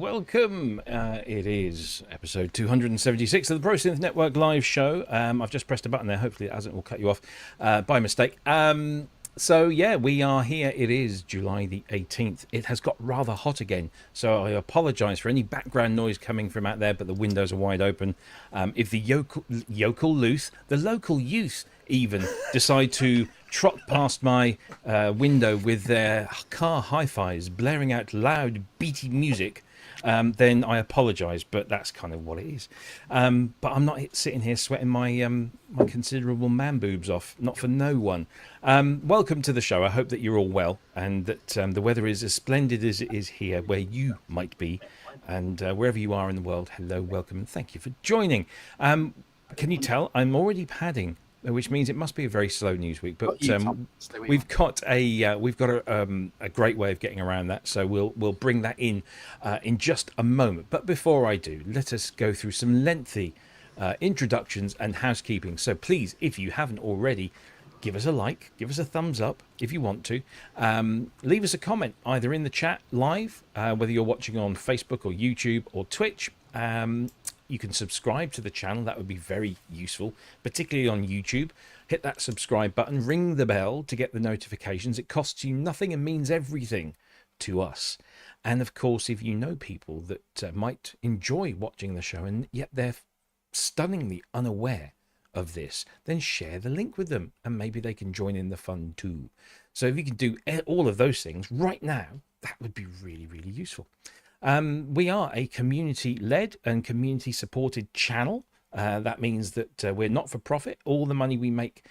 welcome. It is episode 276 of the Synth Network live show. I've just pressed a button there. Hopefully it hasn't all cut you off by mistake. So yeah, we are here. It is July the 18th. It has got rather hot again, so I apologise for any background noise coming from out there, but the windows are wide open. If the the local youth even decide to trot past my window with their car hi-fis blaring out loud beaty music, then I apologise, but that's kind of what it is. But I'm not sitting here sweating my my considerable man boobs off, not for no one. Welcome to the show. I hope that you're all well and that the weather is as splendid as it is here where you might be, and wherever you are in the world, hello, welcome, and thank you for joining. Can you tell I'm already padding, which means it must be a very slow news week, but we've got a great way of getting around that, so we'll bring that in just a moment. But before I do, let us go through some lengthy introductions and housekeeping. So please, if you haven't already, give us a like, give us a thumbs up if you want to, leave us a comment either in the chat live, whether you're watching on Facebook or YouTube or Twitch. You can subscribe to the channel. That would be very useful, particularly on YouTube. Hit that subscribe button, ring the bell to get the notifications. It costs you nothing and means everything to us. And of course, if you know people that might enjoy watching the show and yet they're stunningly unaware of this, then share the link with them and maybe they can join in the fun too. So if you can do all of those things right now, that would be really, really useful. We are a community-led and community-supported channel. That means that we're not for profit. All the money we make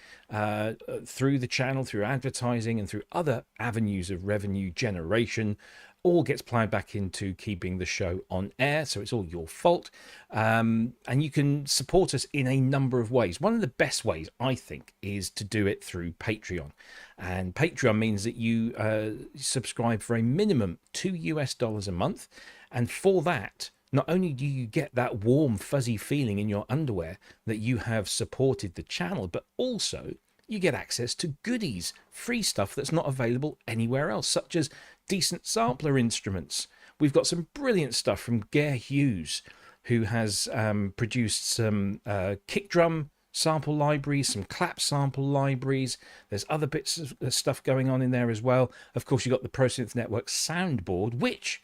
through the channel, through advertising and through other avenues of revenue generation, all gets plowed back into keeping the show on air. So it's all your fault. And you can support us in a number of ways. One of the best ways, I think, is to do it through Patreon. And Patreon means that you subscribe for a minimum $2 a month. And for that, not only do you get that warm, fuzzy feeling in your underwear that you have supported the channel, but also you get access to goodies, free stuff that's not available anywhere else, such as decent sampler instruments. We've got some brilliant stuff from Gare Hughes, who has produced some kick drum sample libraries, some clap sample libraries. There's other bits of stuff going on in there as well. Of course, you've got the Synth Network soundboard, which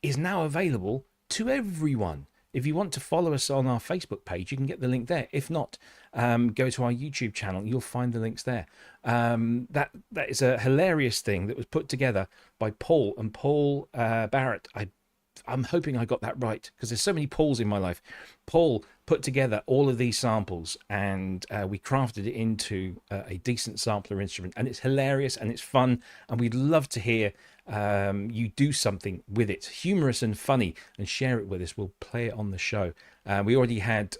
is now available to everyone. If you want to follow us on our Facebook page, you can get the link there. If not, go to our YouTube channel. You'll find the links there. That is a hilarious thing that was put together by Paul and Paul Barrett. I'm hoping I got that right because there's so many Pauls in my life. Paul put together all of these samples and we crafted it into a decent sampler instrument, and it's hilarious and it's fun, and we'd love to hear you do something with it, humorous and funny, and share it with us. We'll play it on the show. We already had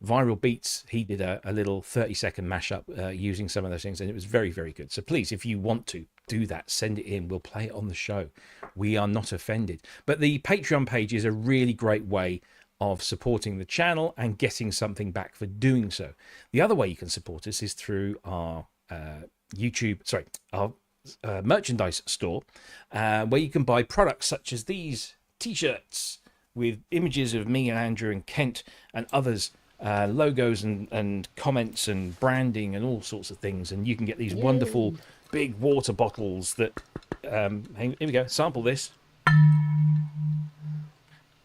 Viral Beats. He did a little 30-second mashup using some of those things, and it was very, very good. So please, if you want to do that, send it in. We'll play it on the show. We are not offended. But the Patreon page is a really great way of supporting the channel and getting something back for doing so. The other way you can support us is through our our merchandise store, where you can buy products such as these t-shirts with images of me and Andrew and Kent and others, logos and comments and branding and all sorts of things. And you can get these wonderful big water bottles that here we go, sample this.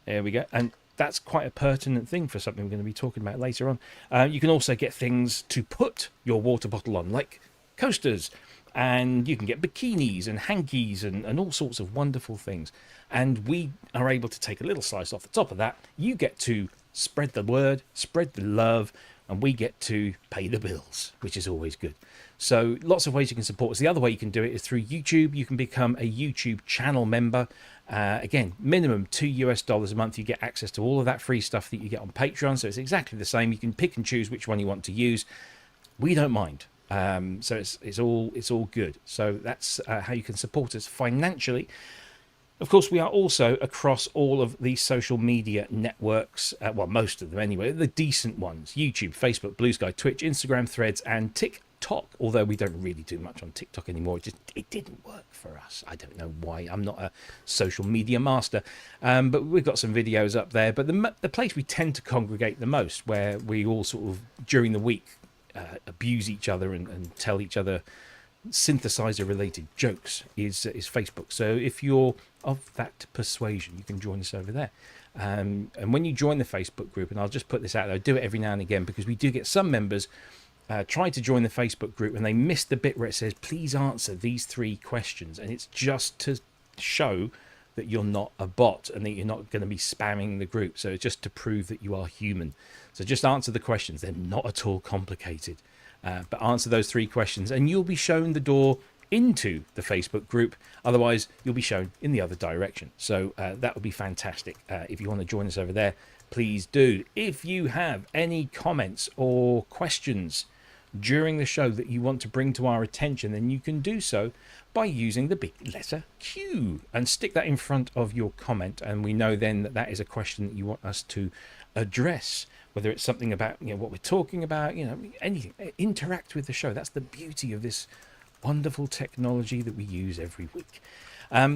There we go. And that's quite a pertinent thing for something we're going to be talking about later on. You can also get things to put your water bottle on, like coasters, and you can get bikinis and hankies and all sorts of wonderful things. And we are able to take a little slice off the top of that. You get to spread the word, spread the love, and we get to pay the bills, which is always good. So lots of ways you can support us. The other way you can do it is through YouTube. You can become a YouTube channel member. Again, minimum $2 a month. You get access to all of that free stuff that you get on Patreon. So it's exactly the same. You can pick and choose which one you want to use. We don't mind. So it's all good. So that's how you can support us financially. Of course, we are also across all of the social media networks, well, most of them anyway, the decent ones: YouTube, Facebook, Blue Sky, Twitch, Instagram, Threads, and TikTok, although we don't really do much on TikTok anymore. It didn't work for us. I don't know why. I'm not a social media master, but we've got some videos up there. But the place we tend to congregate the most, where we all sort of during the week abuse each other and tell each other synthesizer related jokes, is Facebook. So if you're of that persuasion, you can join us over there. And when you join the Facebook group, and I'll just put this out there, I do it every now and again because we do get some members try to join the Facebook group and they miss the bit where it says please answer these 3 questions, and it's just to show that you're not a bot and that you're not going to be spamming the group. So it's just to prove that you are human. So just answer the questions. They're not at all complicated, but answer those 3 questions and you'll be shown the door into the Facebook group. Otherwise you'll be shown in the other direction. So that would be fantastic. If you want to join us over there, please do. If you have any comments or questions during the show that you want to bring to our attention, then you can do so by using the big letter Q and stick that in front of your comment, and we know then that that is a question that you want us to address, whether it's something about what we're talking about, anything. Interact with the show. That's the beauty of this wonderful technology that we use every week.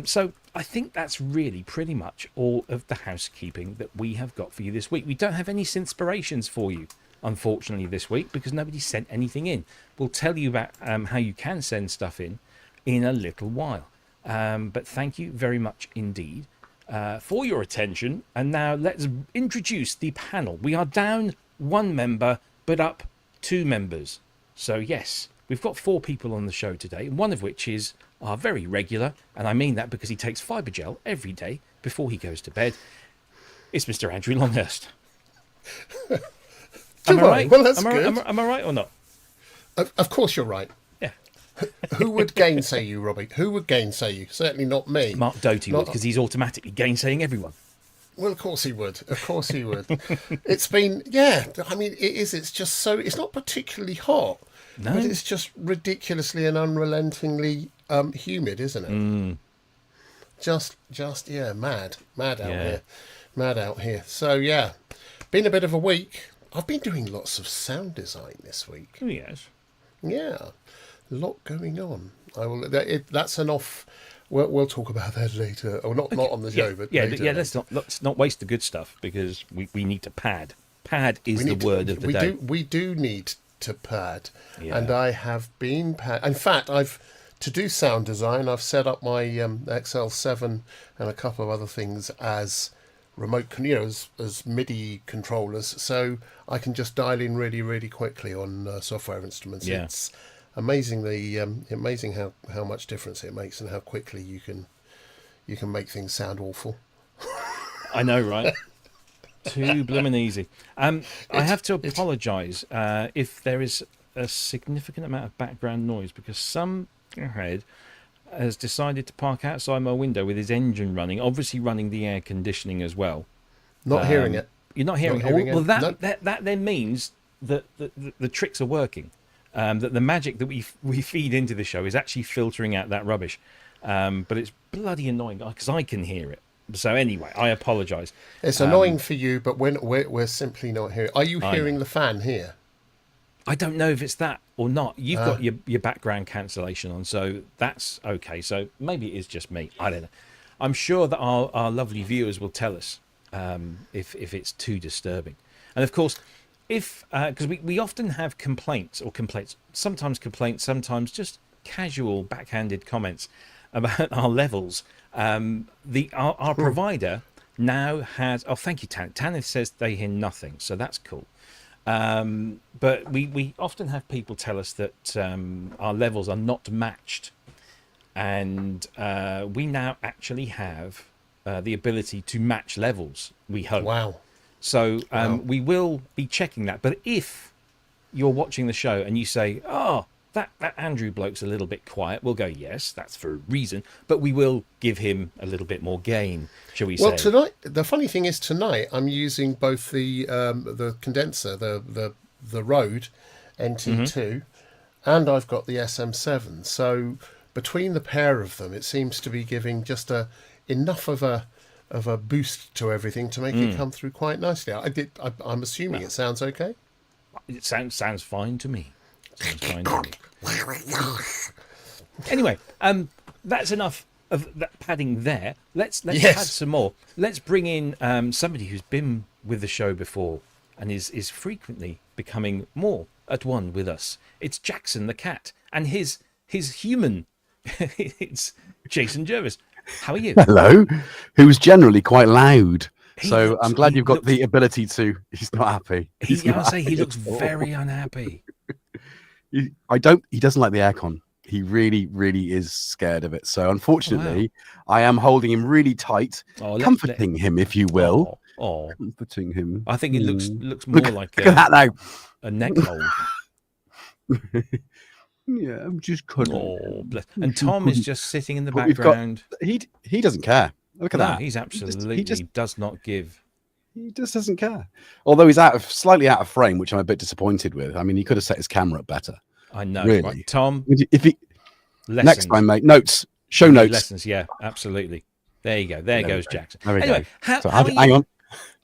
So I think that's really pretty much all of the housekeeping that we have got for you this week. We don't have any synthspirations for you, unfortunately, this week because nobody sent anything in. We'll tell you about how you can send stuff in a little while. But thank you very much indeed for your attention. And now let's introduce the panel. We are down 1 member, but up 2 members. So yes, we've got 4 people on the show today, one of which is our very regular, and I mean that because he takes fibre gel every day before he goes to bed. It's Mr. Andrew Longhurst. Am I right? Well, that's good. Am I right or not? Of course you're right. Yeah. Who would gainsay you, Robbie? Who would gainsay you? Certainly not me. Mark Doty would, because he's automatically gainsaying everyone. Well, of course he would. Of course he would. It's been, yeah, I mean, it's just so, it's not particularly hot. No. But it's just ridiculously and unrelentingly humid, isn't it? Mm. Just yeah, mad out here. So yeah, been a bit of a week. I've been doing lots of sound design this week. Oh yes, yeah, a lot going on. That's an off. We'll talk about that later, or not on the show, but later. Let's not waste the good stuff because we need to pad. Pad is the word of the day. We do need to pad, and I have been in fact to do sound design I've set up my XL7 and a couple of other things as remote as MIDI controllers, so I can just dial in really, really quickly on software instruments. It's amazing how much difference it makes and how quickly you can make things sound awful. I know, right? Too blooming easy. I have to apologise if there is a significant amount of background noise because some head has decided to park outside my window with his engine running, obviously running the air conditioning as well. Not hearing it. You're not hearing it. Well, that then means that the tricks are working. That the magic that we feed into the show is actually filtering out that rubbish. But it's bloody annoying because I can hear it. So anyway, I apologise. It's annoying for you, but we're simply not hearing. Are you hearing the fan here? I don't know if it's that or not. You've got your background cancellation on, so that's okay. So maybe it is just me. I don't know. I'm sure that our lovely viewers will tell us if it's too disturbing. And of course, because we often have complaints, sometimes just casual backhanded comments about our levels. Our provider now has. Oh, thank you, Tan. Tanith says they hear nothing, so that's cool. But we often have people tell us that our levels are not matched, and we now actually have the ability to match levels. We hope. Wow. So we will be checking that. But if you're watching the show and you say, "Oh, that Andrew bloke's a little bit quiet," we'll go, "Yes, that's for a reason." But we will give him a little bit more gain, shall we say? Well, tonight, the funny thing is, tonight I'm using both the condenser, the Rode NT2, and I've got the SM7. So between the pair of them, it seems to be giving just enough of a boost to everything to make it come through quite nicely. I'm assuming it sounds okay. It sounds fine to me. Someone's finding it. Anyway, that's enough of that padding there. Let's Yes. add some more. Let's bring in somebody who's been with the show before and is frequently becoming more at one with us. It's Jackson the cat and his human. It's Jason Jervis. How are you? Hello. Who's generally quite loud. So I'm glad he you've got looks- the ability to. He's not happy. I would say he looks very unhappy. He doesn't like the aircon. He really, really is scared of it. So unfortunately, I am holding him really tight, comforting him, if you will. Oh, comforting him. I think it looks more like Look at that now. a neck hold. Yeah, I'm just cuddling. Oh, bless. And Tom is just sitting in the background. He doesn't care. Look at No, that. he's absolutely does not give. He just doesn't care. Although he's slightly out of frame, which I'm a bit disappointed with. I mean, he could have set his camera up better. I know. Really? Right? Tom, Next time, mate. Notes. Show notes. Lessons, yeah, absolutely. There you go. There goes Jackson. There we Anyway, go. how So are you? hang on.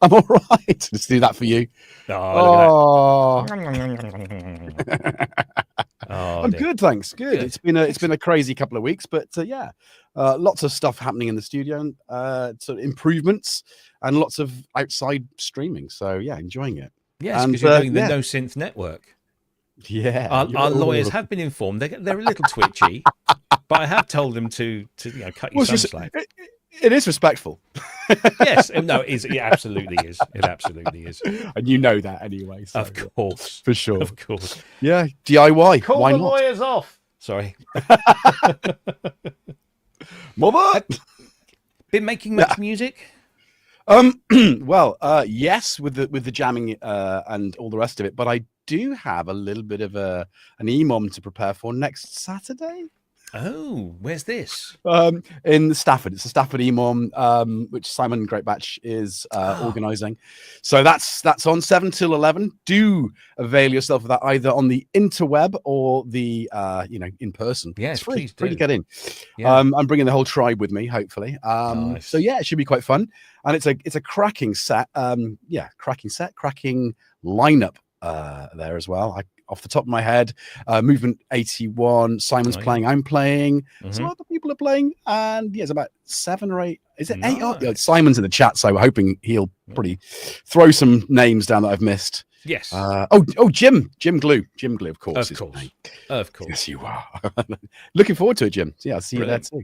I'm all right. Let's do that for you. Oh, look I'm dear. good, thanks. Good. Good. It's been a crazy couple of weeks, but lots of stuff happening in the studio, sort of improvements, and lots of outside streaming. So yeah, enjoying it. Yes, And, because you're doing the yeah. No Synth Network. Yeah, Our lawyers have been informed. They're a little twitchy, but I have told them to cut you Well, some it's slack. it is respectful, Yes, no, it absolutely is. It absolutely is. and you know that anyway. So, Of course, for sure. of course. Yeah, DIY. Call Why the not? lawyers off. Sorry. Mother. Been making much music? Well, yes, with the jamming and all the rest of it, but I do have a little bit of an EMOM to prepare for next Saturday. Oh, where's this? In Stafford. It's a Stafford EMOM, which Simon Greatbatch is organising. So that's on 7 till 11. Do avail yourself of that either on the interweb or the in person. Yes, it's free. please Free do. to get in. Yeah. I'm bringing the whole tribe with me, hopefully. Nice. So yeah, it should be quite fun, and it's a cracking set. Cracking lineup there as well. Off the top of my head, Movement 81, Simon's playing, I'm playing, some other people are playing, and yeah, it's about 7 or 8. Is it 8? Oh, yeah, Simon's in the chat, so we're hoping he'll probably throw some names down that I've missed. Yes. Jim Glue, of course. Of course. Yes, you are. Looking forward to it, Jim. Yeah, I'll see you there too.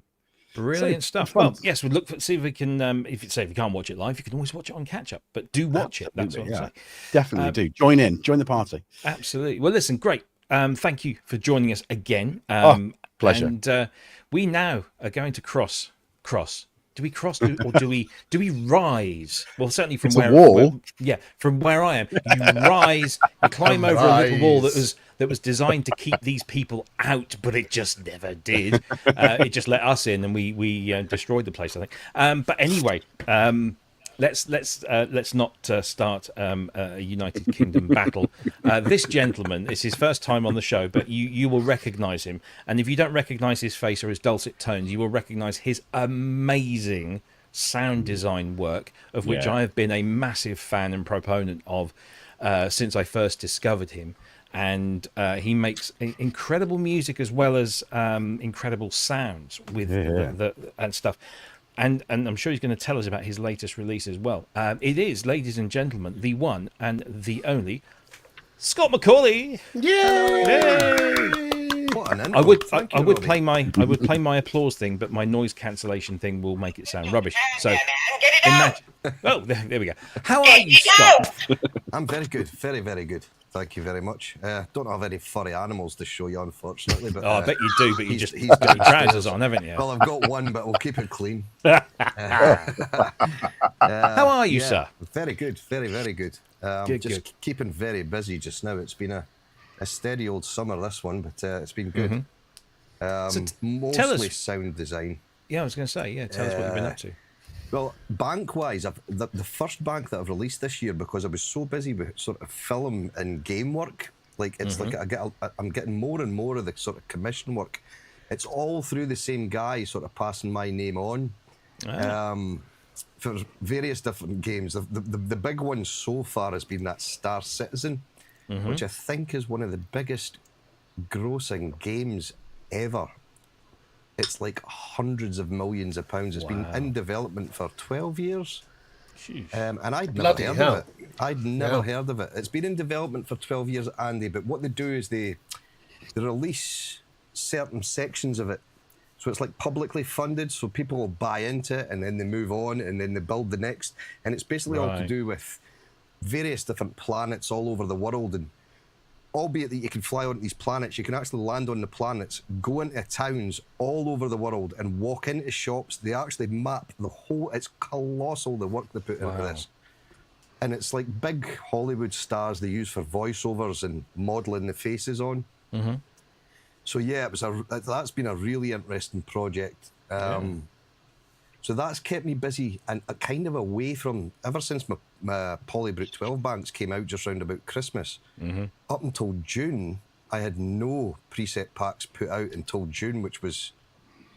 Brilliant stuff. fun. Well, yes, we'll see if we can. If you can't watch it live, you can always watch it on catch up. But do watch it. That's what I'm saying. Definitely do. Join the party. Absolutely. Well, listen, great. Thank you for joining us again. Pleasure. And we now are going to cross. Do we cross or do we rise? Well, certainly from It's a where wall. from where I am, you rise, you climb over a little wall that was designed to keep these people out, but it just never did. It just let us in, and we destroyed the place, I think. But anyway, let's not start a United Kingdom battle. This gentleman, it's his first time on the show, but you will recognise him. And if you don't recognise his face or his dulcet tones, you will recognise his amazing sound design work, of which I have been a massive fan and proponent of since I first discovered him. And he makes incredible music as well as incredible sounds with and stuff. And I'm sure he's going to tell us about his latest release as well. It is, ladies and gentlemen, the one and the only Scott McCauley. Yay! What an I intro. would play my applause thing, but my noise cancellation thing will make it sound rubbish. So imagine. Oh, there we go. How are you, Scott? I'm very good, very, very good. Thank you very much. Don't have any furry animals to show you, unfortunately. But I bet you do, but you just he's got your downstairs. trousers on, haven't you? Well, I've got one, but we'll keep it clean. How are you, sir? Very good, very, very good. Good. Keeping very busy just now. It's been a steady old summer, this one, but it's been good. So Mostly sound design. Yeah, I was going to say, tell us what you've been up to. Well, bank-wise, the first bank that I've released this year, because I was so busy with sort of film and game work, like it's like I'm getting more and more of the sort of commission work. It's all through the same guy, sort of passing my name on for various different games. The big one so far has been that Star Citizen, which I think is one of the biggest grossing games ever. It's like hundreds of millions of pounds. It's been in development for 12 years. And I'd never Bloody heard hell. of it. I'd never heard of it. It's been in development for 12 years, Andy, but what they do is they release certain sections of it. So it's like publicly funded, so people will buy into it and then they move on and then they build the next. And it's basically all to do with various different planets all over the world. And albeit that you can fly onto these planets, you can actually land on the planets, go into towns all over the world and walk into shops. They actually map the whole, it's colossal the work they put into this. And it's like big Hollywood stars they use for voiceovers and modelling the faces on. So yeah, that's been a really interesting project. So that's kept me busy and kind of away from, ever since my Polybrute 12 banks came out just round about Christmas. Up until June, I had no preset packs put out until June, which was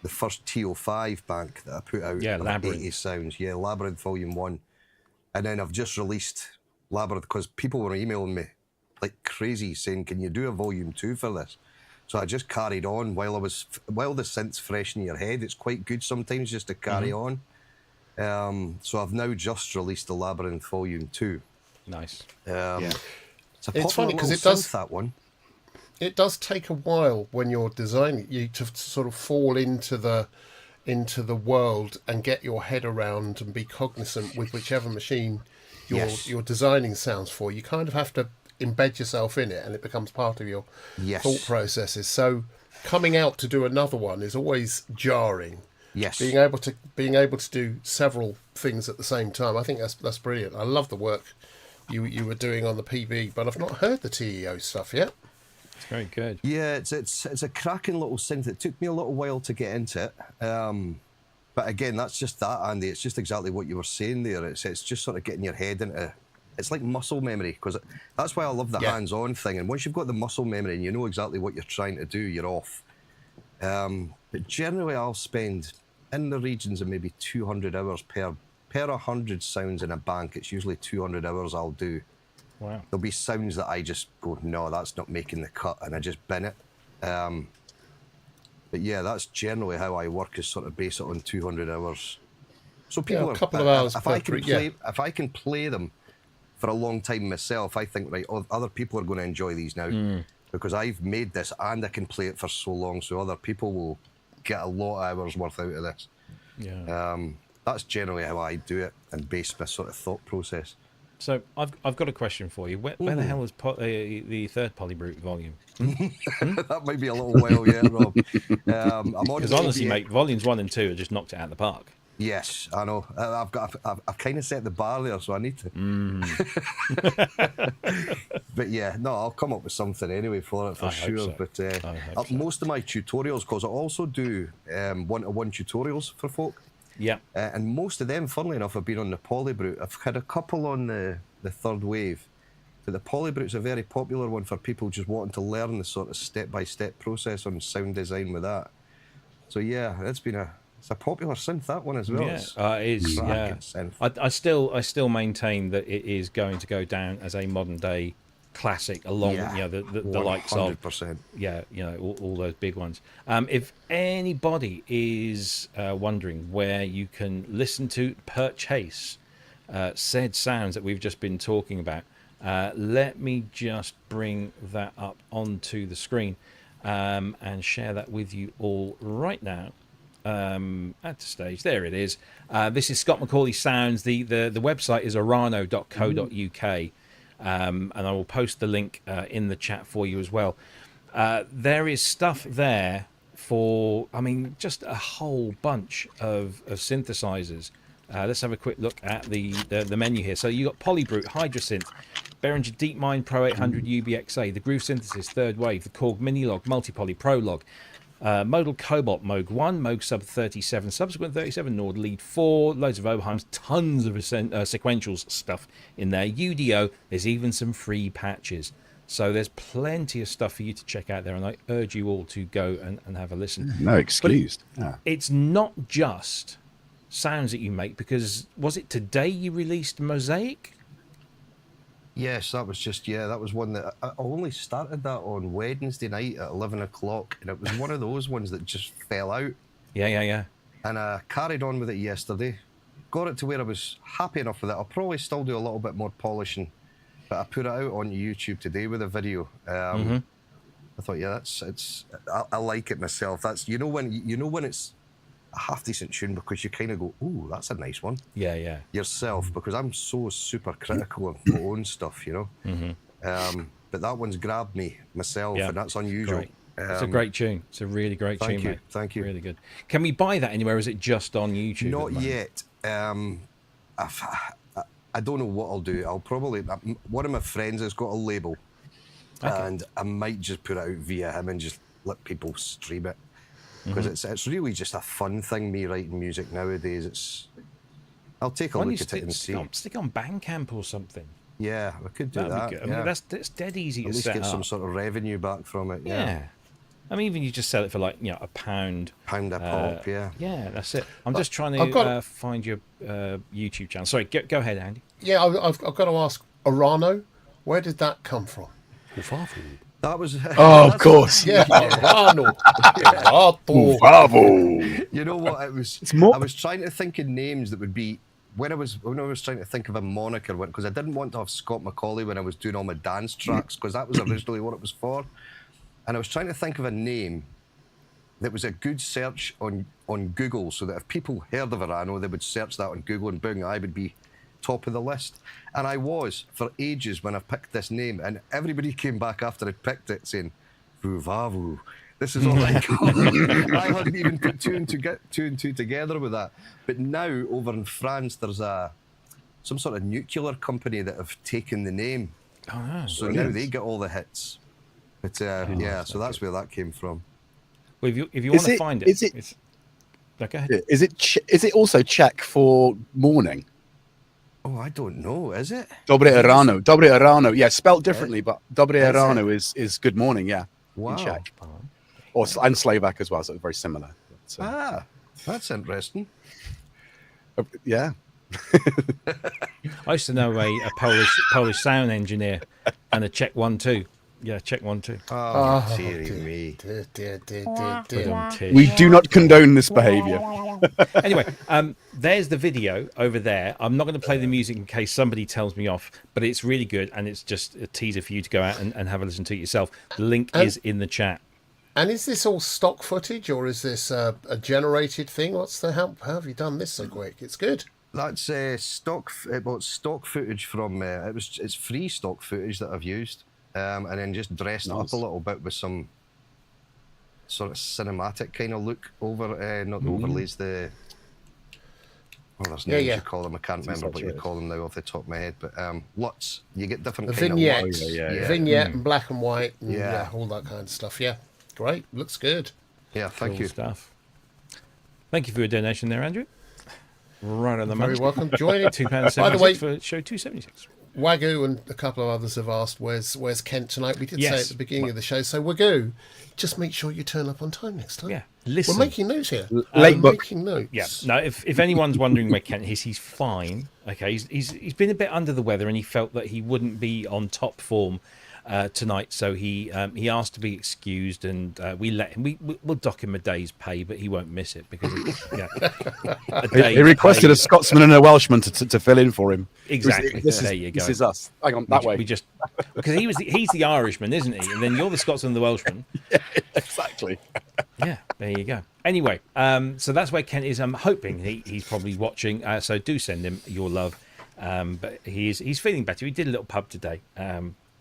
the first TO5 bank that I put out. Yeah, Labyrinth. 80 sounds. Yeah, Labyrinth Volume 1. And then I've just released Labyrinth because people were emailing me like crazy saying, can you do a Volume 2 for this? So I just carried on while the synth's fresh in your head. It's quite good sometimes just to carry on. So I've now just released the Labyrinth Volume 2. Nice. It's funny because it does that one. It does take a while when you're designing you to sort of fall into the world and get your head around and be cognizant with whichever machine you're designing sounds for. You kind of have to embed yourself in it and it becomes part of your thought processes. So coming out to do another one is always jarring. Yes. Being able to do several things at the same time, I think that's brilliant. I love the work you were doing on the PB, but I've not heard the TEO stuff yet. It's very good. Yeah, it's a cracking little synth. It took me a little while to get into it. But again, that's just that, Andy. It's just exactly what you were saying there. It's just sort of getting your head into. It's like muscle memory, because that's why I love the hands-on thing. And once you've got the muscle memory and you know exactly what you're trying to do, you're off. But generally, I'll spend in the regions of maybe 200 hours per 100 sounds in a bank. It's usually 200 hours I'll do. Wow. There'll be sounds that I just go, no, that's not making the cut, and I just bin it. But yeah, that's generally how I work, is sort of base it on 200 hours. So people a couple of hours if I can play them for a long time myself, I think, right, other people are going to enjoy these now because I've made this and I can play it for so long, so other people will get a lot of hours worth out of this. Yeah. That's generally how I do it and base my sort of thought process. So I've got a question for you. Where the hell is the third Polybrute volume? That might be a little while yet, Rob. Because honestly, mate, volumes 1 and 2 have just knocked it out of the park. Yes, I know. I've kind of set the bar there, so I need to. But yeah, no, I'll come up with something anyway for it for sure. So. But most of my tutorials, because I also do one-to-one tutorials for folk. Yeah. And most of them, funnily enough, have been on the Polybrute. I've had a couple on the third wave. But the Polybrute's a very popular one for people just wanting to learn the sort of step-by-step process on sound design with that. So yeah, it's a popular synth, that one as well. Yeah, it is. Yeah. Synth. I still maintain that it is going to go down as a modern day classic, along with the likes of 100%. All those big ones. If anybody is wondering where you can listen to purchase said sounds that we've just been talking about, let me just bring that up onto the screen and share that with you all right now. At the stage, there it is. This is Scott McCauley Sounds. The website is arano.co.uk. And I will post the link in the chat for you as well. There is stuff there for, just a whole bunch of synthesizers. Let's have a quick look at the menu here. So you got Polybrute, Hydrasynth, Behringer DeepMind Pro 800 UBXA, the Groove Synthesis Third Wave, the Korg Minilog, Multipoly Prolog, Modal Cobalt, Moog 1, Moog Sub 37, Subsequent 37, Nord Lead 4, loads of Oberheims, tons of sequentials stuff in there. UDO, there's even some free patches. So there's plenty of stuff for you to check out there, and I urge you all to go and have a listen. No excuse. It's not just sounds that you make, because was it today you released Mosaic? Yes, that was just, that was one that I only started that on Wednesday night at 11 o'clock, and it was one of those ones that just fell out. Yeah. And I carried on with it yesterday. Got it to where I was happy enough with it. I'll probably still do a little bit more polishing, but I put it out on YouTube today with a video. I thought, I like it myself. That's when it's a half decent tune, because you kind of go, ooh, that's a nice one. Yeah. Yourself, because I'm so super critical of my own stuff, But that one's grabbed me myself, and that's unusual. Great. It's a great tune. It's a really great tune, mate. Thank you. Really good. Can we buy that anywhere? Or is it just on YouTube? Not yet. I don't know what I'll do. I'll probably, one of my friends has got a label, and I might just put it out via him and just let people stream it, because it's really just a fun thing, me writing music nowadays. I'll take a look at it and see. Stick on Bandcamp or something. Yeah, I could do that. Be good. I mean, that's dead easy to set up. At least get some sort of revenue back from it. Yeah. I mean, even you just sell it for like £1. Pound a pop, yeah. Yeah, that's it. I'm just trying to find your YouTube channel. Sorry, go ahead, Andy. Yeah, I've got to ask, Arano, where did that come from? That was... of course. Yeah, Arano. You know what? I was trying to think of names that would be... When I was trying to think of a moniker, because I didn't want to have Scott McCauley when I was doing all my dance tracks, because that was originally what it was for. And I was trying to think of a name that was a good search on Google, so that if people heard of Arano, they would search that on Google, and boom, I would be top of the list. And I was for ages when I picked this name, and everybody came back after I'd picked it saying, "Vuvavu, this is all I got." I hadn't even put two and two together with that. But now over in France, there's some sort of nuclear company that have taken the name. Oh, so now they get all the hits. But so that's where that came from. Well, if you want to find it, go ahead. Is it also Czech for morning? Oh, I don't know. Is it? Dobre Arano. Yeah, spelt differently, but Dobre Arano is good morning. Yeah. Wow. In Czech. And Slovak as well, so it's very similar. That's interesting. Yeah. I used to know a Polish sound engineer and a Czech one too. Yeah, Czech one too. Oh, dear me. We do not condone this behaviour. Anyway, there's the video over there. I'm not going to play the music in case somebody tells me off, but it's really good, and it's just a teaser for you to go out and have a listen to it yourself. The link is in the chat. And is this all stock footage, or is this a generated thing? How have you done this so quick? It's good. That's stock footage from it's free stock footage that I've used, and then just dressed up a little bit with some sort of cinematic kind of look over, not the overlays, there's names you call them. I can't remember what you call them now off the top of my head, but lots. You get different vignettes, vignette and black and white, and all that kind of stuff. Yeah, great, looks good. Yeah, thank you. Stuff. Thank you for your donation there, Andrew. Right on the money. Very welcome. Join it. £2.76 by the way, for show 276. Wagu and a couple of others have asked, where's Kent tonight? We did say at the beginning of the show. So Wagu, just make sure you turn up on time next time. Yeah, listen. We're making notes here. Making notes. Yeah. No, if anyone's wondering where Kent is, he's fine. Okay, he's been a bit under the weather, and he felt that he wouldn't be on top form tonight, so he asked to be excused, and we let him. We'll dock him a day's pay, but he won't miss it because he requested a Scotsman and a Welshman to fill in for him. Exactly. There you go. This is us. Hang on, that way. We just because he's the Irishman, isn't he? And then you're the Scotsman and the Welshman. Yeah, exactly. Yeah, there you go. Anyway, so that's where Kent is. I'm hoping he's probably watching. So do send him your love. But he's feeling better. He did a little pub today.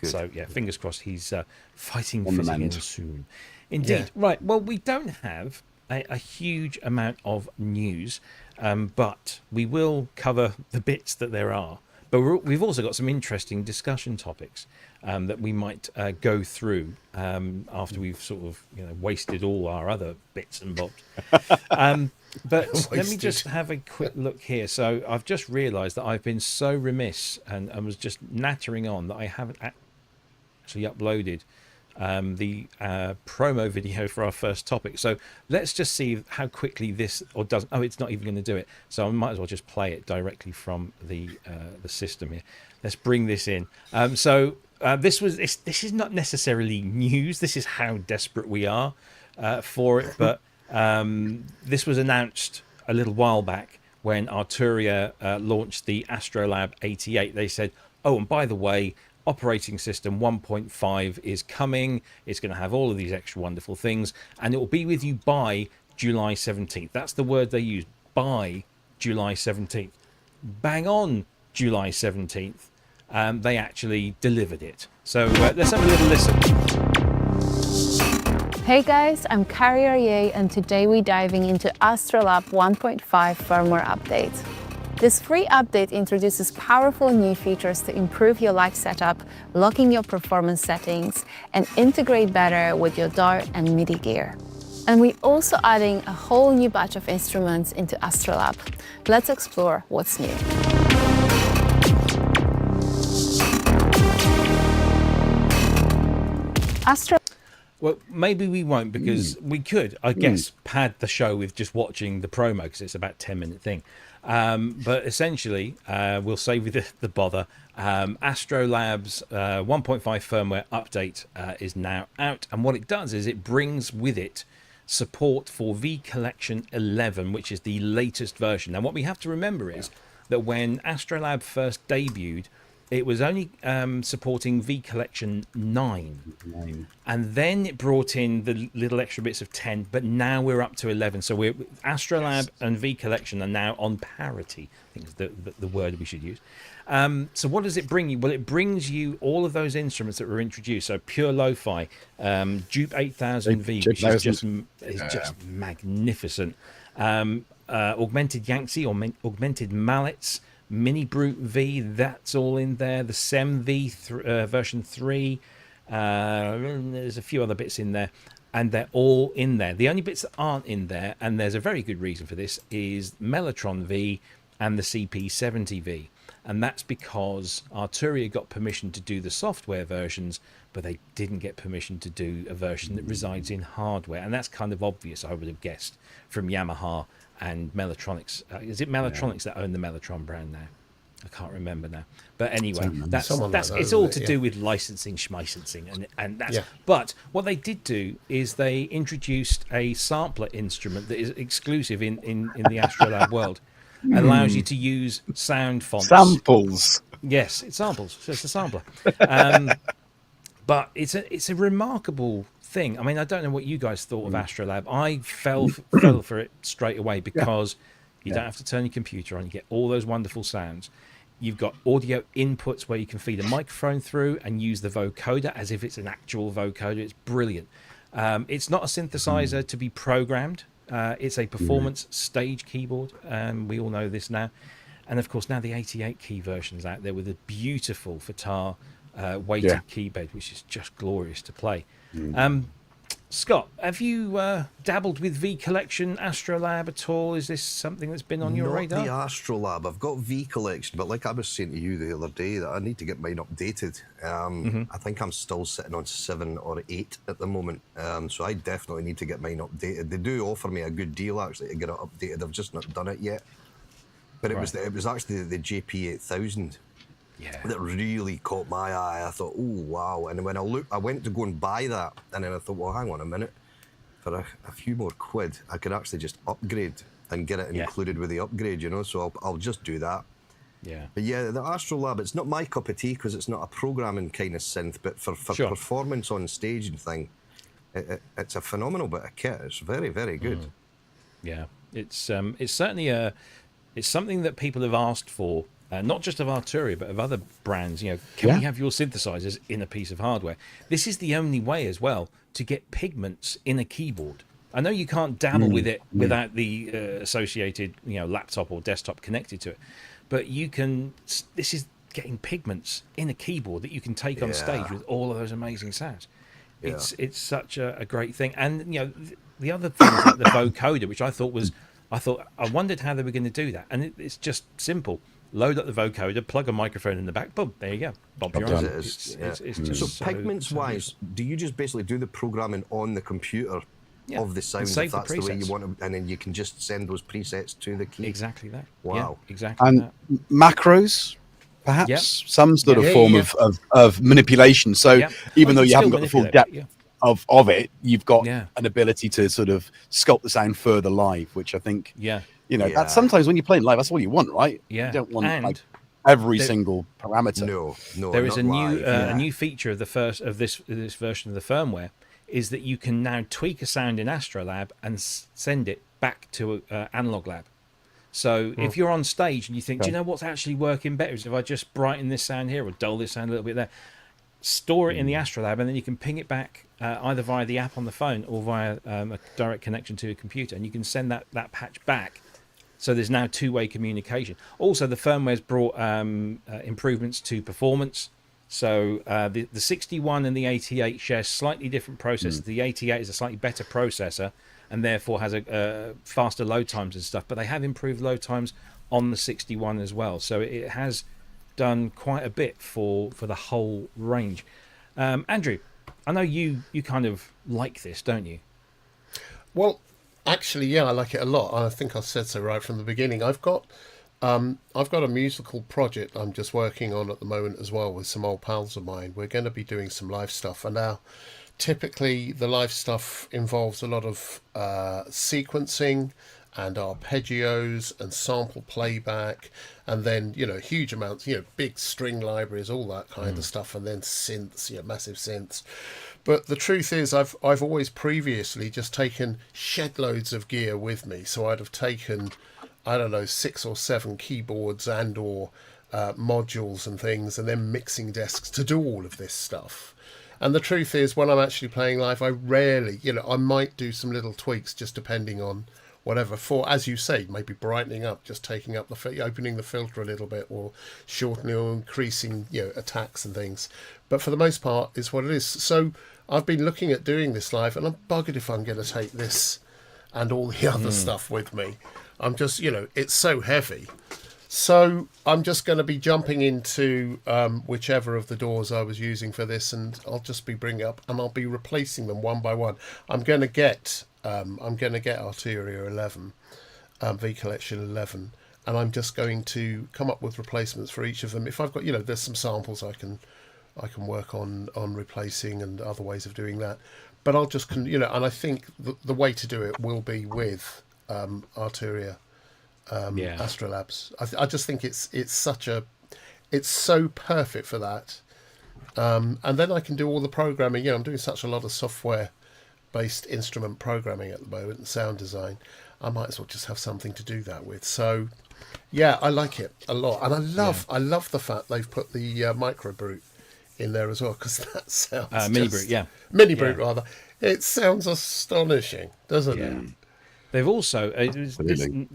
Good. So, yeah, fingers crossed he's fighting physically soon. Indeed. Yeah. Right, well, we don't have a huge amount of news, but we will cover the bits that there are. But we've also got some interesting discussion topics that we might go through after we've sort of wasted all our other bits and bobs. But let me just have a quick look here. So I've just realised that I've been so remiss and was just nattering on that I haven't actually uploaded the promo video for our first topic. So let's just see how quickly this, or doesn't. Oh, it's not even going to do it. So I might as well just play it directly from the system here. Let's bring this in. This is not necessarily news. This is how desperate we are for it. But this was announced a little while back when Arturia launched the Astrolab 88. They said, oh, and by the way, operating system 1.5 is coming. It's going to have all of these extra wonderful things, and it will be with you by July 17th. That's the word they used, by July 17th. Bang on July 17th. They actually delivered it. So let's have a little listen. Hey guys, I'm Carrier Ye, and today we're diving into Astrolab 1.5 firmware update. This free update introduces powerful new features to improve your light setup, lock in your performance settings, and integrate better with your DAR and MIDI gear. And we're also adding a whole new batch of instruments into Astrolab. Let's explore what's new. Well, maybe we won't, because we could, I guess, pad the show with just watching the promo, because it's about a 10-minute thing. But essentially, we'll save you the bother. Astrolab's 1.5 firmware update is now out. And what it does is it brings with it support for V Collection 11, which is the latest version. Now, what we have to remember is that when Astrolab first debuted, it was only supporting V Collection 9. And then it brought in the little extra bits of 10, but now we're up to 11. So Astrolab and V Collection are now on parity, I think is the word we should use. So what does it bring you? Well, it brings you all of those instruments that were introduced. So Pure Lo-Fi, Dupe 8000V, which is just magnificent. Augmented Yangtze, or augmented mallets, Mini Brute V, that's all in there. The SEM V version 3. There's a few other bits in there, and they're all in there. The only bits that aren't in there, and there's a very good reason for this, is Mellotron V and the CP70V. And that's because Arturia got permission to do the software versions, but they didn't get permission to do a version that resides in hardware. And that's kind of obvious, I would have guessed, from Yamaha and Mellotronics. Is it Mellotronics that own the Mellotron brand now? I can't remember now. But anyway, that's it's all to do with licensing, schmeicensing, and that's. Yeah. But what they did do is they introduced a sampler instrument that is exclusive in the Astrolab world. Allows you to use sound fonts. Samples. Yes, it's samples. So it's a sampler. But it's a remarkable thing. I mean, I don't know what you guys thought of Astrolab. I fell for it straight away because you don't have to turn your computer on. You get all those wonderful sounds. You've got audio inputs where you can feed a microphone through and use the vocoder as if it's an actual vocoder. It's brilliant. It's not a synthesizer to be programmed. It's a performance stage keyboard. We all know this now. And of course, now the 88 key version is out there with a beautiful Fatar weighted keyboard, which is just glorious to play. Scott, have you dabbled with V Collection Astrolab at all? Is this something that's been on your radar? Not the Astrolab. I've got V Collection, but like I was saying to you the other day, that I need to get mine updated. I think I'm still sitting on 7 or 8 at the moment, so I definitely need to get mine updated. They do offer me a good deal actually to get it updated. I've just not done it yet. But it was actually the JP 8000. That really caught my eye. I thought, oh wow! And when I went to go and buy that, and then I thought, well, hang on a minute, for a few more quid, I could actually just upgrade and get it included with the upgrade, you know. So I'll just do that. Yeah. But yeah, the Astrolab, it's not my cup of tea because it's not a programming kind of synth, but for performance on stage and thing, it's a phenomenal bit of kit. It's very, very good. Yeah, it's certainly it's something that people have asked for. Not just of Arturia, but of other brands. You know, can we have your synthesizers in a piece of hardware? This is the only way as well to get pigments in a keyboard. I know you can't dabble with it without the associated, laptop or desktop connected to it, but you can. This is getting pigments in a keyboard that you can take on stage with all of those amazing sounds. It's such a great thing, and the other thing is like the vocoder, which I wondered how they were going to do that, and it's just simple. load up the vocoder, plug a microphone in the back, boom, there you go. Bob, you're on. It's just so Pigments wise, do you just basically do the programming on the computer of the sound, save if that's the way you presets. want to, and then you can just send those presets to the key? Exactly that. Wow. Yeah, exactly And that. macros, perhaps Yep. some sort of form of manipulation. So Yep. even though you you can haven't still got the full manipulate depth it, of it, you've got Yeah. an ability to sort of sculpt the sound further live, which I think, Yeah. that's sometimes when you're playing live, that's all you want, right? Yeah. You don't want And like every there- single parameter. No, There is not live. a new feature of this version of the firmware is that you can now tweak a sound in Astrolab and send it back to Analog Lab. So if you're on stage and you think, do you know what's actually working better is if I just brighten this sound here or dull this sound a little bit there, store it in the Astrolab, and then you can ping it back either via the app on the phone or via a direct connection to a computer, and you can send that patch back. So there's now two-way communication. Also, the firmware's brought improvements to performance. So the 61 and the 88 share slightly different processors. The 88 is a slightly better processor and therefore has a faster load times and stuff. But they have improved load times on the 61 as well. So it has done quite a bit for the whole range. Andrew, I know you kind of like this, don't you? Well, actually, yeah, I like it a lot. I think I said so right from the beginning. I've got a musical project I'm just working on at the moment as well with some old pals of mine. We're going to be doing some live stuff, and now typically the live stuff involves a lot of sequencing and arpeggios and sample playback, and then huge amounts, big string libraries, all that kind of stuff, and then synths, massive synths. But the truth is, I've always previously just taken shed loads of gear with me, so I'd have taken, I don't know, 6 or 7 keyboards and or modules and things, and then mixing desks to do all of this stuff. And the truth is, when I'm actually playing live, I rarely, I might do some little tweaks just depending on whatever, for, as you say, maybe brightening up, just taking up opening the filter a little bit, or shortening or increasing, attacks and things. But for the most part, it's what it is. So I've been looking at doing this live, and I'm buggered if I'm going to take this and all the other stuff with me. I'm just, it's so heavy. So I'm just going to be jumping into whichever of the doors I was using for this, and I'll just be bringing up, and I'll be replacing them one by one. I'm going to get Arteria 11, V Collection 11, and I'm just going to come up with replacements for each of them. If I've got, there's some samples I can work on replacing and other ways of doing that. But I'll just, and I think the way to do it will be with Arteria Astrolabs. I just think it's so perfect for that. And then I can do all the programming. I'm doing such a lot of software-based instrument programming at the moment and sound design. I might as well just have something to do that with. So, yeah, I like it a lot, and I love the fact they've put the micro brute in there as well, because that sounds mini brute rather. It sounds astonishing, doesn't it? They've also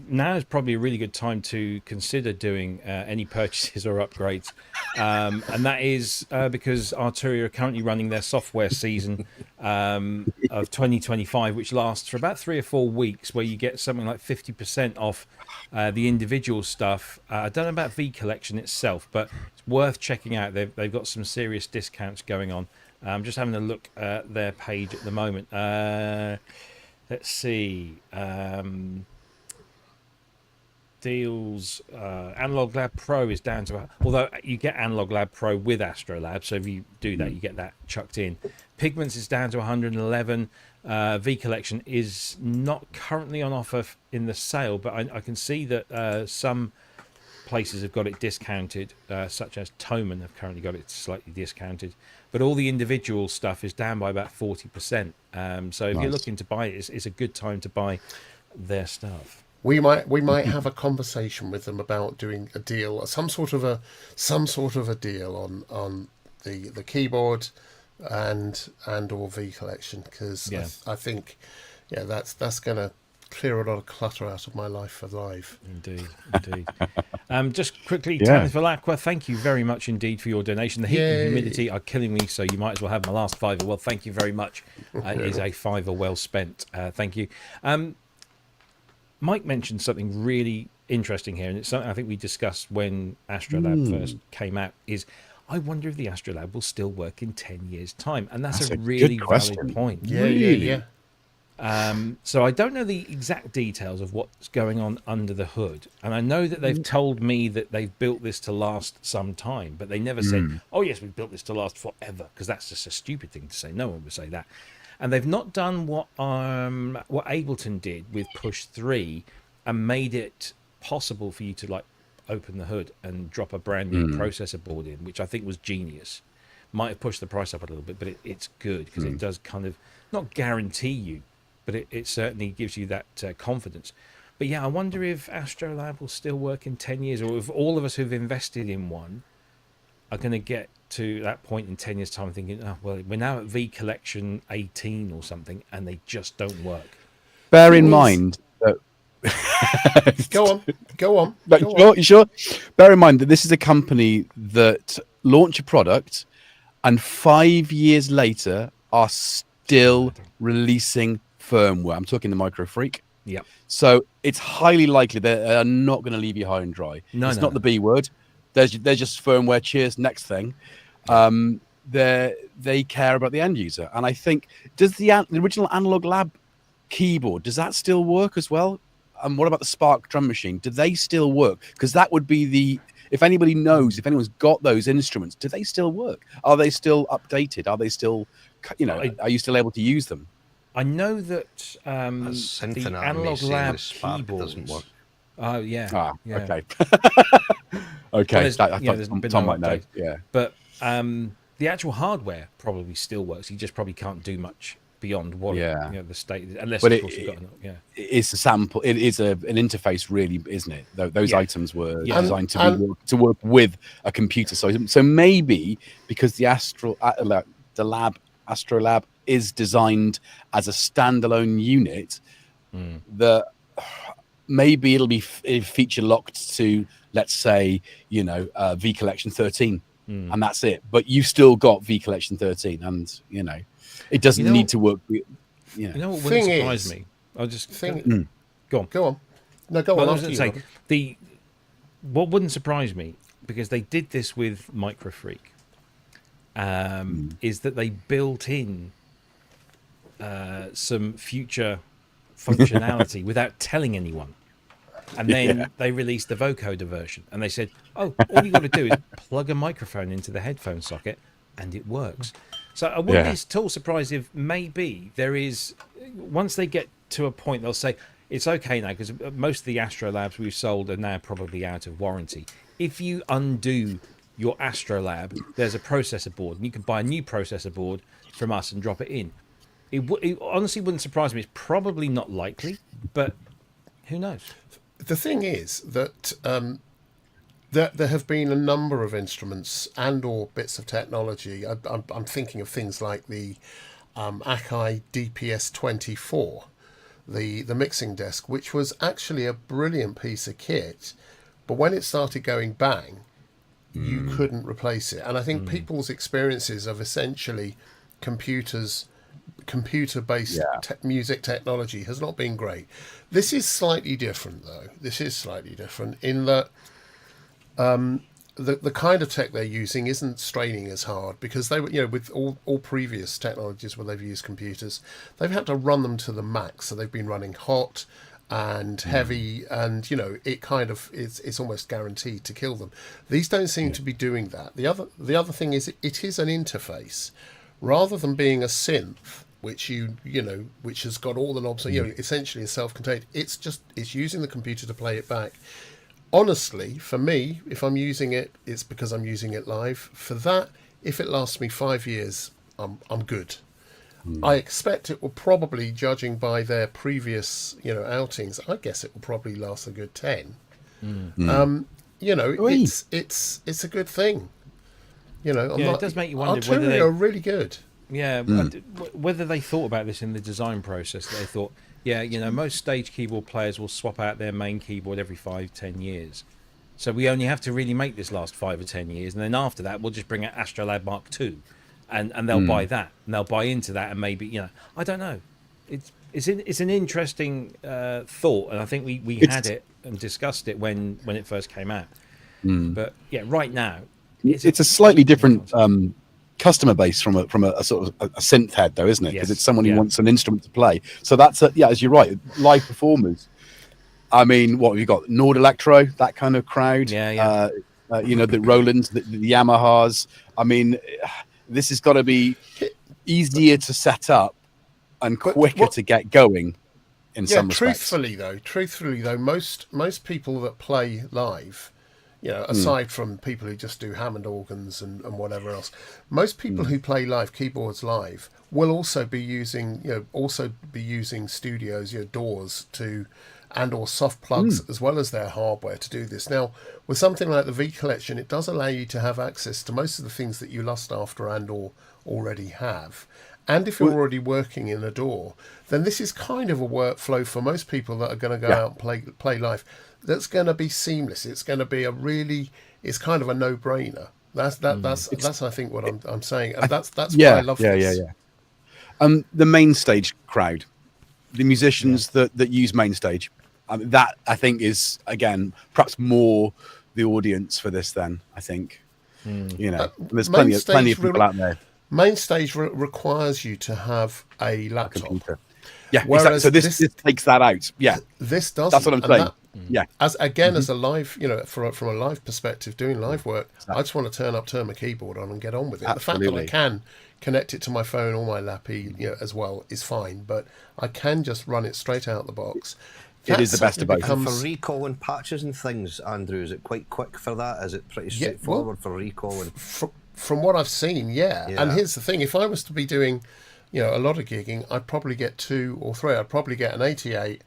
now is probably a really good time to consider doing any purchases or upgrades, and that is because Arteria are currently running their software season of 2025, which lasts for about 3 or 4 weeks, where you get something like 50% off the individual stuff. I don't know about V Collection itself, but it's worth checking out. They've got some serious discounts going on. I'm just having a look at their page at the moment. Let's see. Deals. Analog Lab Pro is down to, although you get Analog Lab Pro with Astrolab, so if you do that, you get that chucked in. Pigments is down to 111. V Collection is not currently on offer in the sale, but I can see that some places have got it discounted, such as Toman have currently got it slightly discounted. But all the individual stuff is down by about 40%. So if you're looking to buy it, it's a good time to buy their stuff. We might have a conversation with them about doing a deal, some sort of a deal on the keyboard and or V Collection, because I think that's going to clear a lot of clutter out of my life for live. Indeed. Just quickly, Tville Aqua, thank you very much indeed for your donation. The heat and humidity are killing me, so you might as well have my last $5. Well, thank you very much. It is a $5 well spent. Thank you. Mike mentioned something really interesting here, and it's something I think we discussed when Astrolab first came out, is I wonder if the Astrolab will still work in 10 years' time. And that's a really valid point. Yeah. So I don't know the exact details of what's going on under the hood. And I know that they've told me that they've built this to last some time, but they never said, oh, yes, we've built this to last forever, because that's just a stupid thing to say. No one would say that. And they've not done what Ableton did with Push 3 and made it possible for you to like open the hood and drop a brand new processor board in, which I think was genius. Might have pushed the price up a little bit, but it's good because it does kind of not guarantee you, but it certainly gives you that confidence. But yeah, I wonder if Astrolab will still work in 10 years, or if all of us who've invested in one are going to get to that point in 10 years' time thinking, oh, well, we're now at V Collection 18 or something, and they just don't work. Bear in mind that... Go on. You sure? Bear in mind that this is a company that launch a product and 5 years later are still releasing firmware. I'm talking the Micro Freak. Yeah. So it's highly likely they are not going to leave you high and dry. It's not the B word. They're just firmware. Cheers. Next thing. They care about the end user, and I think does the original Analog Lab keyboard, does that still work as well? And what about the Spark drum machine? Do they still work? Because that would be if anybody knows, if anyone's got those instruments, do they still work? Are they still updated? Are they still, are you still able to use them? I know that Synth the and Analog Arano Lab Spark keyboards doesn't work. Oh yeah. Okay. Well, I thought Tom might know. Yeah. But the actual hardware probably still works. You just probably can't do much beyond what the state, unless of course you've got it's a sample. It is an interface, really, isn't it? Those items were designed to work with a computer. So maybe because the Astrolab is designed as a standalone unit, that maybe it'll be feature locked to, let's say, V Collection 13, and that's it. But you've still got V Collection 13, and it doesn't need to work. You know what wouldn't surprise me? I'll just go on. Go on. No, go on. I was going to say what wouldn't surprise me, because they did this with Micro Freak, is that they built in some future functionality without telling anyone. And then they released the vocoder version, and they said, oh, all you got to do is plug a microphone into the headphone socket and it works. So I wouldn't be at all surprised if maybe there is, once they get to a point, they'll say, it's okay now, because most of the Astrolabs we've sold are now probably out of warranty. If you undo your Astrolab, there's a processor board, and you can buy a new processor board from us and drop it in. It honestly wouldn't surprise me. It's probably not likely, but who knows? The thing is that there have been a number of instruments and or bits of technology. I'm thinking of things like the Akai DPS-24, the mixing desk, which was actually a brilliant piece of kit, but when it started going bang, you couldn't replace it. And I think people's experiences of essentially computer-based music technology has not been great. This is slightly different, though. This is slightly different in that the kind of tech they're using isn't straining as hard, because they were, with all previous technologies where they've used computers, they've had to run them to the max. So they've been running hot and heavy, and it kind of it's almost guaranteed to kill them. These don't seem to be doing that. The other thing is it is an interface rather than being a synth, which which has got all the knobs, essentially is self-contained. It's using the computer to play it back. Honestly, for me, if I'm using it, it's because I'm using it live. For that, if it lasts me 5 years, I'm good. I expect it will probably, judging by their previous outings, I guess it will probably last a good 10. It's a good thing. It does make you wonder Arturia whether they are really good. Yeah, whether they thought about this in the design process. They thought, most stage keyboard players will swap out their main keyboard every 5-10 years. So we only have to really make this last 5 or 10 years, and then after that, we'll just bring out Astrolab Mark II, and they'll buy that, and they'll buy into that, and maybe I don't know. It's an interesting thought, and I think we had it and discussed it when it first came out. Mm. But yeah, right now it's a slightly different customer base from a sort of a synth head, though, isn't it? Because Yes. it's someone who wants an instrument to play. So that's as you're right, live performers. I mean, what have you got? Nord Electro, that kind of crowd. Yeah. You know, the Rolands, the Yamahas. I mean, this has got to be easier to set up and quicker to get going. In some respects. Truthfully though, most people that play live, you know, aside from people who just do Hammond organs and whatever else, most people who play live keyboards live will also be using studios, DAWs to and or soft plugs as well as their hardware to do this. Now, with something like the V Collection, it does allow you to have access to most of the things that you lust after and or already have. And if you're already working in a DAW, then this is kind of a workflow for most people that are going to go out and play live. That's going to be seamless. It's going to be it's kind of a no-brainer. That's I think what I'm saying, and that's why I love this. The main stage crowd, the musicians that use main stage, that I think is again perhaps more the audience for this. Then I think you know there's plenty of people out there. Main stage requires you to have a laptop. Exactly. So this takes that out. Yeah, this doesn't. That's what I'm saying. As a live, from a live perspective, doing live work, I just want to turn my keyboard on and get on with it. Absolutely. The fact that I can connect it to my phone or my lappy, as well, is fine. But I can just run it straight out the box. It is the best of both. For recalling patches and things, Andrew, is it quite quick for that? Is it pretty straightforward for recalling? From what I've seen, yeah. And here's the thing: if I was to be doing, a lot of gigging, I'd probably get 2 or 3. I'd probably get an 88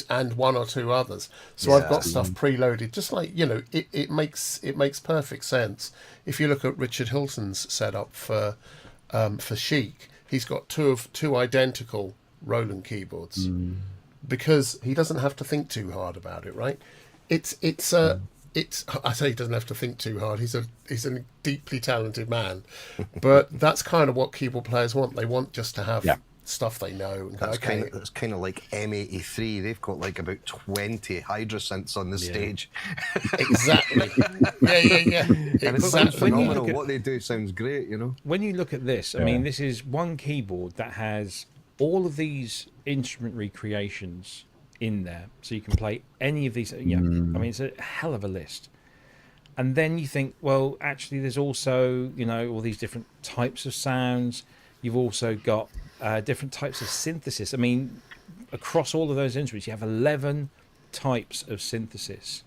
and 1 or 2 others. So I've got stuff preloaded. Just like it makes perfect sense. If you look at Richard Hilton's setup for Chic, he's got two identical Roland keyboards because he doesn't have to think too hard about it, right? I say he doesn't have to think too hard. He's a deeply talented man, but that's kind of what keyboard players want. They want just to have stuff they know. And that's kind of like M83. They've got like about 20 Hydra synths on the stage. Exactly. Yeah. And it sounds phenomenal. What they do sounds great. When you look at this, I mean, this is one keyboard that has all of these instrument recreations in there, so you can play any of these. I mean, it's a hell of a list. And then you think, well, actually, there's also all these different types of sounds. You've also got different types of synthesis. I mean, across all of those instruments, you have 11 types of synthesis.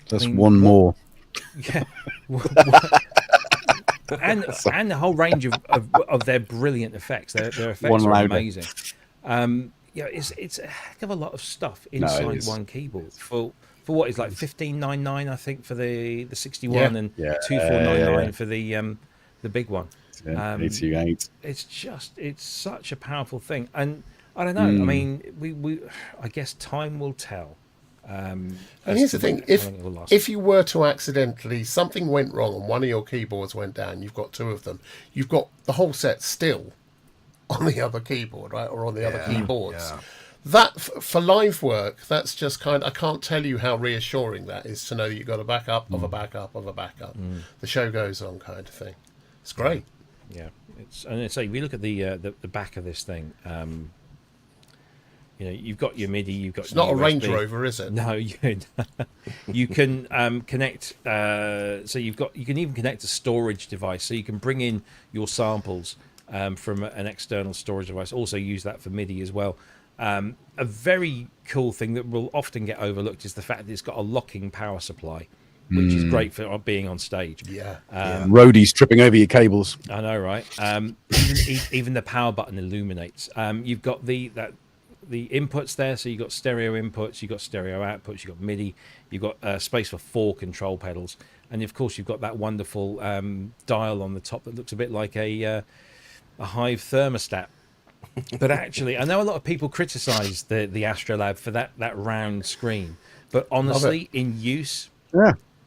That's one more. Yeah. and the whole range of their brilliant effects. Their effects are amazing. It's a heck of a lot of stuff inside one keyboard for what is like $15.99, I think, for the 61 and $24.99 for the big one. 88. It's such a powerful thing, and I don't know. I mean, I guess time will tell. And here's the thing: if you were to accidentally, something went wrong and one of your keyboards went down, you've got 2 of them. You've got the whole set still on the other keyboard, right, or on the other keyboards. That for live work, that's just I can't tell you how reassuring that is to know that you've got a backup of a backup of a backup. The show goes on, kind of thing. It's great. Yeah, and so if you look at the back of this thing, you've got your MIDI, you've got. It's not USB. a Range Rover, is it? No, you can connect. So you can even connect a storage device, so you can bring in your samples from an external storage device. Also use that for MIDI as well. A very cool thing that will often get overlooked is the fact that it's got a locking power supply, which is great for being on stage. Roadies tripping over your cables. I know, right? Even the power button illuminates. You've got the inputs there, so you've got stereo inputs, you've got stereo outputs, you've got MIDI, you've got space for 4 control pedals, and of course you've got that wonderful dial on the top that looks a bit like a Hive thermostat. But actually, I know a lot of people criticise the Astrolab for that round screen, but honestly, in use,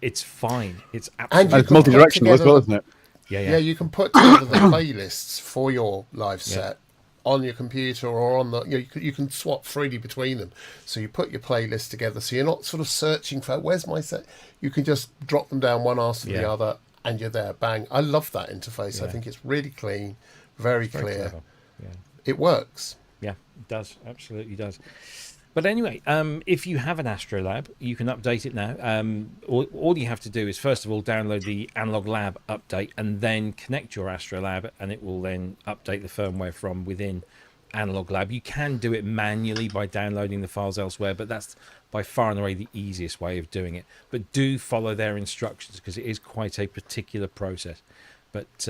it's fine. It's absolutely. It's multi-directional as well, isn't it? Yeah. You can put together the playlists for your live set on your computer or on the, you can swap freely between them. So you put your playlist together, so you're not sort of searching for where's my set. You can just drop them down one after the other, and you're there. Bang! I love that interface. I think it's really clean, very clear. Clever. Yeah. It works. Yeah, it does. Absolutely does. But anyway, if you have an Astrolab, you can update it now. All you have to do is, first of all, download the Analog Lab update and then connect your Astrolab, and it will then update the firmware from within Analog Lab. You can do it manually by downloading the files elsewhere, but that's by far and away the easiest way of doing it. But do follow their instructions, because it is quite a particular process. But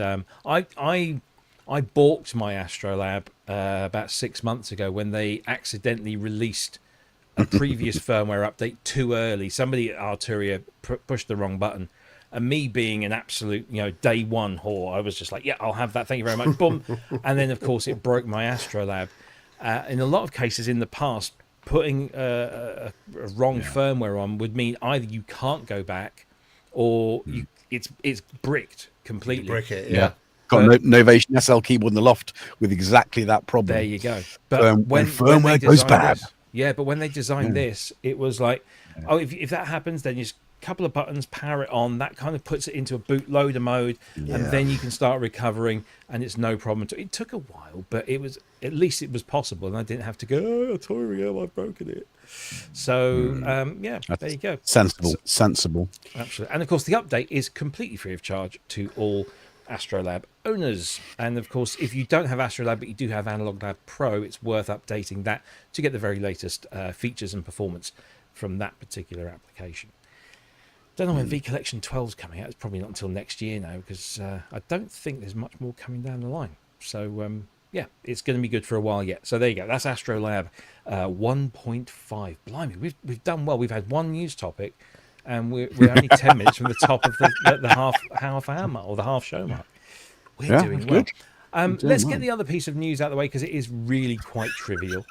I balked my Astrolab about 6 months ago when they accidentally released a previous firmware update too early. Somebody at Arturia pushed the wrong button, and me being an absolute, day one whore, I was just like, yeah, I'll have that. Thank you very much. Boom. And then, of course, it broke my Astrolab. In a lot of cases in the past, putting a wrong firmware on would mean either you can't go back or it's bricked completely. You brick it, yeah. Got an Novation SL keyboard in the loft with exactly that problem. There you go. But when firmware goes bad. But when they designed this, it was like, if that happens, then just a couple of buttons, power it on. That kind of puts it into a bootloader mode, and then you can start recovering, and it's no problem. It took a while, but at least it was possible, and I didn't have to go, Arturia, I've broken it. So, there you go. Sensible. Absolutely. And of course, the update is completely free of charge to all Astrolab owners. And of course, if you don't have Astrolab but you do have Analog Lab Pro, it's worth updating that to get the very latest features and performance from that particular application. Don't know when V Collection 12 is coming out. It's probably not until next year now, because I don't think there's much more coming down the line. So it's going to be good for a while yet. So there you go. That's Astrolab 1.5. Blimey, we've done well. We've had one news topic, and we're only 10 minutes from the top of the half hour mark, or the half show mark. We're doing well. Let's get the other piece of news out of the way, because it is really quite trivial.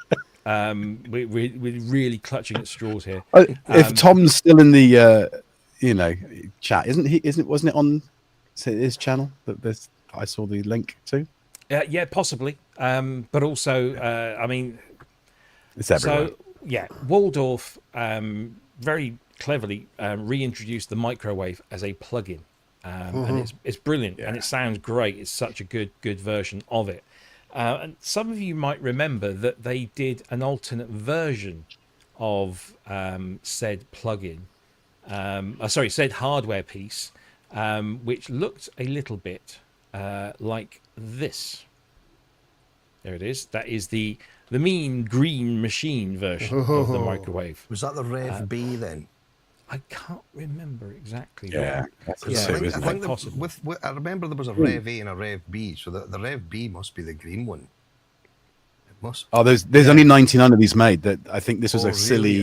We're really clutching at straws here. If Tom's still in the chat, wasn't it on his channel that I saw the link to? Yeah, possibly. But also, I mean, it's everywhere. So Waldorf very cleverly reintroduced the microwave as a plugin, and it's brilliant, and it sounds great. It's such a good version of it. And some of you might remember that they did an alternate version of said plugin, said hardware piece, which looked a little bit like this. There it is. That is the Mean Green Machine version of the microwave. Was that the Rev B then? I can't remember exactly. Yeah, I remember there was a Rev A and a Rev B, so the Rev B must be the green one. It must. Oh, there's only 99 of these made. That I think this was a silly,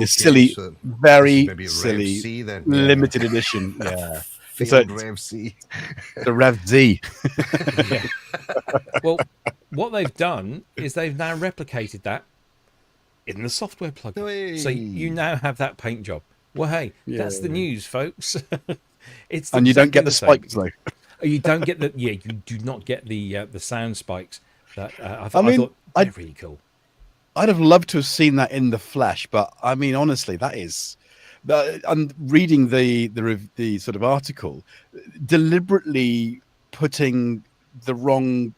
silly, so very maybe silly, Rev C then. limited edition. Yeah, failed Rev C. The Rev Z. Well, what they've done is they've now replicated that in the software plugin. Hey. So you now have that paint job. Well, hey, that's the news, folks. And you don't get the spikes though. You don't get the you do not get the sound spikes. That I thought they're really cool. I'd have loved to have seen that in the flesh, but I mean, honestly, that is. I'm reading the sort of article, deliberately putting the wrong,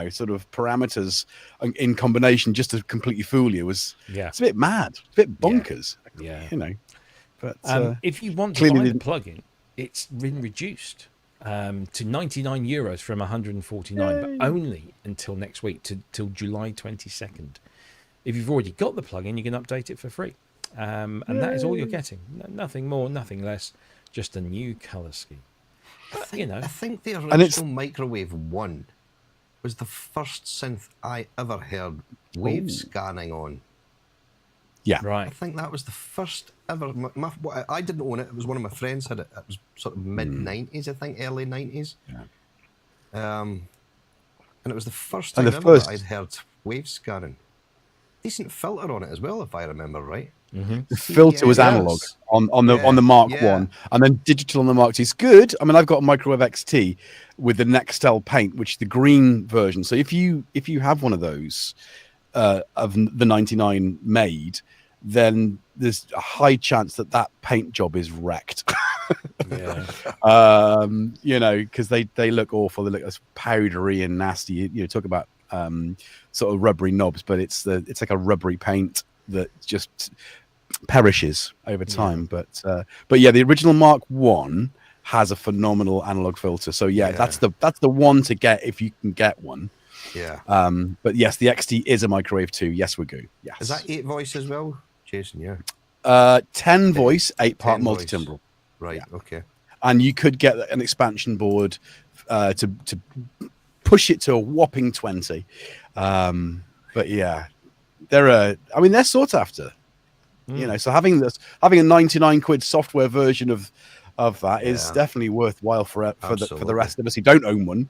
sort of parameters in combination just to completely fool you it's a bit mad, a bit bonkers. But if you want to buy the plugin, it's been reduced to €99 from 149, but only until next week, till July 22nd. If you've already got the plugin, you can update it for free, and that is all you're getting. Nothing more, nothing less, just a new color scheme. But, I think the original Microwave 1 was the first synth I ever heard wave scanning on. Yeah, right. I think that was the first ever. I didn't own it. It was one of my friends had it. It was sort of mid 90s, I think, early 90s. Yeah. And it was the first time ever that I'd heard wave scanning. Decent filter on it as well, if I remember right. The filter was analog on the Mark 1, and then digital on the Mark 2. It's good. I mean, I've got a Microwave XT with the Nextel paint, which is the green version. So if you have one of those of the 99 made, then there's a high chance that paint job is wrecked. You know, because they look awful. They look powdery and nasty. You know, talk about sort of rubbery knobs, but it's like a rubbery paint that just perishes over time. But yeah, the original Mark 1 has a phenomenal analog filter. So that's the one to get if you can get one. But yes, the XT is a Microwave 2. Yes, Wagu. Yes. Is that 8 voice as well, Jason? 10 voice, 8-part multi-timbral. Right. Okay. And you could get an expansion board to push it to a whopping 20. But yeah, they're sought after. You know, so having a 99 quid software version of that is definitely worthwhile for the rest of us who don't own one.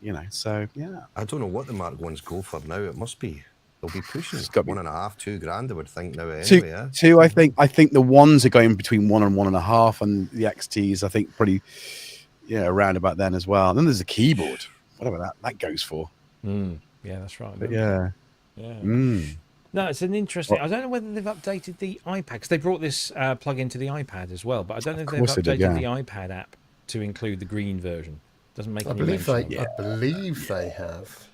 You know, so yeah. I don't know what the Mark 1s go for now. It must be. They'll be pushing $1.5, $2,000, I would think now. Anyway, two. I think the ones are going between 1 and 1.5, and the XTs I think pretty, around about then as well. And then there's a keyboard, whatever that goes for. Yeah, that's right. But yeah. No, it's an interesting. I don't know whether they've updated the iPad, because they brought this plug-in to the iPad as well. But I don't know if they've updated the iPad app to include the green version. Doesn't make any mention. I believe they have.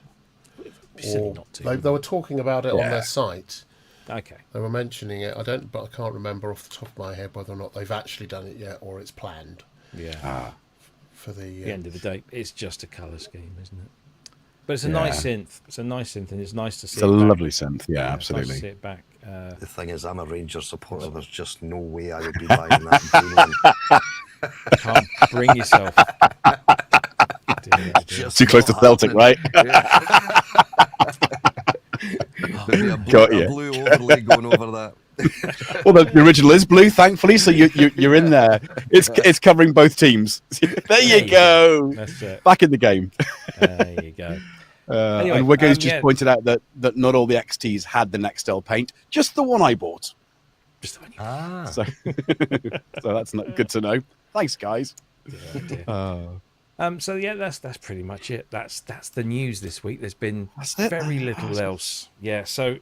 Silly not to. They were talking about it on their site. Okay. They were mentioning it. But I can't remember off the top of my head whether or not they've actually done it yet or it's planned. Yeah. For the end of the day, it's just a colour scheme, isn't it? But it's a nice synth. It's a nice synth, and it's nice to see. It's a lovely synth. Yeah, absolutely. Nice to see it back. The thing is, I'm a Rangers supporter. There's just no way I would be buying that. Can't bring yourself. Too close to Celtic, right? Got you. Blue overlay going over that. Well, the original is blue, thankfully, so you're in there. It's covering both teams. There you go. That's it. Back in the game. There you go. Anyway, and Wagu's just pointed out that not all the XTs had the Nextel paint, just the one I bought. Just the one. So that's not good to know. Thanks, guys. So yeah, that's pretty much it. That's the news this week. There's been very little else. Yeah. So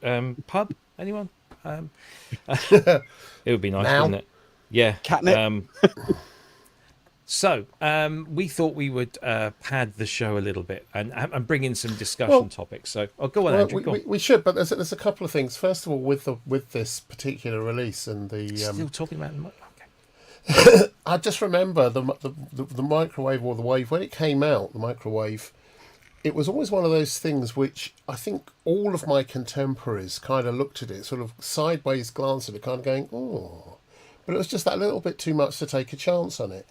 pub, anyone? It would be nice, wouldn't it? Yeah. Catnip. So we thought we would pad the show a little bit and bring in some discussion topics. So go on, Andrew. We should, but there's a couple of things. First of all, with this particular release and the still talking about them. I just remember the microwave or the wave when it came out. The microwave, it was always one of those things which I think all of my contemporaries kind of looked at it, sort of sideways glanced at it, kind of going, "Oh," but it was just that little bit too much to take a chance on it.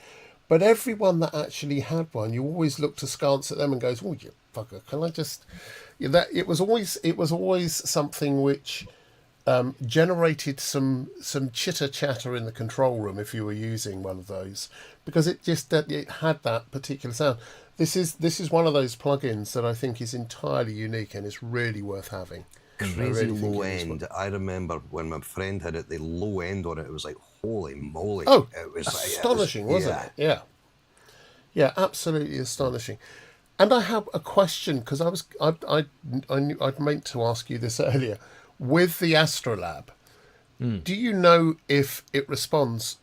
But everyone that actually had one, you always looked askance at them and goes, "Oh, you fucker! Can I just?" That it was always something which generated some chitter chatter in the control room if you were using one of those, because it had that particular sound. This is one of those plugins that I think is entirely unique and is really worth having. Crazy low end. I remember when my friend had it, the low end on it, it was like, holy moly. Oh, it was astonishing, wasn't it? Yeah, absolutely astonishing. And I have a question, because I'd meant to ask you this earlier. With the Astrolab, do you know if it responds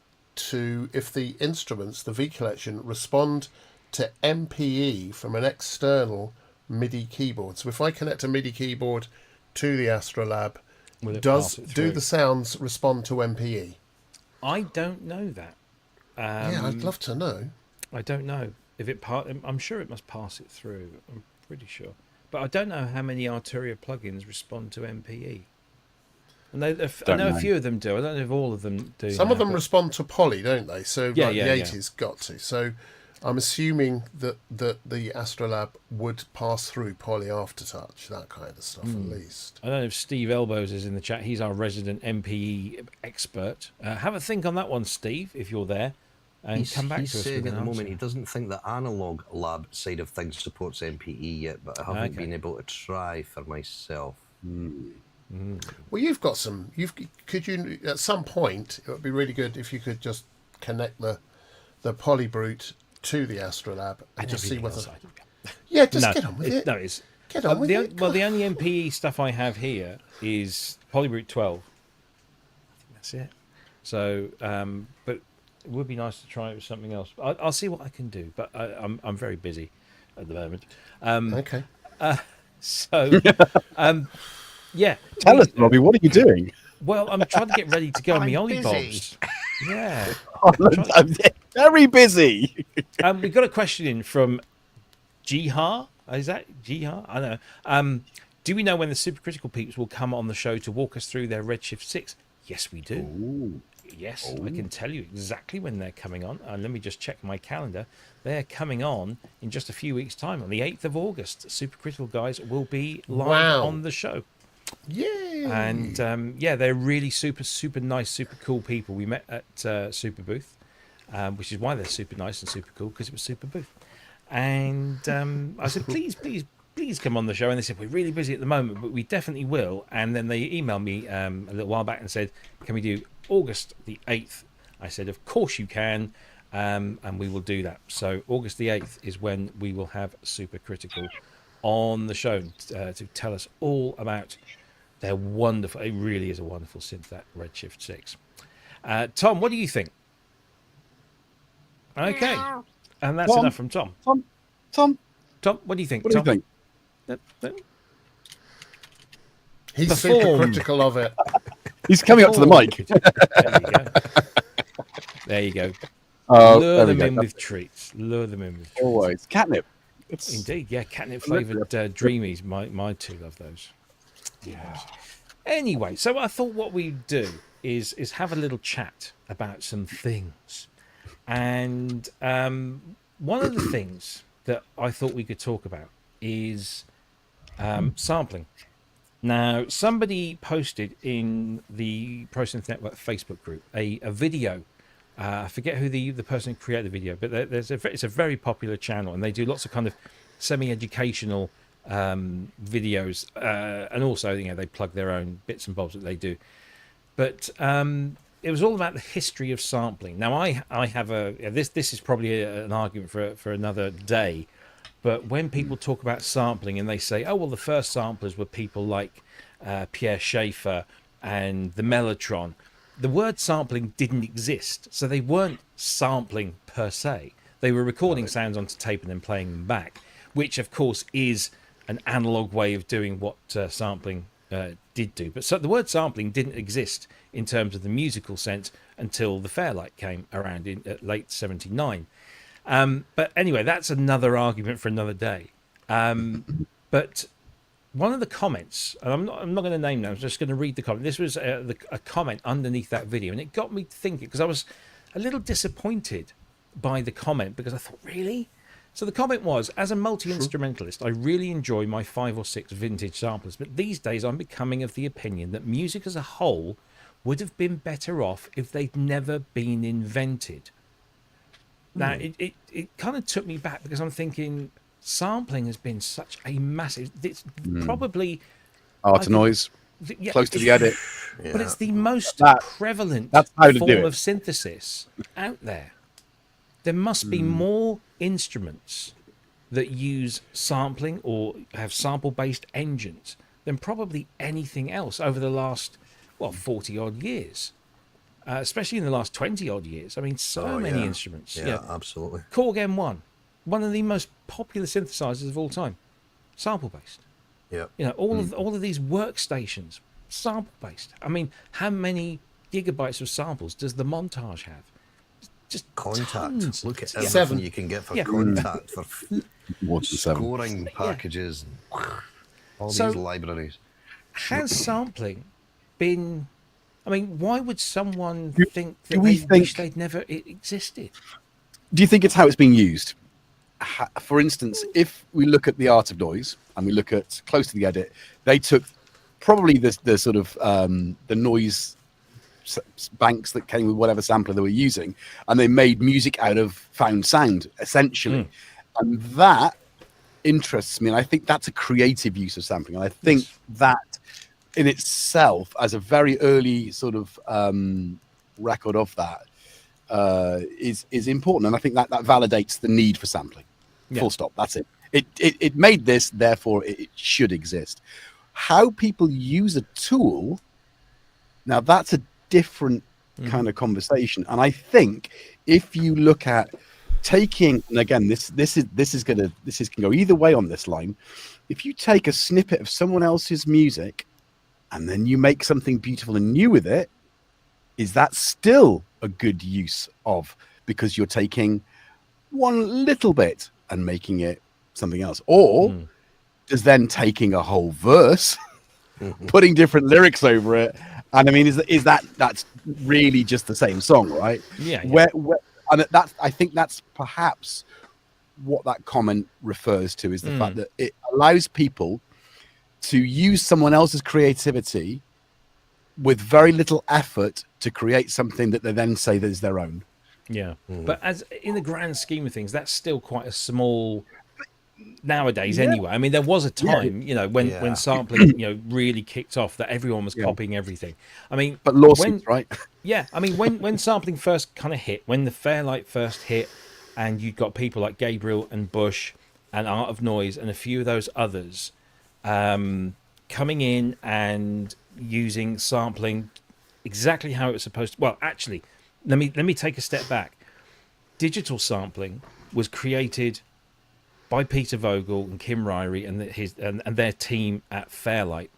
if the instruments, the V Collection, respond to MPE from an external MIDI keyboard? So if I connect a MIDI keyboard to the Astrolab, do the sounds respond to MPE? I don't know that. I'd love to know. I don't know if I'm sure it must pass it through. I'm pretty sure. But I don't know how many Arturia plugins respond to MPE. And I know a few of them do. I don't know if all of them do. Some of them respond to poly, don't they? So the 80's got to. So I'm assuming that the Astrolab would pass through poly aftertouch, that kind of stuff at least. I don't know if Steve Elbows is in the chat. He's our resident MPE expert. Have a think on that one, Steve, if you're there. And come back to us saying with at an the moment answer. he doesn't think the analog lab side of things supports MPE yet, but I haven't been able to try for myself. Well, you've got some. Could you at some point? It would be really good if you could just connect the Polybrute to the Astrolab and just see whether. Yeah, just get on with it. No, it's Get on with it. Well, the only MPE stuff I have here is Polybrute 12. I think that's it. So, but it would be nice to try it with something else. I'll see what I can do, but I'm very busy at the moment. Okay. So, yeah. Tell us, Robbie, what are you doing? Well, I'm trying to get ready to go on my Ollie busy. Bulbs. Yeah. I'm very busy. We've got a question in from Jihar. Is that Jihar? I don't know. Do we know when the supercritical peeps will come on the show to walk us through their Redshift 6? Yes, we do. Ooh. Yes, I can tell you exactly when they're coming on. Let me just check my calendar. They're coming on in just a few weeks' time. On the 8th of August, Supercritical guys will be live on the show. Yay! And yeah, they're really super nice, super cool people. We met at Super Booth, which is why they're super nice and super cool, because it was Super Booth. And I said, please come on the show. And they said, we're really busy at the moment, but we definitely will. And then they emailed me a little while back and said, can we do August the 8th? I said, of course you can. And we will do that. So August the 8th is when we will have Supercritical on the show to tell us all about their wonderful, it really is a wonderful synth, that Redshift 6. Tom, what do you think? Okay. And that's enough from Tom. Tom, what do you think? what do you think? He's super critical of it. He's coming up to the mic. There you go. Lure them in with treats. Lure them in with treats. Always. Catnip. Indeed, yeah. Catnip flavoured Dreamies. My two love those. Yeah. Anyway, so I thought what we'd do is have a little chat about some things. And one of the things that I thought we could talk about is sampling. Now, somebody posted in the ProSynth Network Facebook group a video. I forget who the person who created the video, but it's a very popular channel, and they do lots of kind of semi-educational videos, and also they plug their own bits and bobs that they do. But it was all about the history of sampling. Now, I have this is probably an argument for another day. But when people talk about sampling and they say, oh, well, the first samplers were people like Pierre Schaeffer and the Mellotron, the word sampling didn't exist. So they weren't sampling per se. They were recording sounds onto tape and then playing them back, which, of course, is an analog way of doing what sampling did do. But so the word sampling didn't exist in terms of the musical sense until the Fairlight came around in late 79. But anyway, that's another argument for another day. But one of the comments, and I'm not going to name them, I'm just going to read the comment. This was a comment underneath that video, and it got me thinking, because I was a little disappointed by the comment, because I thought, really? So the comment was, as a multi-instrumentalist, I really enjoy my 5 or 6 vintage samplers, but these days I'm becoming of the opinion that music as a whole would have been better off if they'd never been invented. Now, it kind of took me back, because I'm thinking sampling has been such a massive... It's probably... Art to noise, close to the edit. But it's the most prevalent form of synthesis out there. There must be more instruments that use sampling or have sample-based engines than probably anything else over the last, 40-odd years. Especially in the last 20-odd years. I mean, many instruments. Yeah, absolutely. Korg M1, one of the most popular synthesizers of all time, sample-based. Yeah. All of these workstations, sample-based. I mean, how many gigabytes of samples does the Montage have? Just Contact. Tons. Look at everything 7 you can get for Contact, for More than 7. scoring packages, and all these libraries. Has sampling been... I mean, why would someone think that wish they'd never existed? Do you think it's how it's being used? For instance, if we look at the Art of Noise and we look at Close to the Edit, they took probably the sort of the noise banks that came with whatever sampler they were using, and they made music out of found sound, essentially. And that interests me, and I think that's a creative use of sampling. And I think that in itself, as a very early sort of record of that, is important, and I think that validates the need for sampling. Full stop. That's it. It made this, therefore it should exist. How people use a tool, now that's a different kind of conversation, and I think if you look at taking, and again, this can go either way on this line. If you take a snippet of someone else's music and then you make something beautiful and new with it, is that still a good use of, because you're taking one little bit and making it something else? Or does then taking a whole verse, putting different lyrics over it, and I mean, is that's really just the same song, right? Yeah. And I think that's perhaps what that comment refers to, is the fact that it allows people to use someone else's creativity with very little effort to create something that they then say that is their own. Yeah. But as in the grand scheme of things, that's still quite a small nowadays anyway. I mean, there was a time, when sampling, really kicked off, that everyone was copying everything. I mean, but lawsuits, right? Yeah. I mean, when sampling first kind of hit, when the Fairlight first hit, and you got people like Gabriel and Bush and Art of Noise and a few of those others coming in and using sampling exactly how it was supposed to. Well, actually, let me take a step back. Digital sampling was created by Peter Vogel and Kim Ryrie and their team at Fairlight,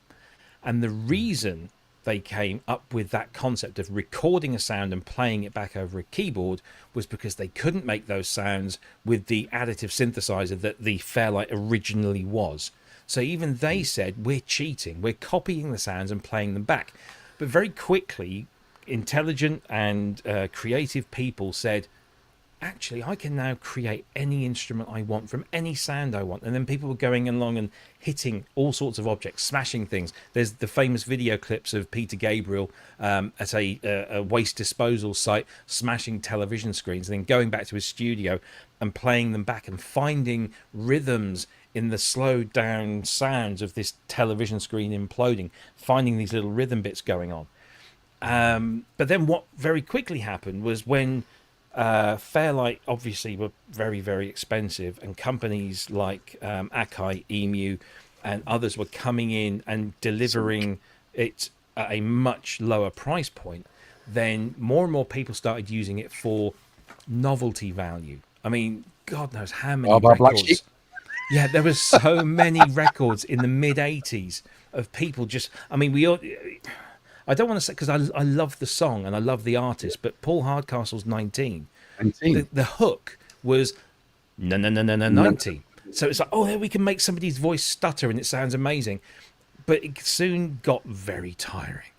and the reason they came up with that concept of recording a sound and playing it back over a keyboard was because they couldn't make those sounds with the additive synthesizer that the Fairlight originally was. So even they said, we're cheating, we're copying the sounds and playing them back. But very quickly, intelligent and creative people said, actually, I can now create any instrument I want from any sound I want. And then people were going along and hitting all sorts of objects, smashing things. There's the famous video clips of Peter Gabriel at a waste disposal site, smashing television screens, and then going back to his studio and playing them back and finding rhythms in the slowed down sounds of this television screen imploding, finding these little rhythm bits going on. But then what very quickly happened was when Fairlight obviously were very, very expensive, and companies like Akai, Emu, and others were coming in and delivering it at a much lower price point, then more and more people started using it for novelty value. I mean, God knows how many records. Yeah, there were so many records in the mid-'80s of people just, I mean, I don't want to say, because I love the song and I love the artist, but Paul Hardcastle's 19. The hook was 19. So it's like, oh, there we can make somebody's voice stutter and it sounds amazing. But it soon got very tiring.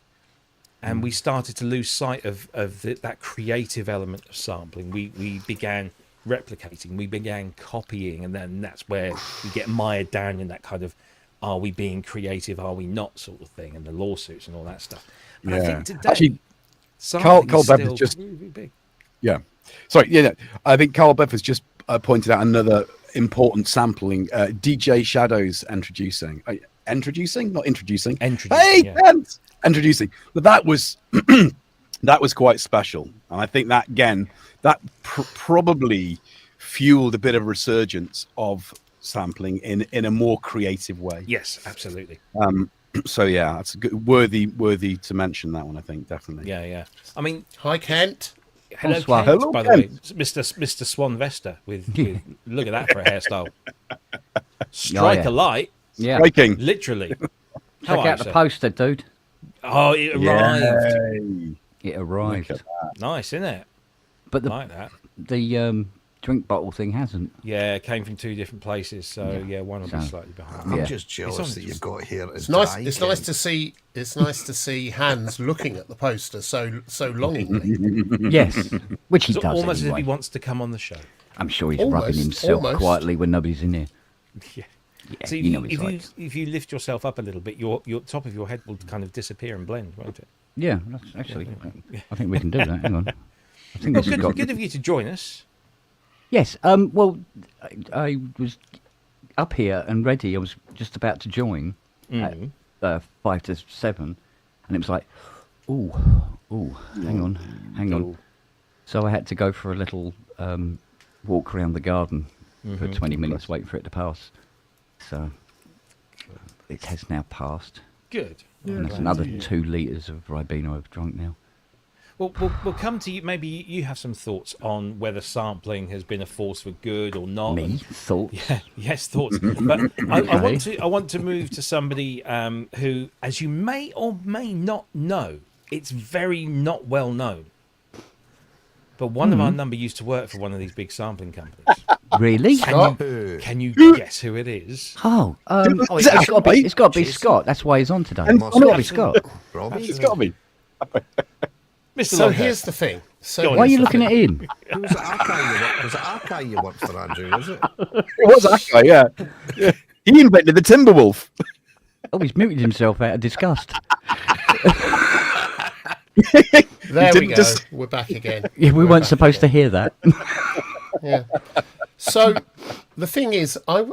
And we started to lose sight of that creative element of sampling. We began replicating, we began copying, and then that's where we get mired down in that kind of, are we being creative, are we not, sort of thing, and the lawsuits and all that stuff. But I think today, actually, Carl Bev is just really big. Yeah, sorry, yeah, I think Carl Bev has just pointed out another important sampling. DJ Shadow's introducing, not introducing. Hey, yeah. Introducing. But that was that was quite special, and I think that again, that probably fueled a bit of resurgence of sampling in a more creative way. Yes, absolutely. So yeah, that's a good, worthy to mention that one. I think definitely. Yeah. I mean, hi Kent. Hello, Kent. Hello, by the way, Mr. Swan Vesta with look at that for a hairstyle. Strike a light. Yeah, striking. Literally. Check out the poster, dude. Oh, it arrived. Yay. It arrived. Nice, isn't it? But like that. The drink bottle thing hasn't. Yeah, it came from two different places, so yeah, one will be slightly behind. I'm just jealous that you've got here. It's nice. It's nice to see. It's nice to see Hans looking at the poster so longingly. Yes, which he does. Almost anyway. as if he wants to come on the show. I'm sure he's rubbing himself quietly when nobody's in here. Yeah. Yeah, so if you lift yourself up a little bit, your top of your head will kind of disappear and blend, won't it? Yeah, that's actually. I think we can do that. Hang on. I think this good of you to join us. Yes. Well, I was up here and ready. I was just about to join. 5 to 7, and it was like, ooh, hang on. So I had to go for a little walk around the garden for 20 minutes, wait for it to pass. So it has now passed. Good. And that's another 2 litres of Ribena I've drunk now. Well, we'll come to you. Maybe you have some thoughts on whether sampling has been a force for good or not. Me? Thoughts? Yeah, yes, thoughts. But I want to move to somebody who, as you may or may not know, it's very not well known. But one of our number used to work for one of these big sampling companies. Really? Can you guess who it is? Oh, Is it it's got to be Scott. That's why he's on today. And It's got to be Scott. It's got to be. Mr. So Longhurst. here's the thing. So Go on, Why are you Mr. looking at him? Who was it Arkai you worked for, Andrew, was it? It was that guy, yeah. He invented the Timberwolf. Oh, he's muted himself out of disgust. there we go. We're back again. Yeah, we weren't supposed to hear that. Yeah. So the thing is, I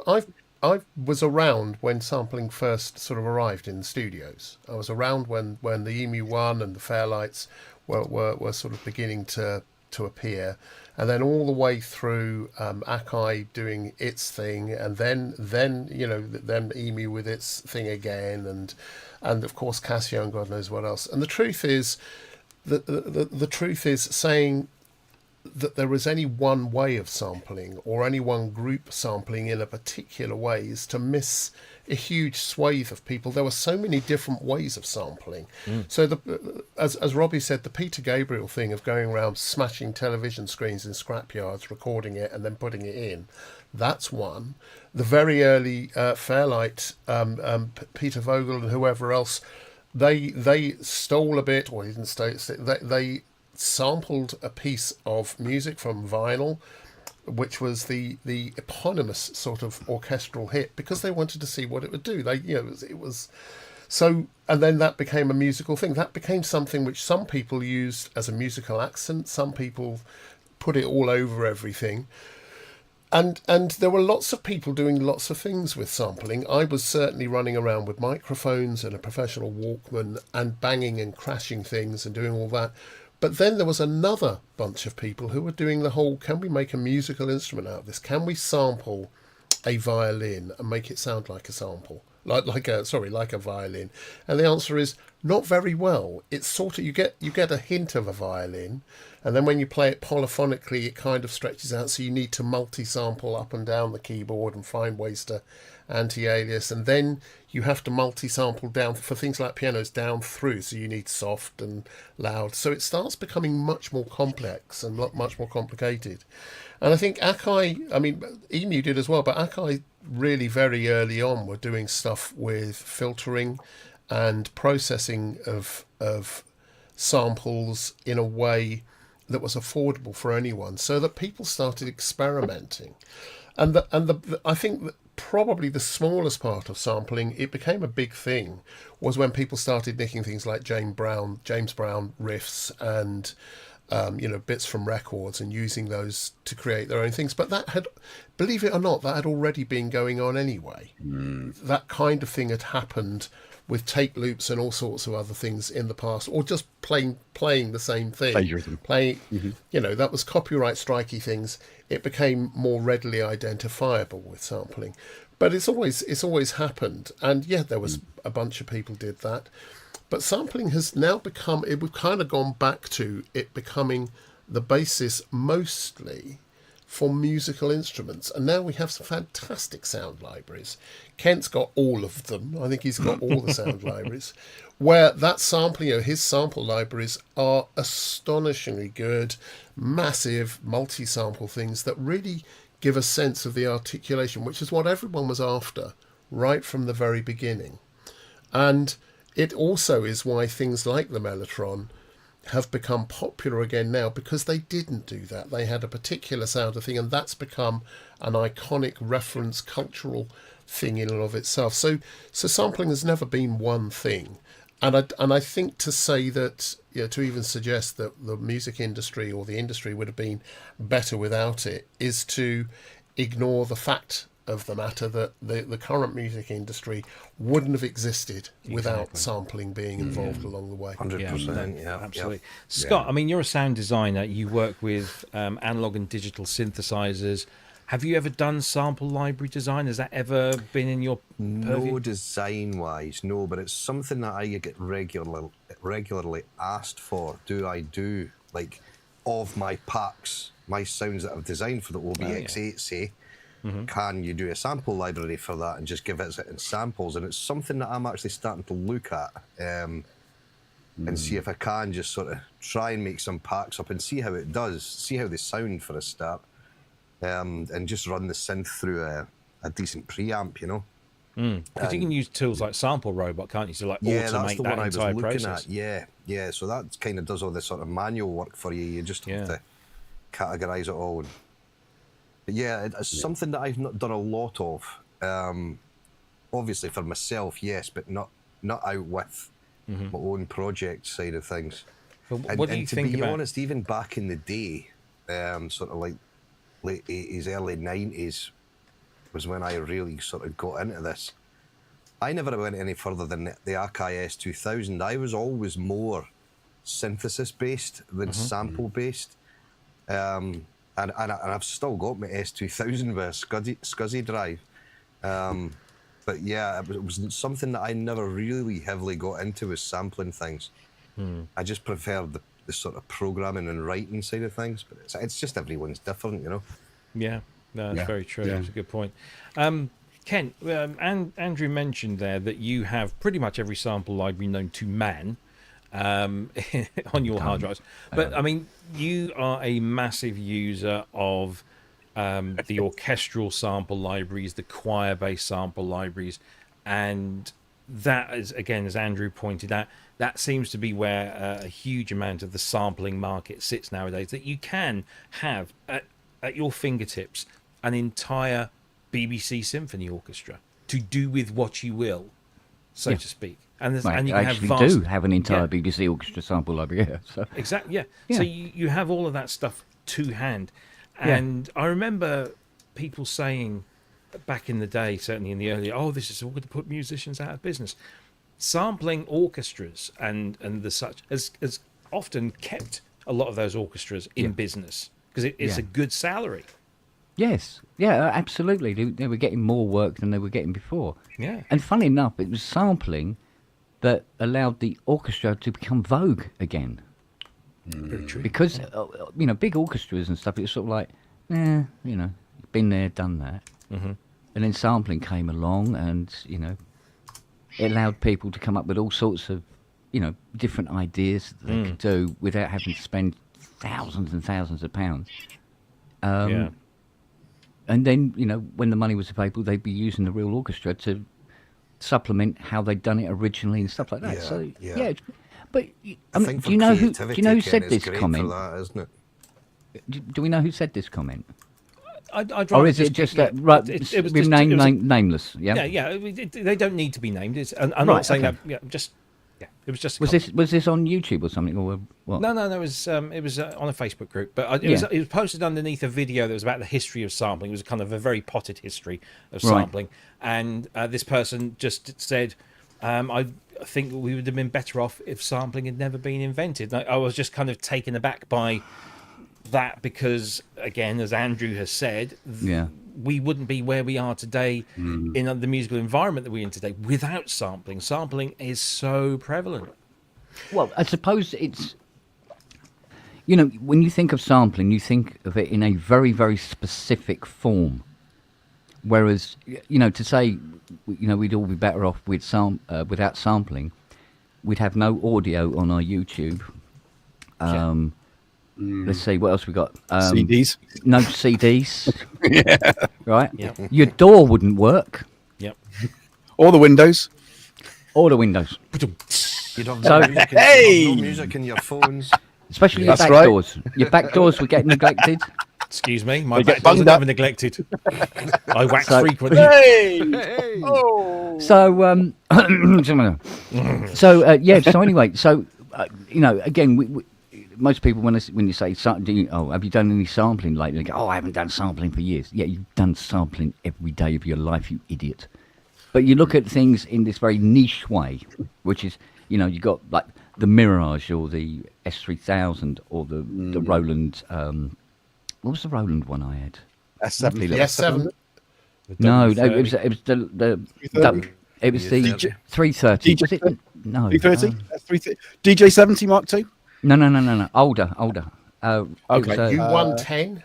was around when sampling first sort of arrived in the studios. I was around when the Emu One and the Fairlights were sort of beginning to appear, and then all the way through Akai doing its thing, and then then Emu with its thing again, and of course Casio and God knows what else. And the truth is, the truth is saying that there is any one way of sampling or any one group sampling in a particular way is to miss a huge swathe of people. There were so many different ways of sampling. So as Robbie said, the Peter Gabriel thing of going around smashing television screens in scrapyards, recording it and then putting it in, that's one. The very early Fairlight, Peter Vogel and whoever else, they stole a bit, or didn't steal, they sampled a piece of music from vinyl, which was the eponymous sort of orchestral hit, because they wanted to see what it would do. It was so, and then that became a musical thing. That became something which some people used as a musical accent. Some people put it all over everything. And there were lots of people doing lots of things with sampling. I was certainly running around with microphones and a professional Walkman and banging and crashing things and doing all that. But then there was another bunch of people who were doing the whole, can we make a musical instrument out of this? Can we sample a violin and make it sound like a sample? Like a violin. And the answer is not very well. It's sort of, you get a hint of a violin, and then when you play it polyphonically, it kind of stretches out, so you need to multi-sample up and down the keyboard and find ways to anti-alias, and then you have to multi-sample down for things like pianos down through, so you need soft and loud. So it starts becoming much more complex and much more complicated. And I think Akai, I mean, Emu did as well, but Akai really very early on were doing stuff with filtering and processing of samples in a way that was affordable for anyone, so that people started experimenting. And I think that probably the smallest part of sampling, it became a big thing, was when people started nicking things like James Brown riffs and bits from records and using those to create their own things. But that had, believe it or not, that had already been going on anyway. That kind of thing had happened with tape loops and all sorts of other things in the past, or just playing the same thing. Plagiarism. That was copyright strikey things. It became more readily identifiable with sampling. But it's always happened. And yeah, there was a bunch of people did that. But sampling has now become, we've kind of gone back to it becoming the basis mostly for musical instruments. And now we have some fantastic sound libraries. Kent's got all of them. I think he's got all the sound libraries, where that sampling, his sample libraries are astonishingly good, massive multi-sample things that really give a sense of the articulation, which is what everyone was after right from the very beginning. And it also is why things like the Mellotron have become popular again now, because they didn't do that. They had a particular sound of thing, and that's become an iconic reference cultural thing in and of itself. So sampling has never been one thing. And I think to say that, to even suggest that the music industry or the industry would have been better without it is to ignore the fact of the matter that the current music industry wouldn't have existed without sampling being involved along the way. 100%. Yeah, absolutely. Scott, I mean, you're a sound designer. You work with analog and digital synthesizers. Have you ever done sample library design? Has that ever been in your purview? No, design-wise, no, but it's something that I get regularly asked for. Do I do, like, of my packs, my sounds that I've designed for the OBX8, say, can you do a sample library for that and just give it in samples? And it's something that I'm actually starting to look at and see if I can just sort of try and make some packs up and see how it does, see how they sound for a start. And just run the synth through a decent preamp, you know. Because you can use tools like Sample Robot, can't you? So like that's automate the that one I was entire looking process. at. Yeah. So that kind of does all the sort of manual work for you. You just have to categorize it all. But it's something that I've not done a lot of. Obviously for myself, yes, but not out with my own project side of things. But what do you think to be about... honest, even back in the day, sort of like late 80s, early 90s was when I really sort of got into this. I never went any further than the Akai S2000. I was always more synthesis based than sample based. And I've still got my S2000 with a SCSI drive. But yeah, it was something that I never really heavily got into, was sampling things. I just preferred the sort of programming and writing side of things, but it's just everyone's different, you know. Yeah, no, that's very true. That's a good point. Ken, and Andrew mentioned there that you have pretty much every sample library known to man on your hard drives. But I mean, you are a massive user of the orchestral sample libraries, the choir-based sample libraries, and that is, again, as Andrew pointed out, that seems to be where a huge amount of the sampling market sits nowadays, that you can have at your fingertips an entire BBC symphony orchestra to do with what you will, so to speak. And, and you I can actually do have an entire BBC orchestra sample library here. So. Exactly, So you have all of that stuff to hand. And I remember people saying back in the day, certainly in the early, this is all going to put musicians out of business. Sampling orchestras and the such has often kept a lot of those orchestras in business because it's a good salary. Yes, absolutely. They were getting more work than they were getting before. Yeah. And funny enough, it was sampling that allowed the orchestra to become vogue again. Very true. Because, big orchestras and stuff, it was sort of like, been there, done that. And then sampling came along and, it allowed people to come up with all sorts of, different ideas that they could do without having to spend thousands and thousands of pounds. And then, when the money was available, they'd be using the real orchestra to supplement how they'd done it originally and stuff like that. But I mean, do you know who said this comment? That, isn't it? Do we know who said this comment? Or is it just that it was nameless? Yeah. They don't need to be named. I'm not saying that. Yeah, just. Yeah, it was just. Was this on YouTube or something, or what? No. It was on a Facebook group, but it was posted underneath a video that was about the history of sampling. It was kind of a very potted history of sampling, and this person just said, "I think we would have been better off if sampling had never been invented." And I was just kind of taken aback by that because, again, as Andrew has said, we wouldn't be where we are today in the musical environment that we're in today without sampling. Sampling is so prevalent. Well, I suppose it's, when you think of sampling, you think of it in a very, very specific form. Whereas, to say, we'd all be better off with without sampling, we'd have no audio on our YouTube. Let's see, what else we got? CDs? No CDs. Right? Yep. Your door wouldn't work. Yep. Or the windows. You'd have no music in your phones. Especially your back doors. Your back doors would get neglected. Excuse me, my back doors are never neglected. I wax frequently. Hey! Oh! So, so anyway, again, most people when you say, have you done any sampling lately? They go, I haven't done sampling for years. Yeah, you've done sampling every day of your life, you idiot. But you look at things in this very niche way, which is, you got like the Mirage or the S3000 or the Roland. What was the Roland one I had? S7. The S7. No, it was the 330. Was it? No. 330? That's 330. DJ70 Mark II? No. Older. Okay. U110?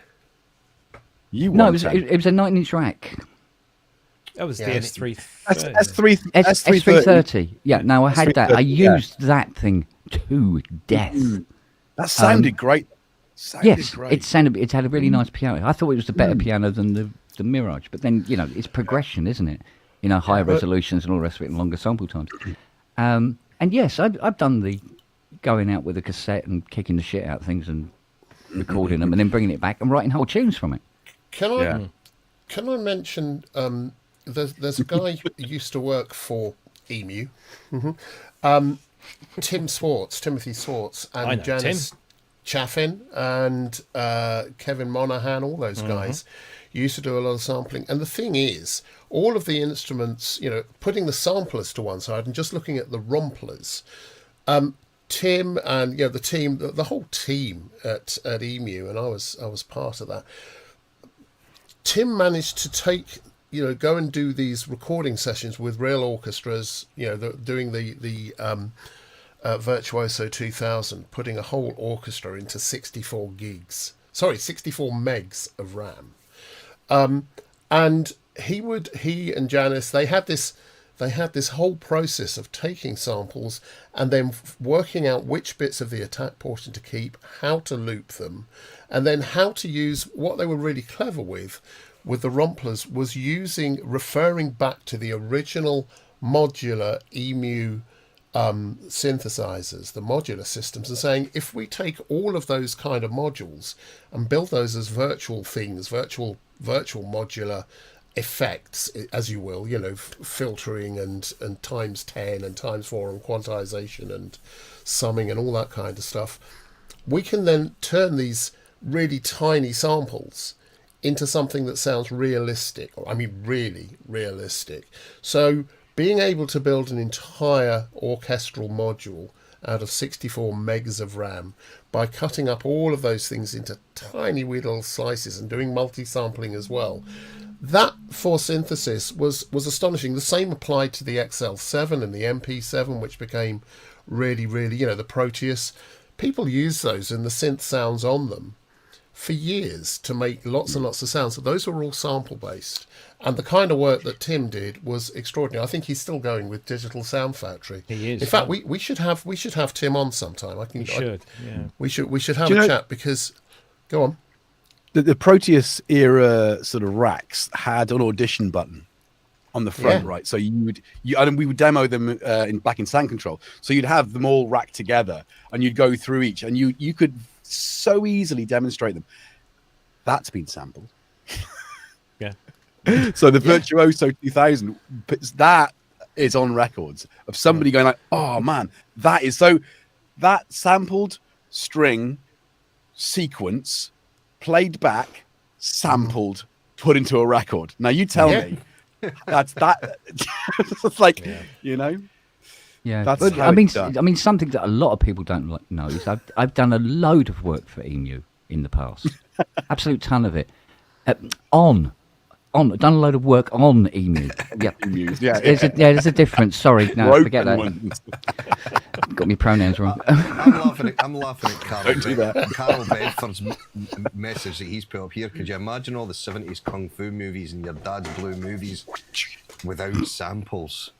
No, it was a 19-inch rack. That was the Yeah. S330. S330. Yeah, no, I had that. I S330, yeah. used that thing to death. That sounded great. Yes, Great. it had a really nice piano. I thought it was the better piano than the Mirage, but then it's progression, isn't it? Higher resolutions and all the rest of it, and longer sample times. And yes, I've done the going out with a cassette and kicking the shit out of things and recording them and then bringing it back and writing whole tunes from it. Can I mention? There's a guy who used to work for Emu, Timothy Swartz, and Janice Chaffin, and Kevin Monahan. All those guys used to do a lot of sampling. And the thing is, all of the instruments, putting the samplers to one side and just looking at the rumplers. Tim and the team, the whole team at Emu, and I was part of that. Tim managed to take, go and do these recording sessions with real orchestras, doing the Virtuoso 2000, putting a whole orchestra into 64 megs of RAM. And he and Janice, they had this whole process of taking samples and then working out which bits of the attack portion to keep, how to loop them, and then how to use what they were really clever with the rumplers was referring back to the original modular Emu synthesizers, the modular systems, and saying, if we take all of those kind of modules and build those as virtual things, virtual modular effects, as you will, filtering and times 10 and times 4 and quantization and summing and all that kind of stuff, we can then turn these really tiny samples into something that sounds realistic. I mean, really realistic. So being able to build an entire orchestral module out of 64 megs of RAM by cutting up all of those things into tiny wee little slices and doing multi-sampling as well, that for synthesis was astonishing. The same applied to the XL7 and the MP7, which became really, really, the Proteus. People use those and the synth sounds on them for years to make lots and lots of sounds. So those were all sample based. And the kind of work that Tim did was extraordinary. I think he's still going with Digital Sound Factory. He is. In fact, we should have Tim on sometime. We should have a chat because, go on. The Proteus era sort of racks had an audition button on the front, right? So we would demo them back in Sound Control. So you'd have them all racked together, and you'd go through each, and you could so easily demonstrate them. That's been sampled. Yeah. So the Virtuoso 2000, that is on records of somebody going like, oh man, that sampled string sequence played back, sampled, put into a record. Now you tell me that's that. It's like, Yeah, that's but how I mean, it's done. I mean, something that a lot of people don't know is I've done a load of work for Emu in the past, absolute ton of it. Done a load of work on Emu. Yep. There's a difference. Sorry, no, Broken forget that. ones. Got my pronouns wrong. I'm laughing at Carol, Don't do that. Carol Bedford's message that he's put up here. Could you imagine all the 70s kung fu movies and your dad's blue movies without samples?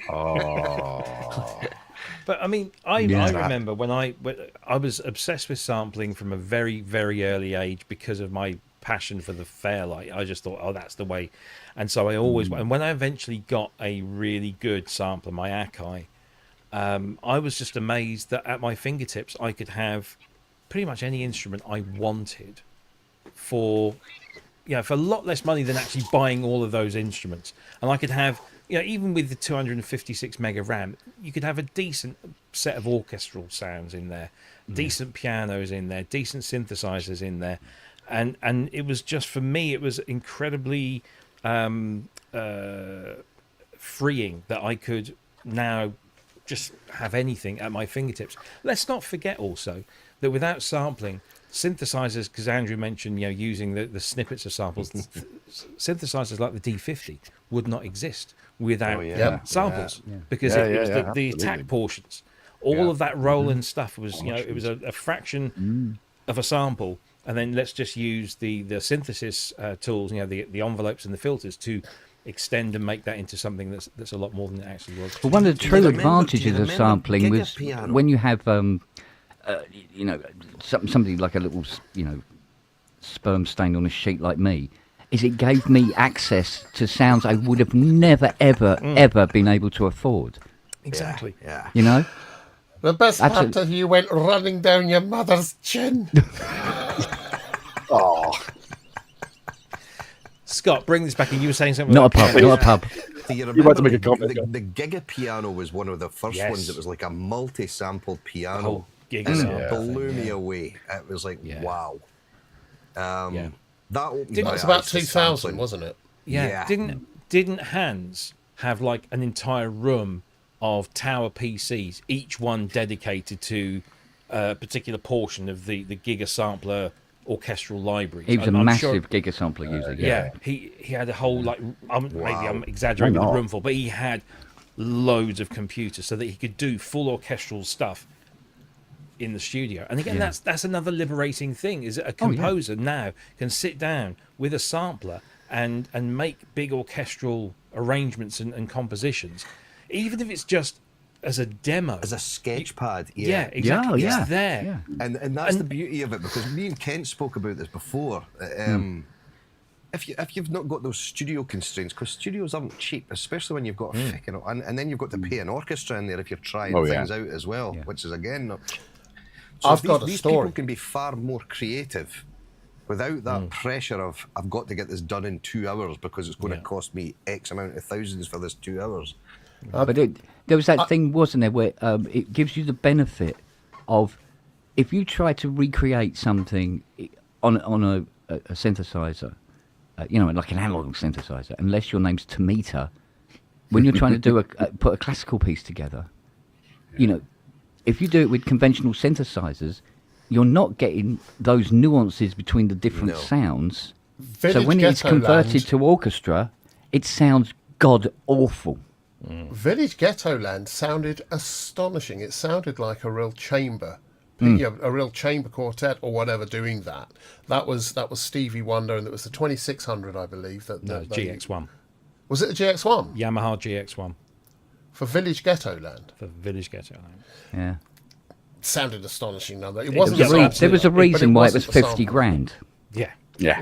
Oh. But I mean, I remember when I was obsessed with sampling from a very, very early age because of my passion for the Fairlight. I just thought, oh, that's the way. And so I always, and when I eventually got a really good sampler, my Akai, I was just amazed that at my fingertips I could have pretty much any instrument I wanted for a lot less money than actually buying all of those instruments. And I could have even with the 256 mega RAM, you could have a decent set of orchestral sounds in there, decent pianos in there, decent synthesizers in there, and it was just, for me, it was incredibly freeing that I could now just have anything at my fingertips. Let's not forget also that without sampling, synthesizers, because Andrew mentioned using the snippets of samples, synthesizers like the D50 would not exist without samples, because it was the attack portions, all of that rolling stuff was it was a fraction of a sample, and then let's just use the synthesis tools, the envelopes and the filters to extend and make that into something that's a lot more than it actually was. But one of the true advantages of sampling was when you have somebody like a little sperm stain on a sheet like me, is it gave me access to sounds I would have never ever been able to afford. Exactly. Yeah. The best part is you went running down your mother's chin. Oh, Scott, bring this back in. You were saying something. Not a pub. Not a pub. You about to make a comment, the Giga piano was one of the first ones. It was like a multi-sampled piano. Giga blew me away. It was like, wow. That opened It my was about eyes to 2000, sampling. wasn't it? Yeah. Didn't Hans have like an entire room of tower PCs, each one dedicated to a particular portion of the Giga sampler orchestral library? He was a massive Giga sampler user. Yeah, he had a whole maybe I'm exaggerating with the room full, but he had loads of computers so that he could do full orchestral stuff in the studio. And again, that's another liberating thing, is that a composer now can sit down with a sampler and make big orchestral arrangements and compositions, even if it's just as a demo, as a sketch pad. Yeah, exactly. Yeah, it's there. Yeah. And that's the beauty of it, because me and Kent spoke about this before. If you've not got those studio constraints, because studios aren't cheap, especially when you've got and then you've got to pay an orchestra in there if you're trying things out as well, which is again not cheap. So I've got a these story. people can be far more creative without that pressure of, I've got to get this done in 2 hours because it's going to cost me X amount of thousands for this 2 hours. But there was that thing, wasn't there, where it gives you the benefit of, if you try to recreate something on a synthesizer, like an analog synthesizer, unless your name's Tomita, when you're trying to do put a classical piece together, if you do it with conventional synthesizers, you're not getting those nuances between the different sounds. So when it's converted to orchestra, it sounds god awful. Village Ghetto Land sounded astonishing. It sounded like a real chamber, a real chamber quartet or whatever doing that. That was Stevie Wonder, and it was the 2600, I believe. GX1. Was it the GX1? Yamaha GX1. For Village Ghetto Land. For Village Ghetto Land. Yeah. Sounded astonishing. Now it wasn't there was a reason why it was 50 grand. Yeah. Yeah.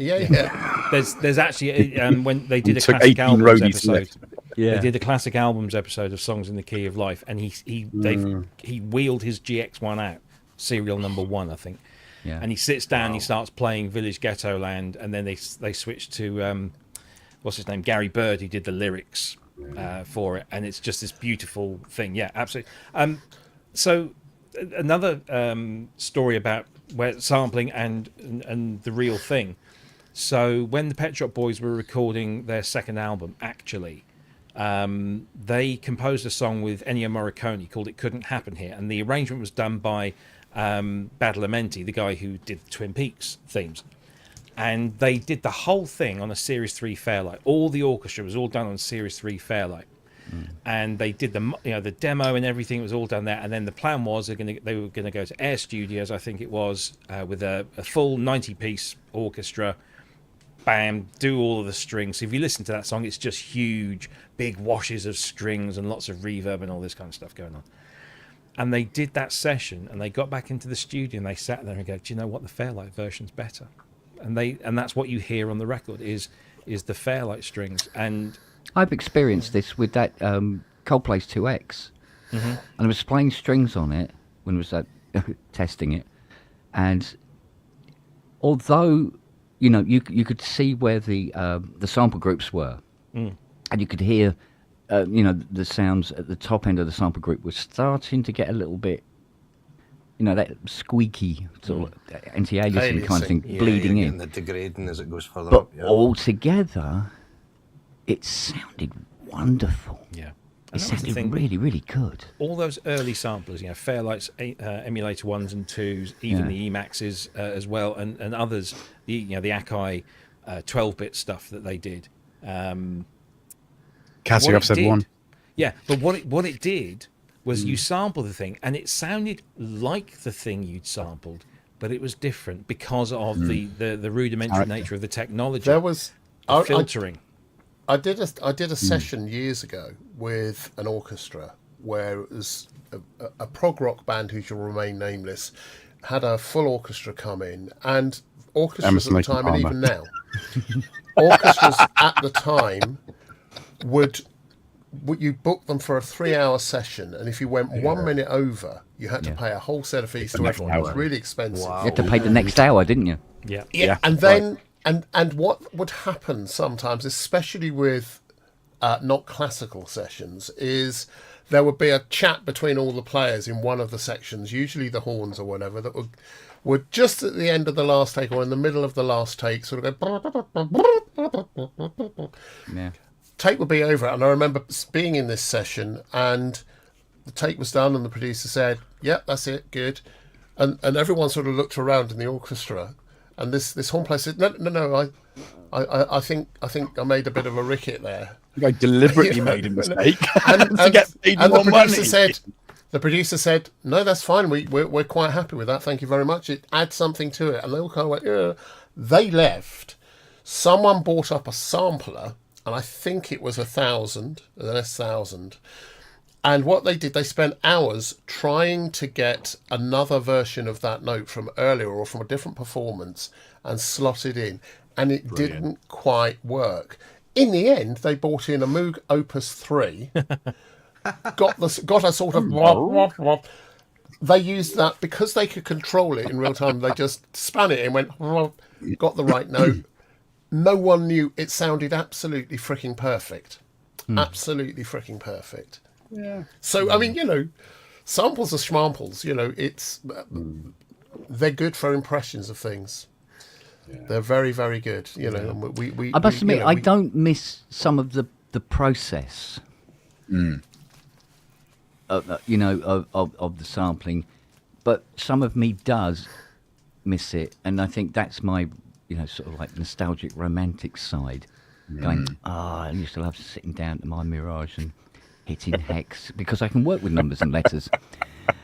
There's actually when they did a took classic 18 albums roadies episode. Yeah. They did a classic albums episode of Songs in the Key of Life, and he wheeled his GX1 out, serial number 1, I think. Yeah. And he sits down, he starts playing Village Ghetto Land, and then they switch to what's his name, Gary Bird, who did the lyrics for it, and it's just this beautiful thing. Yeah, absolutely. So another story about where sampling and the real thing. So when the Pet Shop Boys were recording their second album, actually, they composed a song with Ennio Morricone called "It Couldn't Happen Here," and the arrangement was done by Badalamenti, the guy who did the Twin Peaks themes. And they did the whole thing on a Series 3 Fairlight. All the orchestra was all done on Series 3 Fairlight. And they did the demo and everything was all done there. And then the plan was they were going to go to Air Studios, I think it was, with a full 90-piece orchestra. Bam, do all of the strings. So if you listen to that song, it's just huge, big washes of strings and lots of reverb and all this kind of stuff going on. And they did that session, and they got back into the studio, and they sat there and go, "Do you know what? The Fairlight version's better." And that's what you hear on the record is the Fairlight strings. And I've experienced this with that Coldplay's 2X, and I was playing strings on it when I was testing it, and although you could see where the sample groups were, and you could hear the sounds at the top end of the sample group were starting to get a little bit, that squeaky sort of anti-aliasing kind of thing bleeding in. And the degrading as it goes further But up. Yeah. altogether, it sounded wonderful. Yeah. It sounded really, really good. All those early samplers, Fairlight's emulator 1s and 2s, even the Emaxes as well, and others, the Akai 12-bit stuff that they did. Cassie, I've said one. Yeah, but what it did was you sample the thing, and it sounded like the thing you'd sampled, but it was different because of the rudimentary nature of the technology. There was filtering. I did a session years ago with an orchestra where it was a prog rock band who shall remain nameless had a full orchestra come in, and orchestras at the time and even now, orchestras at the time would you book them for a 3-hour session, and if you went 1 minute over, you had to pay a whole set of fees to everyone. It was really expensive. Wow. You had to pay the next hour, didn't you? Yeah. And then and what would happen sometimes, especially with not classical sessions, is there would be a chat between all the players in one of the sections, usually the horns or whatever, that would just at the end of the last take or in the middle of the last take sort of go. Yeah. Take would be over, and I remember being in this session, and the take was done, and the producer said, "Yep, that's it, good," and everyone sort of looked around in the orchestra, and this horn player said, "No, I think I made a bit of a ricket there." I deliberately made a mistake and to get paid more money. The producer said, "No, that's fine. We're quite happy with that. Thank you very much. It adds something to it." And they all kind of went, "Yeah." They left. Someone bought up a sampler, and I think it was 1,000, an S1000. And what they did, they spent hours trying to get another version of that note from earlier or from a different performance and slot it in. And it didn't quite work. In the end, they bought in a Moog Opus 3, got a sort of wop, wop, wop. They used that because they could control it in real time. They just span it and went, wop, got the right note. No one knew. It sounded absolutely freaking perfect. Absolutely freaking perfect. Yeah. So, I mean, samples are schmamples. It's they're good for impressions of things. Yeah. They're very, very good. And I must admit, I don't miss some of the process. Of the sampling, but some of me does miss it, and I think that's my sort of like nostalgic romantic side, going, I used to love sitting down to my Mirage and hitting hex because I can work with numbers and letters.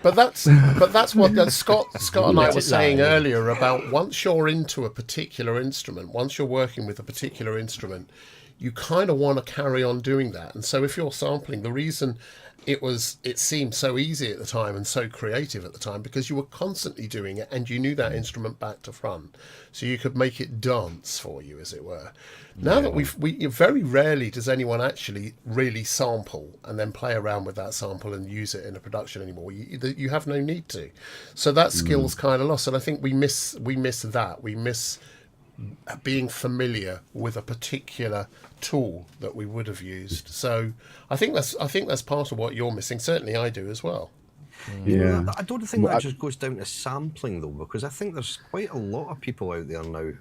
But that's what Scott and I were saying earlier about once you're into a particular instrument, once you're working with a particular instrument, you kind of want to carry on doing that. And so if you're sampling, the reason it seemed so easy at the time and so creative at the time because you were constantly doing it and you knew that instrument back to front, so you could make it dance for you, as it were. Now that we very rarely does anyone actually really sample and then play around with that sample and use it in a production anymore. You have no need to, so that skill's kind of lost, and I think we miss that. We miss being familiar with a particular tool that we would have used. So I think that's part of what you're missing. Certainly I do as well. Yeah. I don't think that just goes down to sampling though, because I think there's quite a lot of people out there now,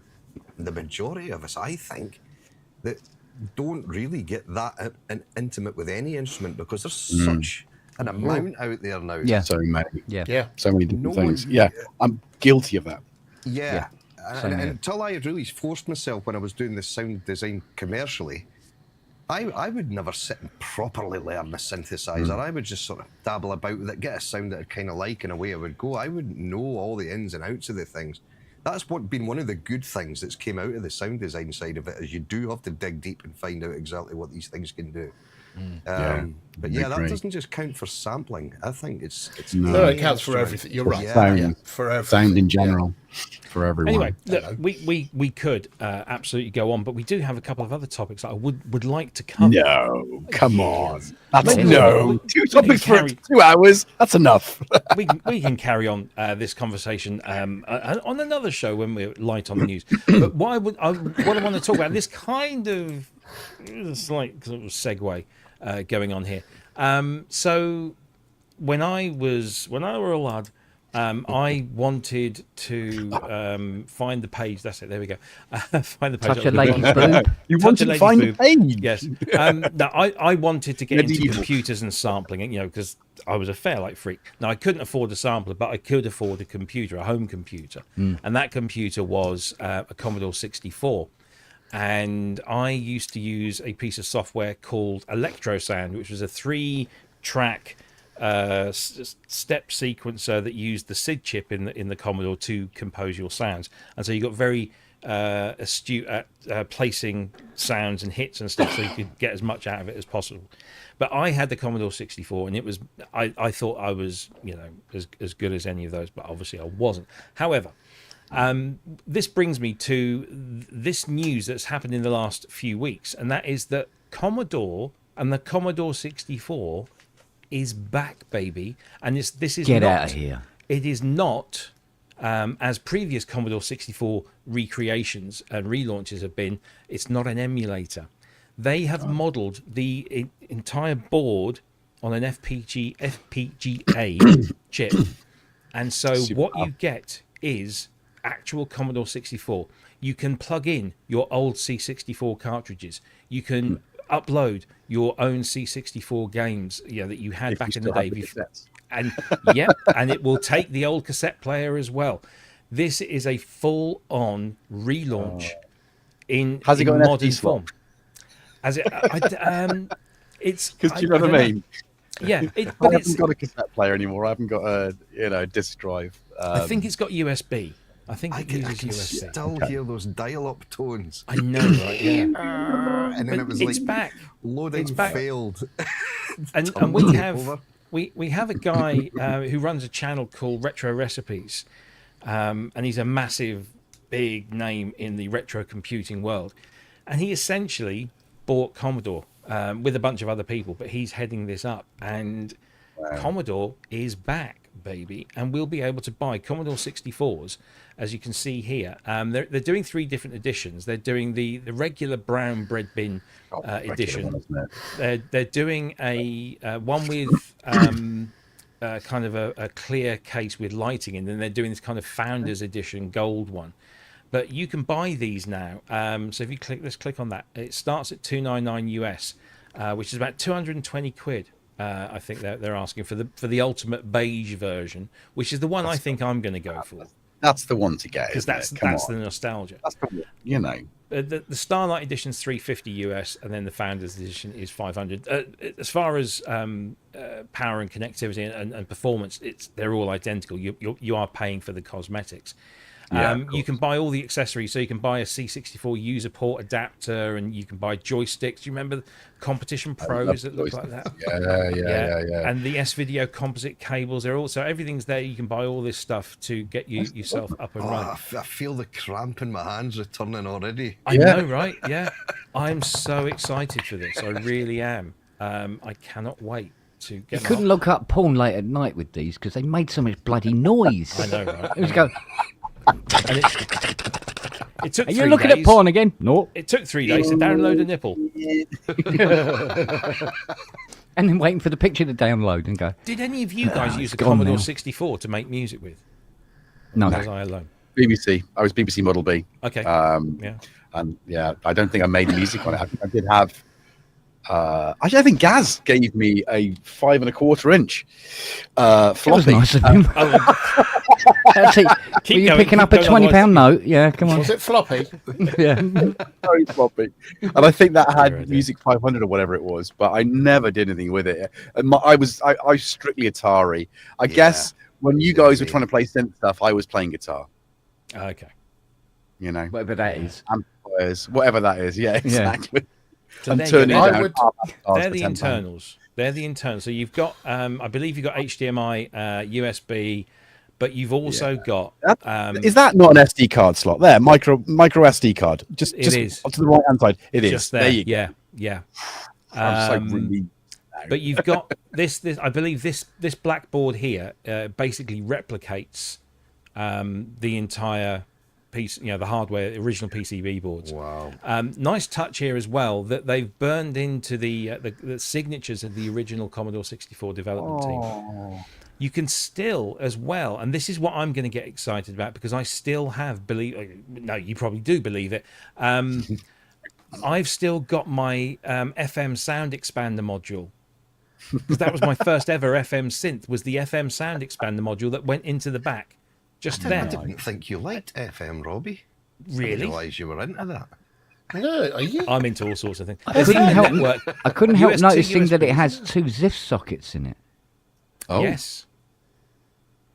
the majority of us I think, that don't really get that intimate with any instrument because there's such an amount out there now. Yeah. So many. Yeah. So many different things. Yeah. I'm guilty of that. Yeah. And until I had really forced myself when I was doing this sound design commercially, I would never sit and properly learn a synthesizer. I would just sort of dabble about with it, get a sound that I kind of like, and away I would go. I wouldn't know all the ins and outs of the things. That's been one of the good things that's came out of the sound design side of it, is you do have to dig deep and find out exactly what these things can do. But that doesn't just count for sampling. I think it's no, it counts for everything. You're right. Sound, for everything. Sound in general, for everyone. Anyway, look, we could absolutely go on, but we do have a couple of other topics that I would like to cover. No, come on. That's Maybe no. Two topics for 2 hours. That's enough. we can carry on this conversation on another show when we're light on the news. But what I want to talk about, this kind of slight sort of segue. going on here. So when I were a lad, I wanted to find the page. That's it. There we go. Find the page. Touch a lady's boob. You Touch wanted a to lady's find boob. the page. Yes. No, I wanted to get into Medieval. computers and sampling, and because I was a Fairlight freak. Now I couldn't afford a sampler, but I could afford a computer, a home computer, and that computer was a Commodore 64. And I used to use a piece of software called Electrosound, which was a 3-track step sequencer that used the SID chip in the Commodore to compose your sounds. And so you got very astute at placing sounds and hits and stuff, so you could get as much out of it as possible. But I had the Commodore 64, and it was I thought I was as good as any of those, but obviously I wasn't. However, this brings me to this news that's happened in the last few weeks, and that is that Commodore and the Commodore 64 is back, baby. And this is Get not, out of here. It is not, as previous Commodore 64 recreations and relaunches have been, it's not an emulator. They have modeled the entire board on an FPGA chip. And so what you get is actual Commodore 64. You can plug in your old C64 cartridges. You can upload your own C64 games that you had back in the day. And and it will take the old cassette player as well. This is a full-on relaunch in Has it got an modern SD slot? form. As it, it's Because you know what I mean. Yeah, I but haven't got a cassette player anymore. I haven't got a disc drive. I think it's got USB. I think I it can uses USB. still hear those dial-up tones. I know, right? Yeah. And then But it was it's like back. loading It's back. failed. And we have we have a guy who runs a channel called Retro Recipes, and he's a massive, big name in the retro computing world. And he essentially bought Commodore with a bunch of other people, but he's heading this up. And Commodore is back, baby, and we'll be able to buy Commodore 64s, as you can see here. They're doing 3 different editions. They're doing the regular brown bread bin edition. They're doing a one with kind of a clear case with lighting in, and they're doing this kind of Founders Edition gold one. But you can buy these now. So if you let's click on that. It starts at $299 US, which is about 220 quid. I think they're asking for the ultimate beige version, which is the one I think I'm going to go for. That's the one to get, because that's the nostalgia. That's the, the Starlight Edition is $350 US, and then the Founders Edition is $500. As far as power and connectivity and performance, they're all identical. You are paying for the cosmetics. You can buy all the accessories, so you can buy a C64 user port adapter, and you can buy joysticks. Do you remember the Competition Pros that look like that? Yeah. And the S-Video composite cables, they're also, everything's there. You can buy all this stuff to get yourself up and running. I feel the cramp in my hands returning already. I know, right? Yeah. I'm so excited for this. I really am. I cannot wait to get You couldn't look up porn late at night with these because they made so much bloody noise. I know, right? It was go. And it took Are 3 you looking days. at porn again? No. It took 3 days to download a nipple. And then waiting for the picture to download and go. Did any of you guys use the gone Commodore now. 64 to make music with? No. Or was I alone? BBC. I was BBC Model B. Okay. Yeah. And I don't think I made music on it. I think I did have. Actually, I think Gaz gave me a 5 1/4 inch floppy. That was nice of him. Actually, were you picking up a £20 note? Yeah, come on. Was it floppy? Yeah. Very floppy. And I think that had Music 500 or whatever it was, but I never did anything with it. And I was strictly Atari. I guess when you guys were trying to play synth stuff, I was playing guitar. Okay. You know, Whatever that is. Amplifiers, whatever that is. Yeah, exactly. So I'm there you turning go. down They're the internals. They're the internals. So you've got, I believe you've got HDMI, USB, but you've also got. Is that not an SD card slot there? Micro SD card. Just is. to the right hand side. It is. Just there. You go. Yeah. I'm just like really. But you've got this. I believe this blackboard here basically replicates the entire piece, the hardware, original PCB boards. Wow. Nice touch here as well that they've burned into the signatures of the original Commodore 64 development team. You can still, as well, and this is what I'm going to get excited about because I still have you probably do believe it. I've still got my FM sound expander module. Because that was my first ever FM synth, was the FM sound expander module that went into the back. Just I there. didn't think you liked FM, Robbie. Really? I didn't realise you were into that. No, are you? I'm into all sorts of things. I couldn't help USB, noticing that it USB. has 2 ZIF sockets in it, Oh, Yes.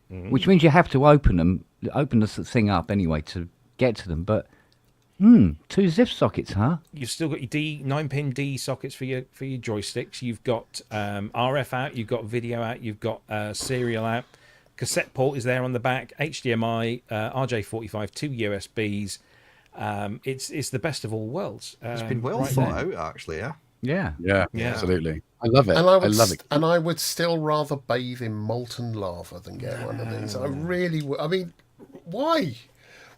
which means you have to open the thing up anyway to get to them. But 2 ZIF sockets, huh? You've still got your 9-pin D sockets for your joysticks. You've got RF out. You've got video out. You've got serial out. Cassette port is there on the back. HDMI, RJ45, 2 USBs. It's the best of all worlds. It's been well right thought there. out, actually. Yeah. Yeah. yeah, Yeah. absolutely. I love it. And I love it. And I would still rather bathe in molten lava than get one of these. I really would. I mean, why?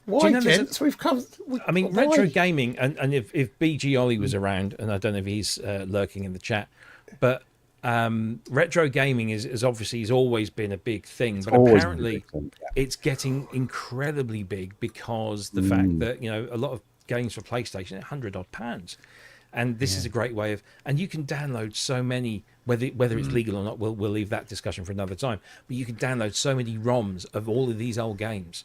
Why, know there's gents? We've come. I mean, why? retro gaming, and if BG Ollie was around, and I don't know if he's lurking in the chat, but retro gaming is obviously has always been a big thing, but always been a apparently big thing, yeah. it's getting incredibly big because the fact that a lot of games for PlayStation are £100 odd, and this is a great way of, and you can download so many, whether it's legal or not, we'll leave that discussion for another time. But you can download so many ROMs of all of these old games.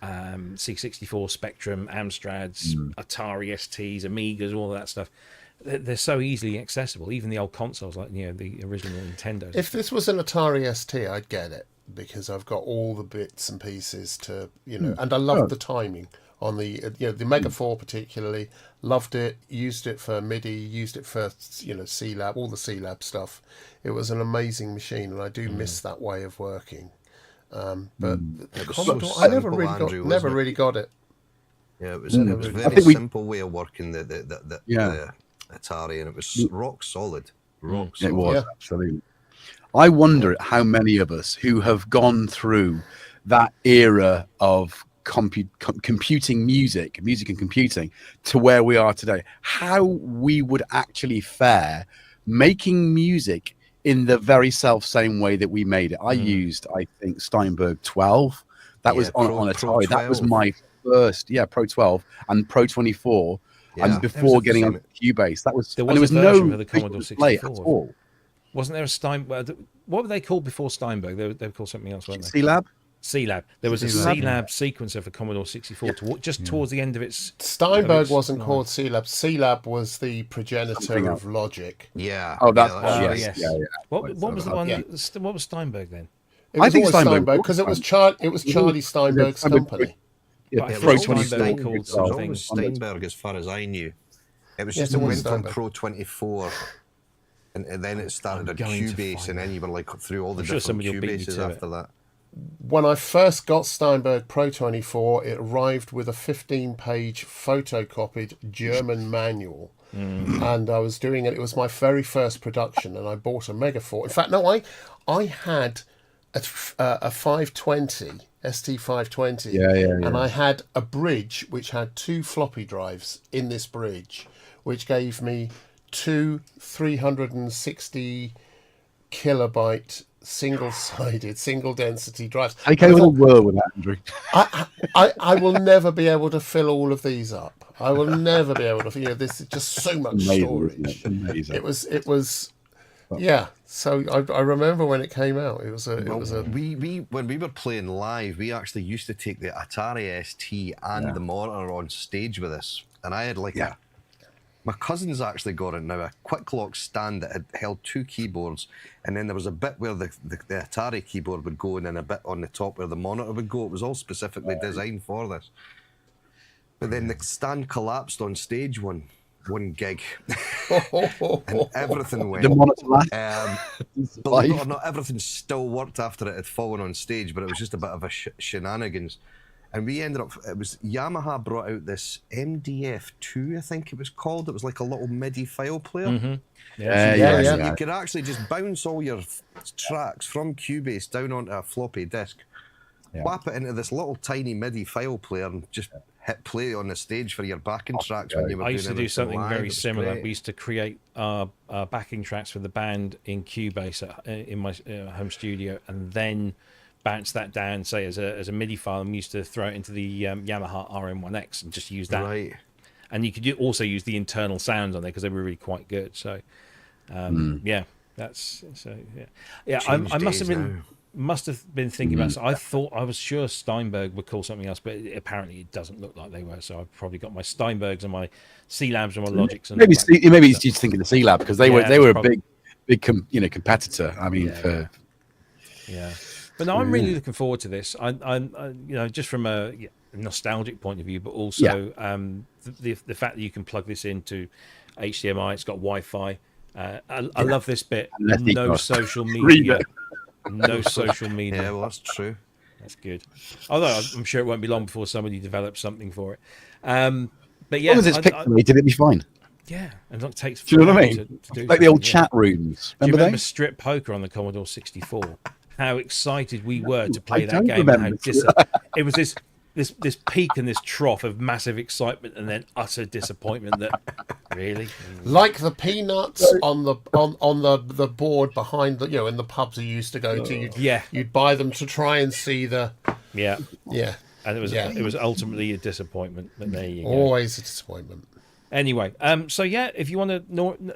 C64, Spectrum, Amstrads, Atari STs, Amigas, all of that stuff. They're so easily accessible. Even the old consoles, like the original Nintendos. If this was an Atari ST, I'd get it because I've got all the bits and pieces to, and I love the timing on the, the Mega 4 particularly. Loved it, used it for MIDI, used it for, C-Lab, all the C-Lab stuff. It was an amazing machine, and I do miss that way of working. But the Commodore, so I never simple, really Andrew, got, wasn't it? got it. Yeah, it was a very simple way of working the Atari, and it was rock solid. Rock solid. It was, Yeah. absolutely. I wonder how many of us who have gone through that era of computing music and computing to where we are today, how we would actually fare making music in the very same way that we made it. I used, I think, Steinberg 12. That was on Atari. That was my first, Pro 12 and Pro 24. And before getting on Cubase, that was, there and there was a no version for the Commodore display 64 at all. Wasn't there a Steinberg? What were they called before Steinberg? They were called something else, weren't they? C-Lab? C-Lab. There was a C-Lab sequencer for Commodore 64 just towards the end of its... Steinberg wasn't called C-Lab. C-Lab was the progenitor of Logic. Yeah. Oh, that's yes. Yeah. What was the one? Yeah. What was Steinberg then? It was I think always Steinberg because it was Charlie Steinberg's Steinberg- company. Yeah, But Pro it was 24. Steinberg It called was something. always Steinberg, as far as I knew. It was Yes, just it it was went from Steinberg. Pro 24, and then it started on going to Cubase, find and then you were like through all the I'm sure different somebody will beat you Cubases to after that. When I first got Steinberg Pro 24, it arrived with a 15-page photocopied German manual. And I was doing it. It was my very first production, and I bought a Mega 4. In fact, no, I had a 520, ST 520, and I had a bridge which had 2 floppy drives in this bridge, which gave me 2 360 kilobyte single-sided, single-density drives. I came with a whirl with that, Andrew. I will never be able to fill all of these up. I will never be able to. This is just so much Amazing, storage. isn't it? Amazing. It was. Yeah. So I remember when it came out. It was a. We when we were playing live, we actually used to take the Atari ST and the monitor on stage with us, and I had my cousin's actually got it now, a quick clock stand that had held 2 keyboards, and then there was a bit where the Atari keyboard would go, and then a bit on the top where the monitor would go. It was all specifically designed for this. But then the stand collapsed on stage one gig, and everything went. The monitor last. Believe it or not, everything still worked after it had fallen on stage, but it was just a bit of a shenanigans. And we ended up, it was Yamaha brought out this MDF2, I think it was called. It was like a little MIDI file player. You could actually just bounce all your tracks from Cubase down onto a floppy disk, whap it into this little tiny MIDI file player and just hit play on the stage for your backing tracks when you were I used to doing do everything something live. very It was similar. great. We used to create our backing tracks for the band in Cubase in my home studio, and then bounce that down, say as a MIDI file, and we used to throw it into the Yamaha RM1X and just use that. Right. And you could also use the internal sounds on there because they were really quite good. So, yeah, that's so yeah, yeah. I must have been thinking about. So I was sure Steinberg would call something else, but apparently it doesn't look like they were. So I've probably got my Steinbergs and my C-Labs and my Logics. And Maybe he's just thinking of C-Lab because they were a probably big competitor. I mean, yeah. But no, I'm really looking forward to this. I just from a nostalgic point of view, but also the fact that you can plug this into HDMI. It's got Wi-Fi. I love this bit. No social media. No social media. Yeah, well, that's true. That's good. Although I'm sure it won't be long before somebody develops something for it. But yeah, as long as it's pixelated, it'll be fine. Yeah, and it takes. Do you know what I mean? To do like the old yeah. chat rooms. Do you Remember remember those? Strip Poker on the Commodore 64? How excited we were to play I that don't game. And remember. it was this peak and this trough of massive excitement and then utter disappointment. That really, Like the peanuts on the board behind the in the pubs you used to go to. You'd buy them to try and see the yeah. And it was Yeah. ultimately a disappointment. But there you go. Always a disappointment. Anyway, so yeah, if you want to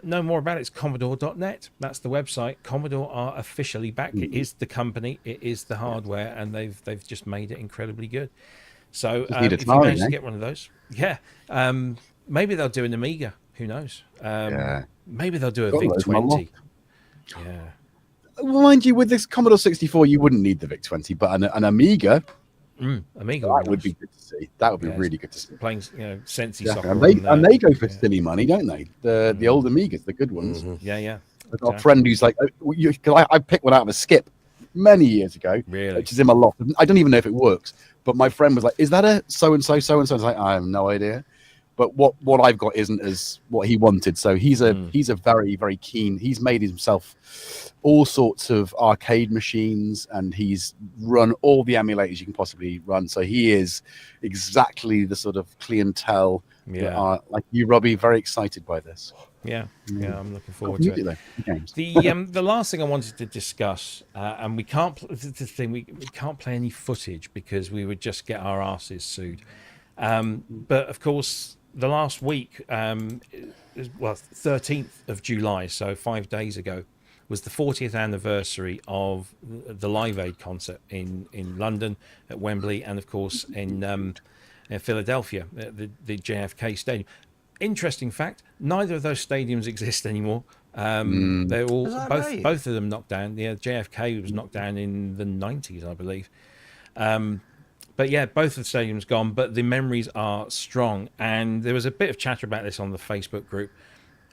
know more about it, it's Commodore.net. That's the website. Commodore are officially back. It is the company, it is the hardware, and they've just made it incredibly good. So if you manage to get one of those, maybe they'll do an Amiga. Who knows? Maybe they'll do a VIC-20. Yeah. Mind you, with this Commodore 64, you wouldn't need the VIC-20, but an Amiga. Amiga would be good to see. That would be really good to see. Playing, Sensi Yeah, soccer. and they go for silly money, don't they? The old Amigas, the good ones. Yeah. I've got a friend who's like, I picked one out of a skip many years ago, which is in my loft. I don't even know if it works, but my friend was like, "Is that a so and so?" I was like, "I have no idea." But what I've got isn't as what he wanted. So he's a very, very keen. He's made himself all sorts of arcade machines, and he's run all the emulators you can possibly run. So he is exactly the sort of clientele that are like you, Robbie. Very excited by this. Yeah, I'm looking forward to it. The last thing I wanted to discuss, and we can't we can't play any footage because we would just get our asses sued. But of course, the last week, 13th of July, so 5 days ago, was the 40th anniversary of the Live Aid concert in London at Wembley, and of course in Philadelphia at the JFK Stadium. Interesting fact: neither of those stadiums exist anymore. They're all both of them knocked down. Yeah, JFK was knocked down in the 90s, I believe. But yeah, both of the stadiums gone, but the memories are strong. And there was a bit of chatter about this on the Facebook group,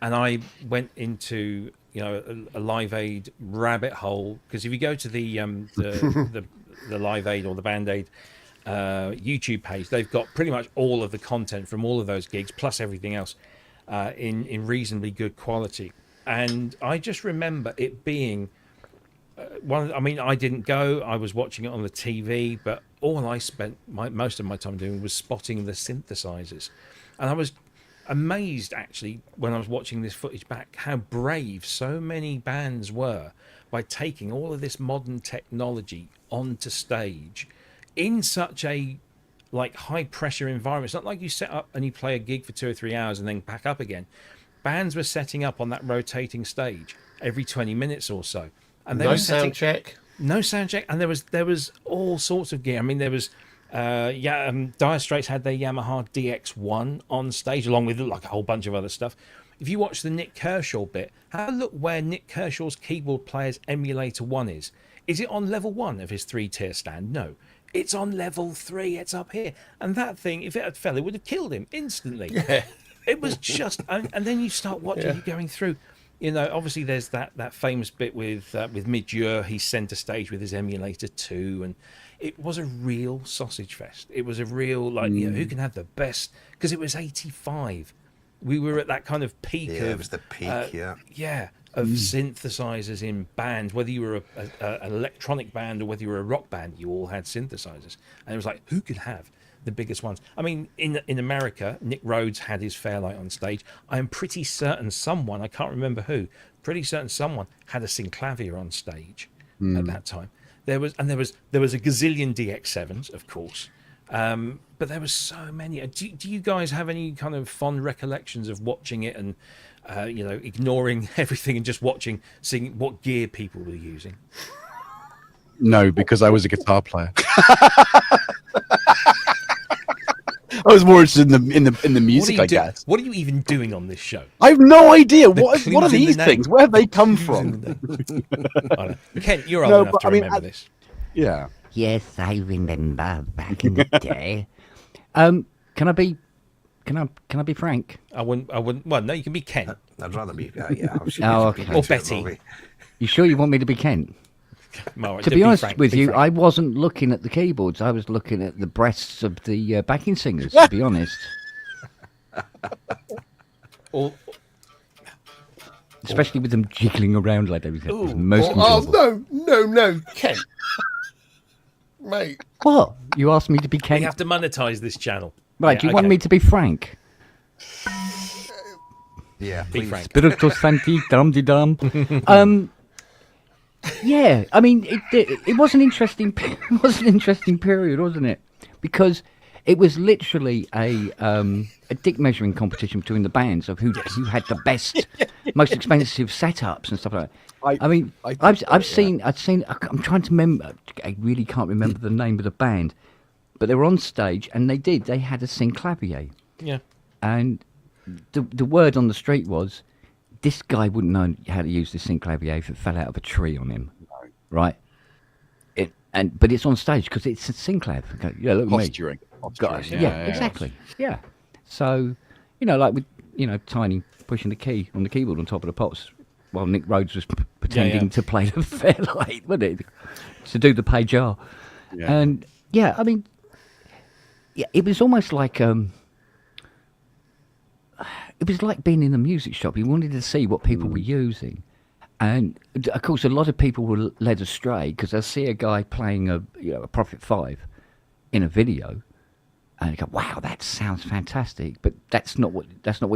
and I went into a Live Aid rabbit hole, because if you go to the Live Aid or the Band Aid YouTube page, they've got pretty much all of the content from all of those gigs plus everything else in reasonably good quality. And I just remember it being I didn't go. I was watching it on the TV, but all I spent most of my time doing was spotting the synthesizers. And I was amazed, actually, when I was watching this footage back, how brave so many bands were by taking all of this modern technology onto stage in such a high pressure environment. It's not like you set up and you play a gig for 2 or 3 hours and then pack up again. Bands were setting up on that rotating stage every 20 minutes or so. And they no sound check. No sound check. And there was all sorts of gear. I mean, there was Dire Straits had their Yamaha DX1 on stage, along with a whole bunch of other stuff. If you watch the Nick Kershaw bit, have a look where Nick Kershaw's keyboard player's emulator 1 is. Is it on level 1 of his 3-tier stand? No. It's on level 3. It's up here. And that thing, if it had fell, it would have killed him instantly. Yeah. It was just... and then you start watching, you're going through... obviously there's that famous bit with Midure. He's centre stage with his emulator 2, and it was a real sausage fest. It was a real who can have the best, because it was 85. We were at that kind of peak of... it was the peak, yeah, of synthesizers in bands, whether you were an electronic band or whether you were a rock band, you all had synthesizers. And it was like, who could have the biggest ones? I mean, in America, Nick Rhodes had his Fairlight on stage. I am pretty certain someone, I can't remember who, pretty certain someone had a synclavier on stage at that time. There was a gazillion DX7s, of course. But there were so many. Do you guys have any kind of fond recollections of watching it and ignoring everything and just seeing what gear people were using? No, because I was a guitar player. I was more interested in the music, I guess. What are you even doing on this show? I have no idea. What are these things? Where have they come from? Kent, you're old enough to remember this. Yeah. Yes, I remember back in the day. Can I be frank? I wouldn't. Well, no, you can be Kent. I'd rather be. Okay. Or Betty. You sure you want me to be Kent? To be honest with you, I wasn't looking at the keyboards. I was looking at the breasts of the backing singers, to be honest. Especially with them jiggling around like that. Was most enjoyable. No, Ken. Mate. What? You asked me to be Kent? We have to monetize this channel. Right, do you want me to be frank? Yeah, be frank. Spiritus Sancti, dum-de-dum. Yeah, I mean, it was an interesting period, wasn't it? Because it was literally a dick measuring competition between the bands of who had the best, most expensive setups and stuff like that. I've seen. I'm trying to remember. I really can't remember the name of the band, but they were on stage and they had a synclavier. Yeah. And the word on the street was, this guy wouldn't know how to use the synclavier if it fell out of a tree on him, right? But it's on stage because it's a synclav. Okay, yeah, look Posturing. Gosh, yeah, exactly. Yeah. So, like with Tiny pushing the key on the keyboard on top of the pots, while Nick Rhodes was pretending to play the Fairlight, wasn't it? To do the page R. Yeah. And I mean, it was almost like it was like being in a music shop. You wanted to see what people were using. And, of course, a lot of people were led astray because they'll see a guy playing a Prophet 5 in a video and you go, wow, that sounds fantastic. But that's not what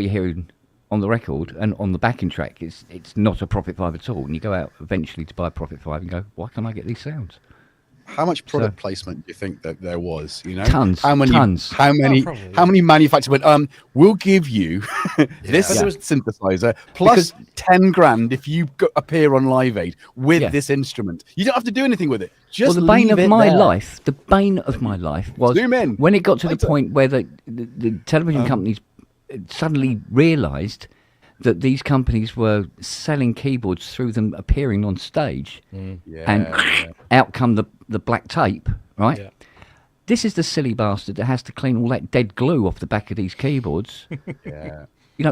you're hearing on the record and on the backing track. It's not a Prophet 5 at all. And you go out eventually to buy a Prophet 5 and go, why can't I get these sounds? How much product placement do you think that there was? Tons. How many manufacturers went? We'll give you this synthesizer plus 10 grand if you appear on Live Aid with this instrument. You don't have to do anything with it. Just the bane of my life. The bane of my life was when it got to the point where the television companies suddenly realised that these companies were selling keyboards through them appearing on stage, out come the black tape, right? Yeah. This is the silly bastard that has to clean all that dead glue off the back of these keyboards.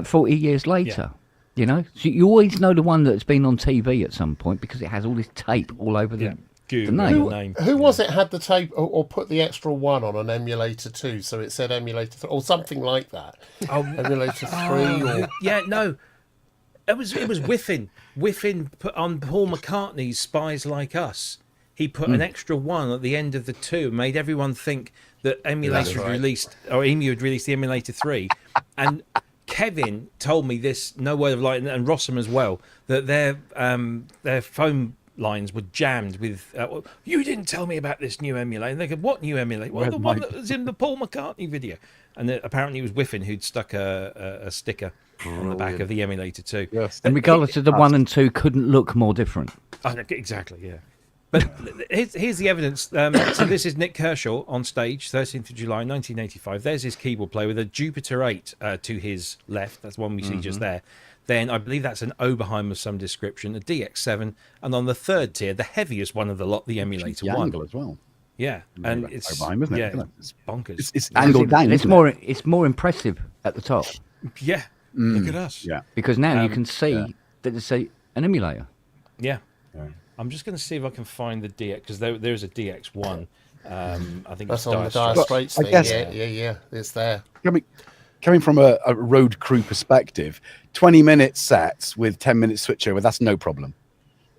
40 years later, so you always know the one that's been on TV at some point because it has all this tape all over the name. Who was it had the tape or put the extra one on an emulator 2 so it said emulator 3 or something like that? Emulator 3 or... Yeah, no. It was Whiffin. Whiffin put on Paul McCartney's Spies Like Us. He put an extra one at the end of the 2 and made everyone think that emulator had released, or Emu had released the emulator 3. And Kevin told me this, no word of lie, and Rossum as well, that their phone lines were jammed with you didn't tell me about this new emulator. And they go, what new emulator? Well, the one that was in the Paul McCartney video. And apparently it was Whiffin who'd stuck a sticker on the back of the emulator 2. Yes. And regardless of the 1 and 2 couldn't look more different. Exactly, yeah. But here's the evidence. So this is Nick Kershaw on stage, 13th of July 1985. There's his keyboard player with a Jupiter 8 to his left. That's one we see just there. Then I believe that's an Oberheim of some description, a DX7, and on the third tier, the heaviest one of the lot, the emulator 1 as well. Yeah, and it's Oberheim, isn't it? It's bonkers. It's angled down. It's more impressive at the top. Yeah, look at us. Yeah, because now you can see that it's an emulator. Yeah. I'm just going to see if I can find the DX because there's a DX1. I think that's it's on the Dire Straits thing. Yeah, it's there. coming from a road crew perspective, 20-minute sets with 10 minutes switchover, that's no problem.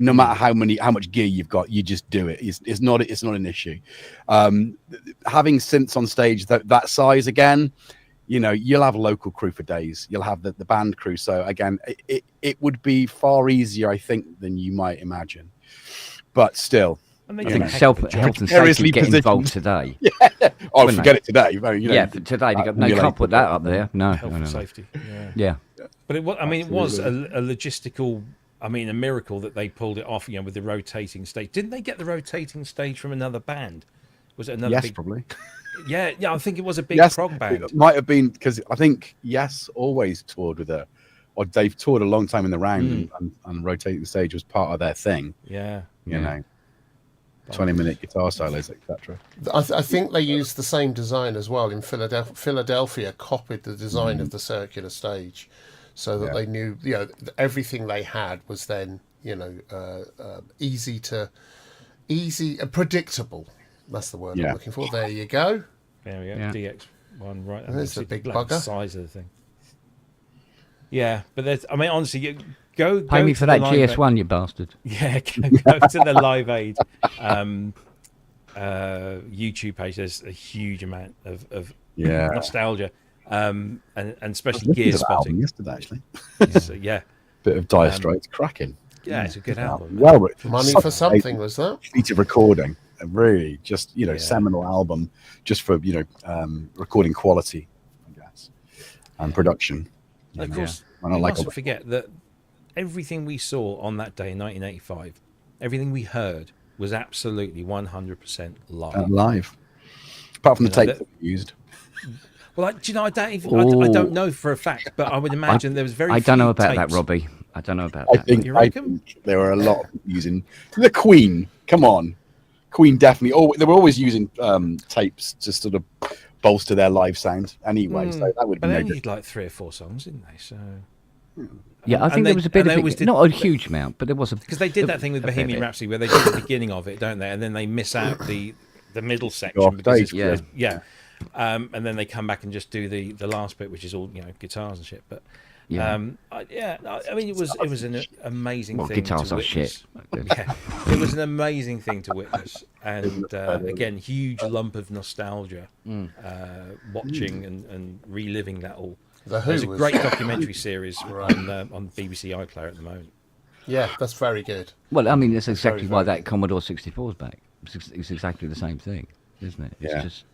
No matter how much gear you've got, you just do it. It's not an issue. Having synths on stage that size again, you know, you'll have a local crew for days. You'll have the band crew. So again, it would be far easier, I think, than you might imagine. But still, I think health and safety get involved today. Oh, forget it today. You know, yeah, today they can't put that up there. No, health and safety. Yeah. But it was a logistical. I mean, a miracle that they pulled it off. You know, with the rotating stage. Didn't they get the rotating stage from another band? Was it another? Yes, big... probably. Yeah. I think it was a big prog band. It might have been because I think Yes always toured with her, or they've toured a long time in the round, and rotating the stage was part of their thing. Yeah. You know. 20-minute guitar solos, etc. I think they used the same design as well in Philadelphia. Philadelphia copied the design of the circular stage, so that they knew, you know, everything they had was then, you know, predictable. That's the word I'm looking for. There you go. There we go. Yeah. DX1, right? There's the big like bugger. The size of the thing. Yeah, but there's. I mean, honestly, go Pay me for that GS1, you bastard. Yeah, go to the Live Aid YouTube page. There's a huge amount of nostalgia, and especially gear spotting. Yesterday, actually. Yeah, bit of Dire Straits, cracking. Yeah, it's a good album. Well, Money for Something was that? Feat of recording, really, just seminal album, just for recording quality, I guess, and production. Of course, we mustn't forget that everything we saw on that day in 1985, everything we heard was absolutely 100% live. Apart from the tape that we used. Well, do you know, I don't know for a fact, but I would imagine there was very few I don't know about tapes. that, Robbie. I don't know about I that. think, You reckon? There were a lot using the Queen. Come on. Queen definitely. They were always using tapes to sort of bolster their live sound anyway. So that would be But they no only different. did like 3 or 4 songs, didn't they? So Yeah, I think there was a bit of it. Not a huge amount, but there was a... Because they did that thing with Bohemian Rhapsody where they did the beginning of it, don't they? And then they miss out the middle section. Because and then they come back and just do the last bit, which is all, guitars and shit. But I mean, it was an amazing thing guitars to are witness. shit. Yeah, it was an amazing thing to witness, and again, huge lump of nostalgia watching and reliving that all. There's a great documentary series on BBC iPlayer at the moment. Yeah, that's very good. Well, I mean, that's exactly why that Commodore 64 is back. It's exactly the same thing, isn't it? It's just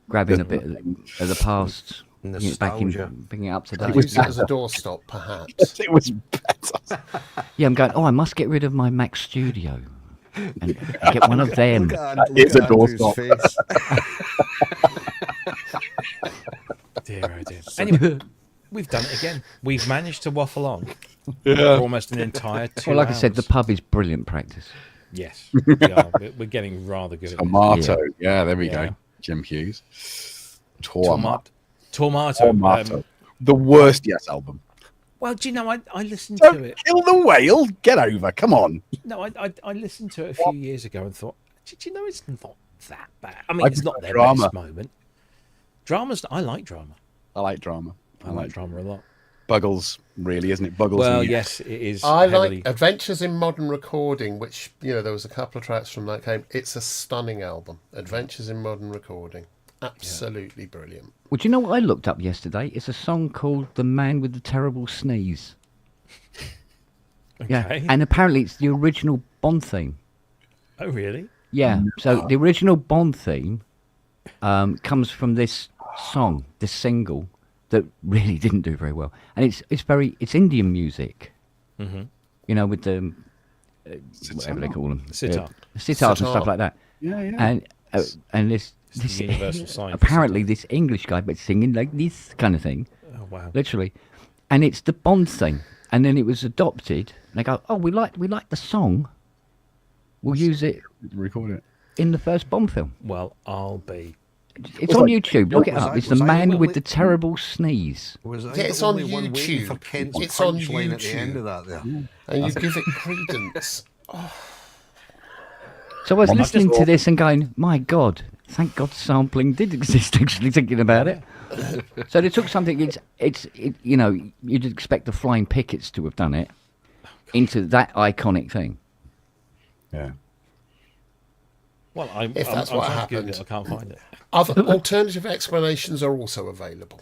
grabbing a bit of the past, bringing it up to date. Use it as a doorstop, perhaps. It was better. Yeah, I'm going, I must get rid of my Mac Studio and get one of them. It's a doorstop. Dear, oh dear. Anyway, we've done it again. We've managed to waffle on for almost an entire 2 Well, like hours. I said, the pub is brilliant practice. Yes, we are. We're getting rather good at Tomato. this. Yeah, there we go. Jim Hughes. Tomato. The worst Yes album. Well, do you know, I listened to it. Kill the whale. Get over. Come on. No, I listened to it a few years ago and thought, did you know it's not that bad? I mean, it's not their best moment. I like drama. I like drama. I like drama a lot. Buggles, really, isn't it? Buggles. Well, yes, it is. I like Adventures in Modern Recording, which, there was a couple of tracks from that game. It's a stunning album. Adventures in Modern Recording. Absolutely brilliant. Well, do you know what I looked up yesterday? It's a song called The Man with the Terrible Sneeze. Okay. Yeah, and apparently it's the original Bond theme. Oh, really? Yeah, so the original Bond theme comes from this song, this single, that really didn't do very well. And it's Indian music. Mm-hmm. With the whatever they call them. Sitar. Sitars and stuff like that. Yeah. And this universal sign. Apparently this English guy but singing like this kind of thing. Oh, wow. Literally. And it's the Bond thing. And then it was adopted. And they go, we like the song. We'll use it. Record it. In the first Bond film. Well, I'll be. It's on YouTube. Look it up. It's The Man with the Terrible Sneeze. It's on YouTube. It's on YouTube. At the end of that there. And you give it credence. So I was listening to this and going, my God, Thank God sampling did exist. Actually, thinking about it. So they took something. You know, you'd expect the Flying Pickets to have done it into that iconic thing. Yeah. Well, If that's I'm what trying to Google happened. it, I can't find it. Other alternative explanations are also available.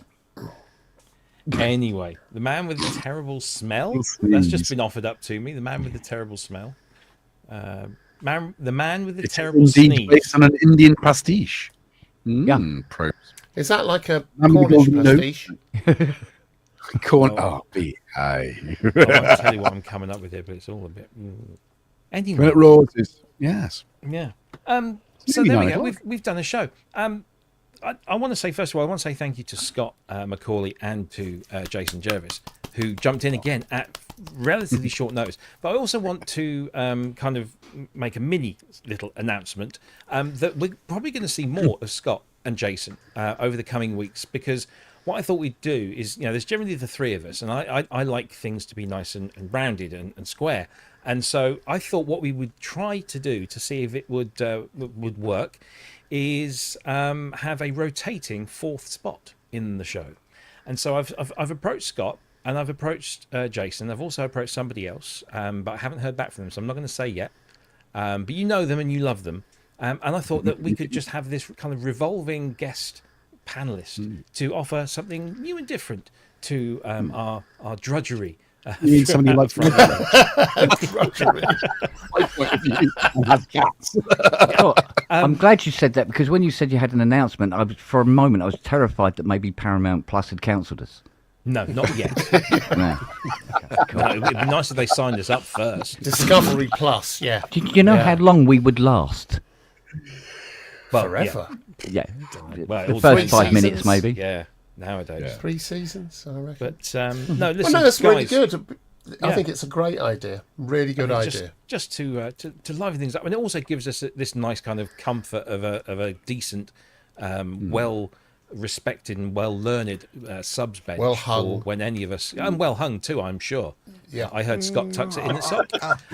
Anyway, the man with the terrible smell. Sneeze. That's just been offered up to me. The man with the terrible smell. The man with the It's terrible indeed sneeze. based on an Indian pastiche. Yeah. Pro. Is that like a I'm the Cornish golden note. pastiche? Corn. Oh. Oh, be high. I won't tell you what I'm coming up with here, but it's all a bit. Anyway, Granite roses. Yes. yeah. So Maybe there we 9 go. o'clock. We've done a show. I want to say first of all, I want to say thank you to Scott McCauley and to Jason Jervis, who jumped in again at relatively short notice. But I also want to kind of make a mini little announcement that we're probably going to see more of Scott and Jason over the coming weeks, because what I thought we'd do is, there's generally the three of us, and I like things to be nice and rounded and square. And so I thought what we would try to do to see if it would work is have a rotating fourth spot in the show. And so I've approached Scott and I've approached Jason. I've also approached somebody else, but I haven't heard back from them, so I'm not going to say yet. But you know them and you love them. And I thought that we could just have this kind of revolving guest panelist to offer something new and different to our drudgery. You mean somebody like from has cats. Oh, I'm glad you said that, because when you said you had an announcement, for a moment I was terrified that maybe Paramount Plus had cancelled us. No, not yet. No. No, it'd be nice if they signed us up first. Discovery Plus, yeah. Do you know how long we would last? Well, Forever. Yeah. Well, it The all first depends. 5 minutes, Seasons. maybe. Yeah, nowadays. 3 seasons, I reckon. But no, listen, Well, no, that's really guys, good. I Yeah. think it's a great idea. Really good idea. Just to liven things up, and it also gives us this nice kind of comfort of a decent, well respected and well learned subs bench. Well hung. for when any of us, and well hung too, I'm sure. Yeah. I heard Scott tucks it in its sock.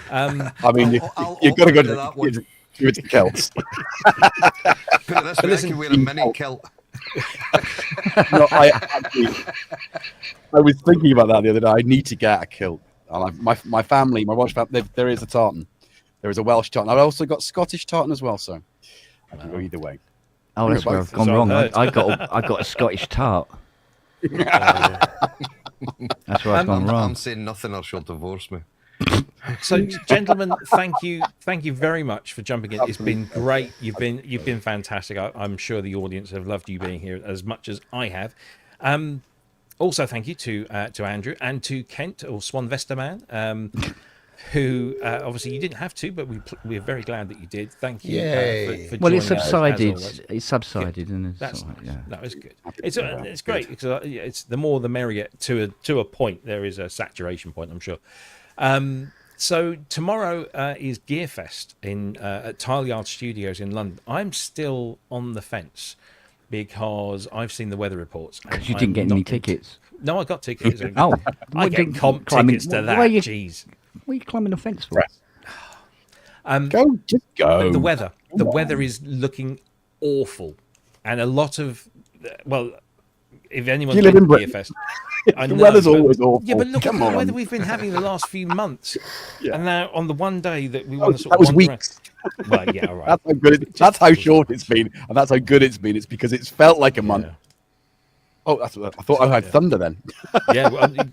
I mean, you've got to go to that one. to the Celts. Put it this way, listen, I can wear a mini kilt. No, I was thinking about that the other day. I need to get a kilt. And my family, my Welsh family, there is a tartan. There is a Welsh tartan. I've also got Scottish tartan as well, so I can go either way. Oh, that's where I've gone So I've wrong. heard. I got a Scottish tart. That's where I've gone I'm wrong. saying nothing or she'll divorce me. So, gentlemen, thank you very much for jumping in. It's been great. You've been fantastic. I'm sure the audience have loved you being here as much as I have. Also, thank you to Andrew and to Kent, or Swan Vesterman, who obviously you didn't have to, but we're very glad that you did. Thank you. Yay. For Well, it joining us, as subsided. always. It subsided, and it's That's all right, nice. yeah. That was good. It's great because it's the more the merrier. To a point, there is a saturation point, I'm sure. So tomorrow is Gearfest at Tileyard Studios in London. I'm still on the fence because I've seen the weather reports. Because you didn't get any tickets. No, I got tickets. Oh, I get comp tickets to that. Jeez. What are you climbing the fence for? Just go. The weather is looking awful, and a lot of if anyone's You live been in to Britain. Gearfest, I The know, weather's but- always awful. Yeah, but look Come at the on. weather we've been having the last few months, Yeah. and now on the one day that we want to sort That of was wander weeks. around- Well, yeah, all right. That's how good. That's how short it's been, and that's how good it's been. It's because it's felt like a month. Yeah. Oh, I thought I had thunder then. Yeah, well, that's Get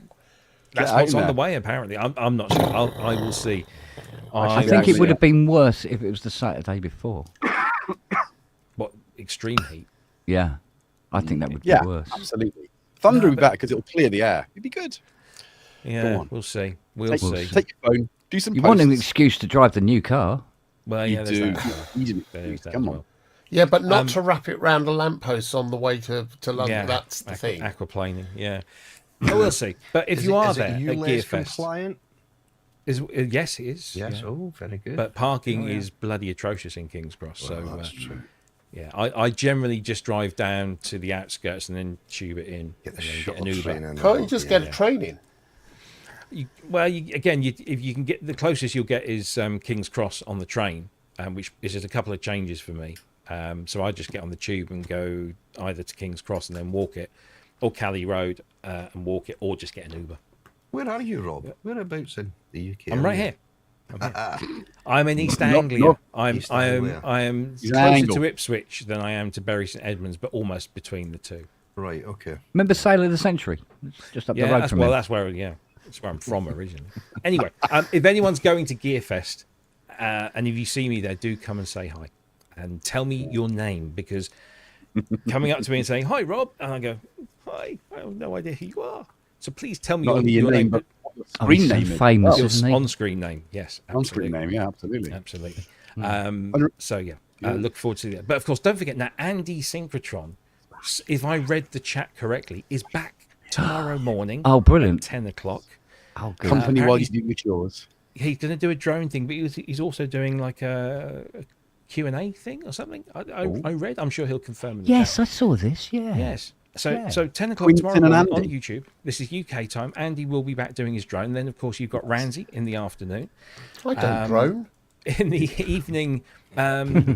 what's out on now. the way. Apparently, I'm not sure. I will see. I think it would have been worse if it was the Saturday before. What extreme heat? Yeah, I think that would be Yeah, worse. absolutely. Thunder will be better because it'll clear the air. It'd be good. Yeah, on. we'll see. We'll Take, see. take your phone, do some. You want an posts. excuse to drive the new car? Well, You yeah, there's do. that. You do. There's that Come as on. well. Yeah, but not to wrap it round a lamppost on the way to London. Yeah, That's the thing. Aquaplaning. Yeah, but we'll see. But if Is you it- are is it there at ULEZ Gearfest, compliant? yes, it is. Yes. yeah. Oh, very good. But parking Oh, yeah. is bloody atrocious in King's Cross. Well, so that's true. yeah, I generally just drive down to the outskirts and then tube it in. Get the and then shuttle an Uber. train in. Can't you just get a train in? If you can get the closest you'll get is King's Cross on the train, which is just a couple of changes for me. So I just get on the tube and go either to King's Cross and then walk it, or Cali Road and walk it, or just get an Uber. Where are you, Rob? Whereabouts in the UK? I'm are right you? here. I'm in East Anglia. East I Anglia. am East closer Angle. to Ipswich than I am to Bury St Edmunds, but almost between the two. Right, okay. Remember Sailor of the Century? It's just up the road That's, from well, here. that's where I'm from originally. Anyway, if anyone's going to Gearfest, and if you see me there, do come and say hi, and tell me your name, because coming up to me and saying hi, Rob, and I go hi, I have no idea who you are. So please tell me Not only your name, but what the Oh, screen he's so name is. famous, Well, isn't he? your on-screen name. Yes, on-screen absolutely. name, yeah, absolutely. Absolutely. And- So yeah, look forward to that. But of course, don't forget now, Andy Synchrotron, if I read the chat correctly, is back tomorrow morning. Oh, brilliant. At 10 o'clock. Oh, good. Company while you apparently- do your chores. He's going to do a drone thing, but he's also doing like a Q&A thing or something. I read. I'm sure he'll confirm in the Yes, chat. I saw this. Yeah. Yes. So Yeah. so 10 o'clock Quinton tomorrow and morning on Andy. YouTube. This is UK time. Andy will be back doing his drone. Then, of course, you've got Ramsey in the afternoon. I don't drone. In the evening,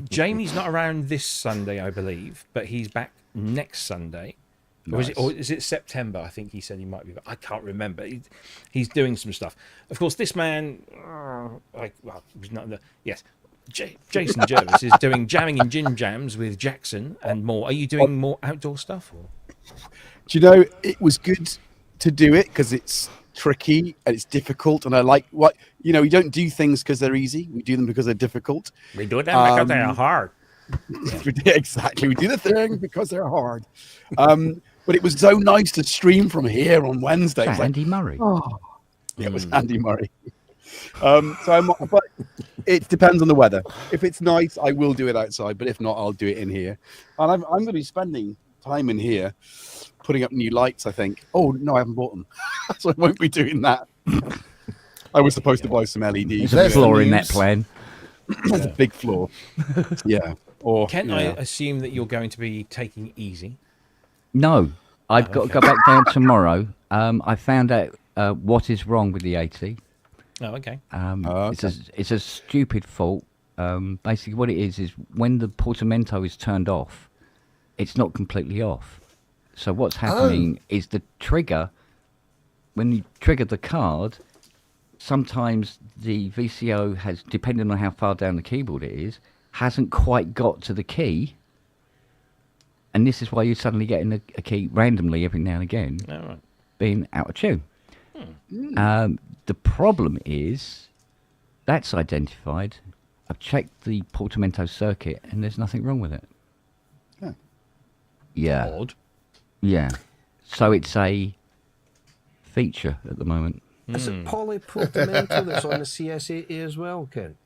Jamie's not around this Sunday, I believe, but he's back next Sunday. Or is it September? I think he said he might be back. I can't remember. He's doing some stuff. Of course, this man, he's not yes. Jason Jervis is doing jamming and gin jams with Jackson and more. Are you doing more outdoor stuff? Or? Do you know, it was good to do it because it's tricky and it's difficult. And I like what, you know, we don't do things because they're easy. We do them because they're difficult. We do them because they are hard. Exactly. We do the thing because they're hard. But it was so nice to stream from here on Wednesday. Is It's that like, Andy Murray. oh, yeah, it was Andy Murray. But it depends on the weather. If it's nice, I will do it outside. But if not, I'll do it in here. And I'm going to be spending time in here putting up new lights, I think. Oh, no, I haven't bought them. So I won't be doing that. I was supposed to buy some LEDs. There's a There's the floor in that news. plan. There's a big floor. Yeah. Or Can yeah. I assume that you're going to be taking easy? No, I've got to go back down tomorrow. I found out what is wrong with the AT. Oh, okay. It's a stupid fault. Basically, what it is when the portamento is turned off, it's not completely off. So what's happening is the trigger, when you trigger the card, sometimes the VCO has, depending on how far down the keyboard it is, hasn't quite got to the key. And this is why you're suddenly getting a key randomly every now and again All right. being out of tune. The problem is that's identified. I've checked the portamento circuit and there's nothing wrong with it. Yeah. Yeah. Odd. Yeah. So it's a feature at the moment. Is it polyportamento that's on the CS80 as well, Ken?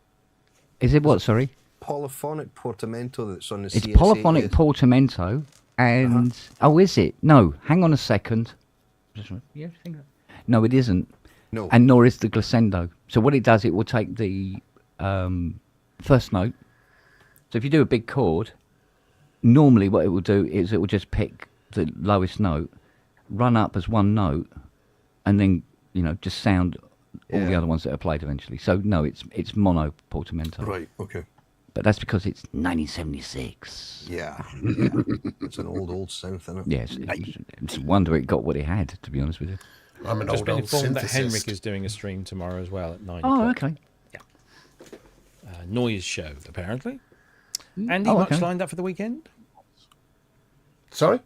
Is it what, sorry? Polyphonic portamento that's on the It's CS80. polyphonic portamento and... Oh, is it? No, hang on a second. Yeah, no, it isn't. No. And nor is the glissando. So what it does, it will take the first note. So if you do a big chord, normally what it will do is it will just pick the lowest note, run up as one note, and then, you know, just sound all the Yeah. other ones that are played eventually. So no, it's mono portamento. Right, okay. But that's because it's 1976. Yeah. It's an old synth, isn't it? Yes, it's a wonder it got what it had, to be honest with you. I'm an Just old been informed that synthesist. Henrik is doing a stream tomorrow as well at 9 Oh, o'clock. okay. Noise show, apparently. Andy, Oh, much okay. lined up for the weekend? Sorry?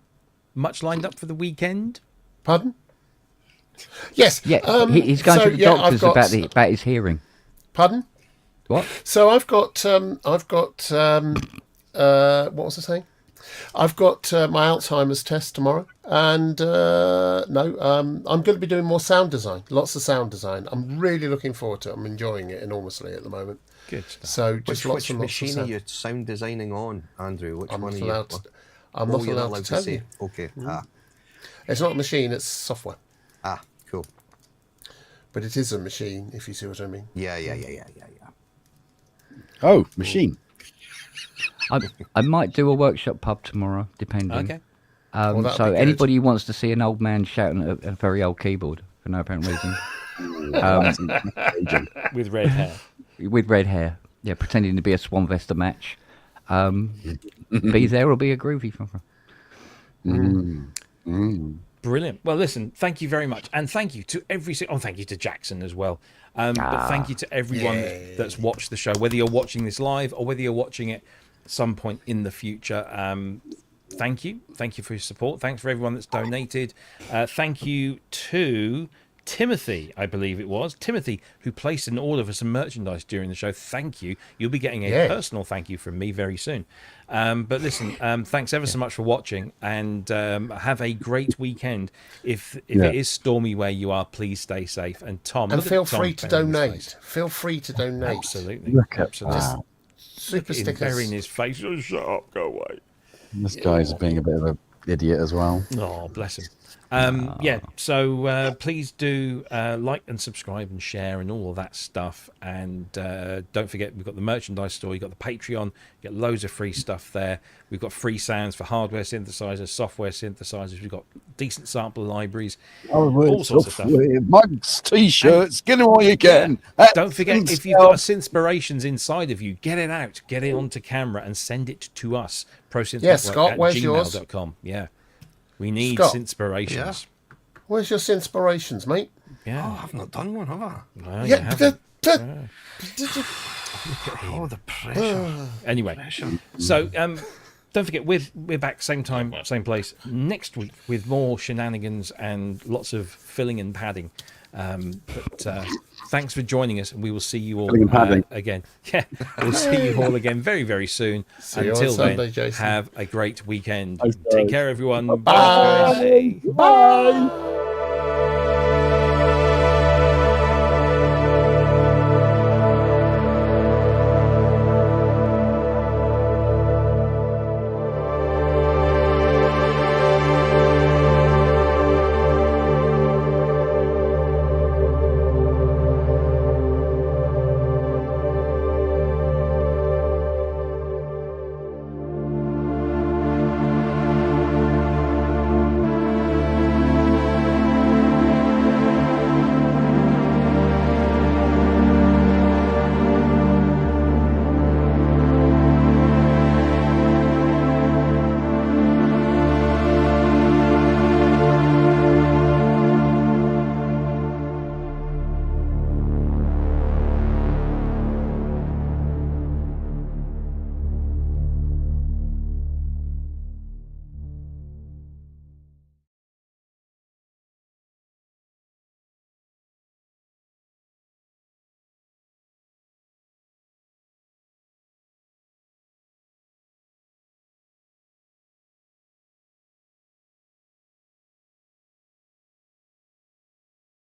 Much lined up for the weekend? Pardon? Yes. Yeah, he's going so, to the yeah, doctors I've got- about his hearing. Pardon? What? So I've got what was I saying? I've got my Alzheimer's test tomorrow, and I'm going to be doing more sound design, lots of sound design. I'm really looking forward to it. I'm enjoying it enormously at the moment. Good stuff. So just lots Which and lots of machine are sound. you sound designing on, Andrew? Which I'm one not are you? allowed to, I'm not you're allowed to tell say. you. Okay. It's not a machine, it's software. Cool. But it is a machine, if you see what I mean. Yeah. Oh, machine. I might do a workshop pub tomorrow, depending. Okay. Well, that'd So be good. anybody who wants to see an old man shouting at a very old keyboard for no apparent reason, With red hair. with red hair, yeah, pretending to be a Swan Vesta match, Be there or be a groovy. Brilliant. Well, listen, thank you very much. And thank you to thank you to Jackson as well. But thank you to everyone that's watched the show, whether you're watching this live or whether you're watching it some point in the future. Thank you. Thank you for your support. Thanks for everyone that's donated. Thank you to Timothy, I believe it was. Timothy, who placed an order for some merchandise during the show. Thank you. You'll be getting a personal thank you from me very soon. But listen, thanks ever so much for watching, and have a great weekend. If it is stormy where you are, please stay safe. And Tom, and feel free to donate. Feel free to donate. Absolutely. Absolutely. Wow. Super stickers. Burying his face. Oh, shut up, go away. This guy's being a bit of an idiot as well. Oh, bless him. So please do like and subscribe and share and all of that stuff. And don't forget, we've got the merchandise store, you've got the Patreon, you get loads of free stuff there. We've got free sounds for hardware synthesizers, software synthesizers. We've got decent sample libraries, all sorts of stuff. Mugs, t-shirts, get them all you can. Don't forget, if you've got Synthspirations inside of you, get it out, get it onto camera and send it to us. Scott, where's yours? gmail.com. Yeah. We need Synthspirations. Yeah. Where's your Synthspirations, mate? Yeah. Oh, I've not done one, have I? No, the pressure. Anyway, so don't forget, we're back same time, same place next week with more shenanigans and lots of filling and padding. But thanks for joining us, and we will see you all again. Yeah, we'll see you all again very, very soon. Until then, Sunday, Jason. Have a great weekend. Take care, everyone. Bye. Bye.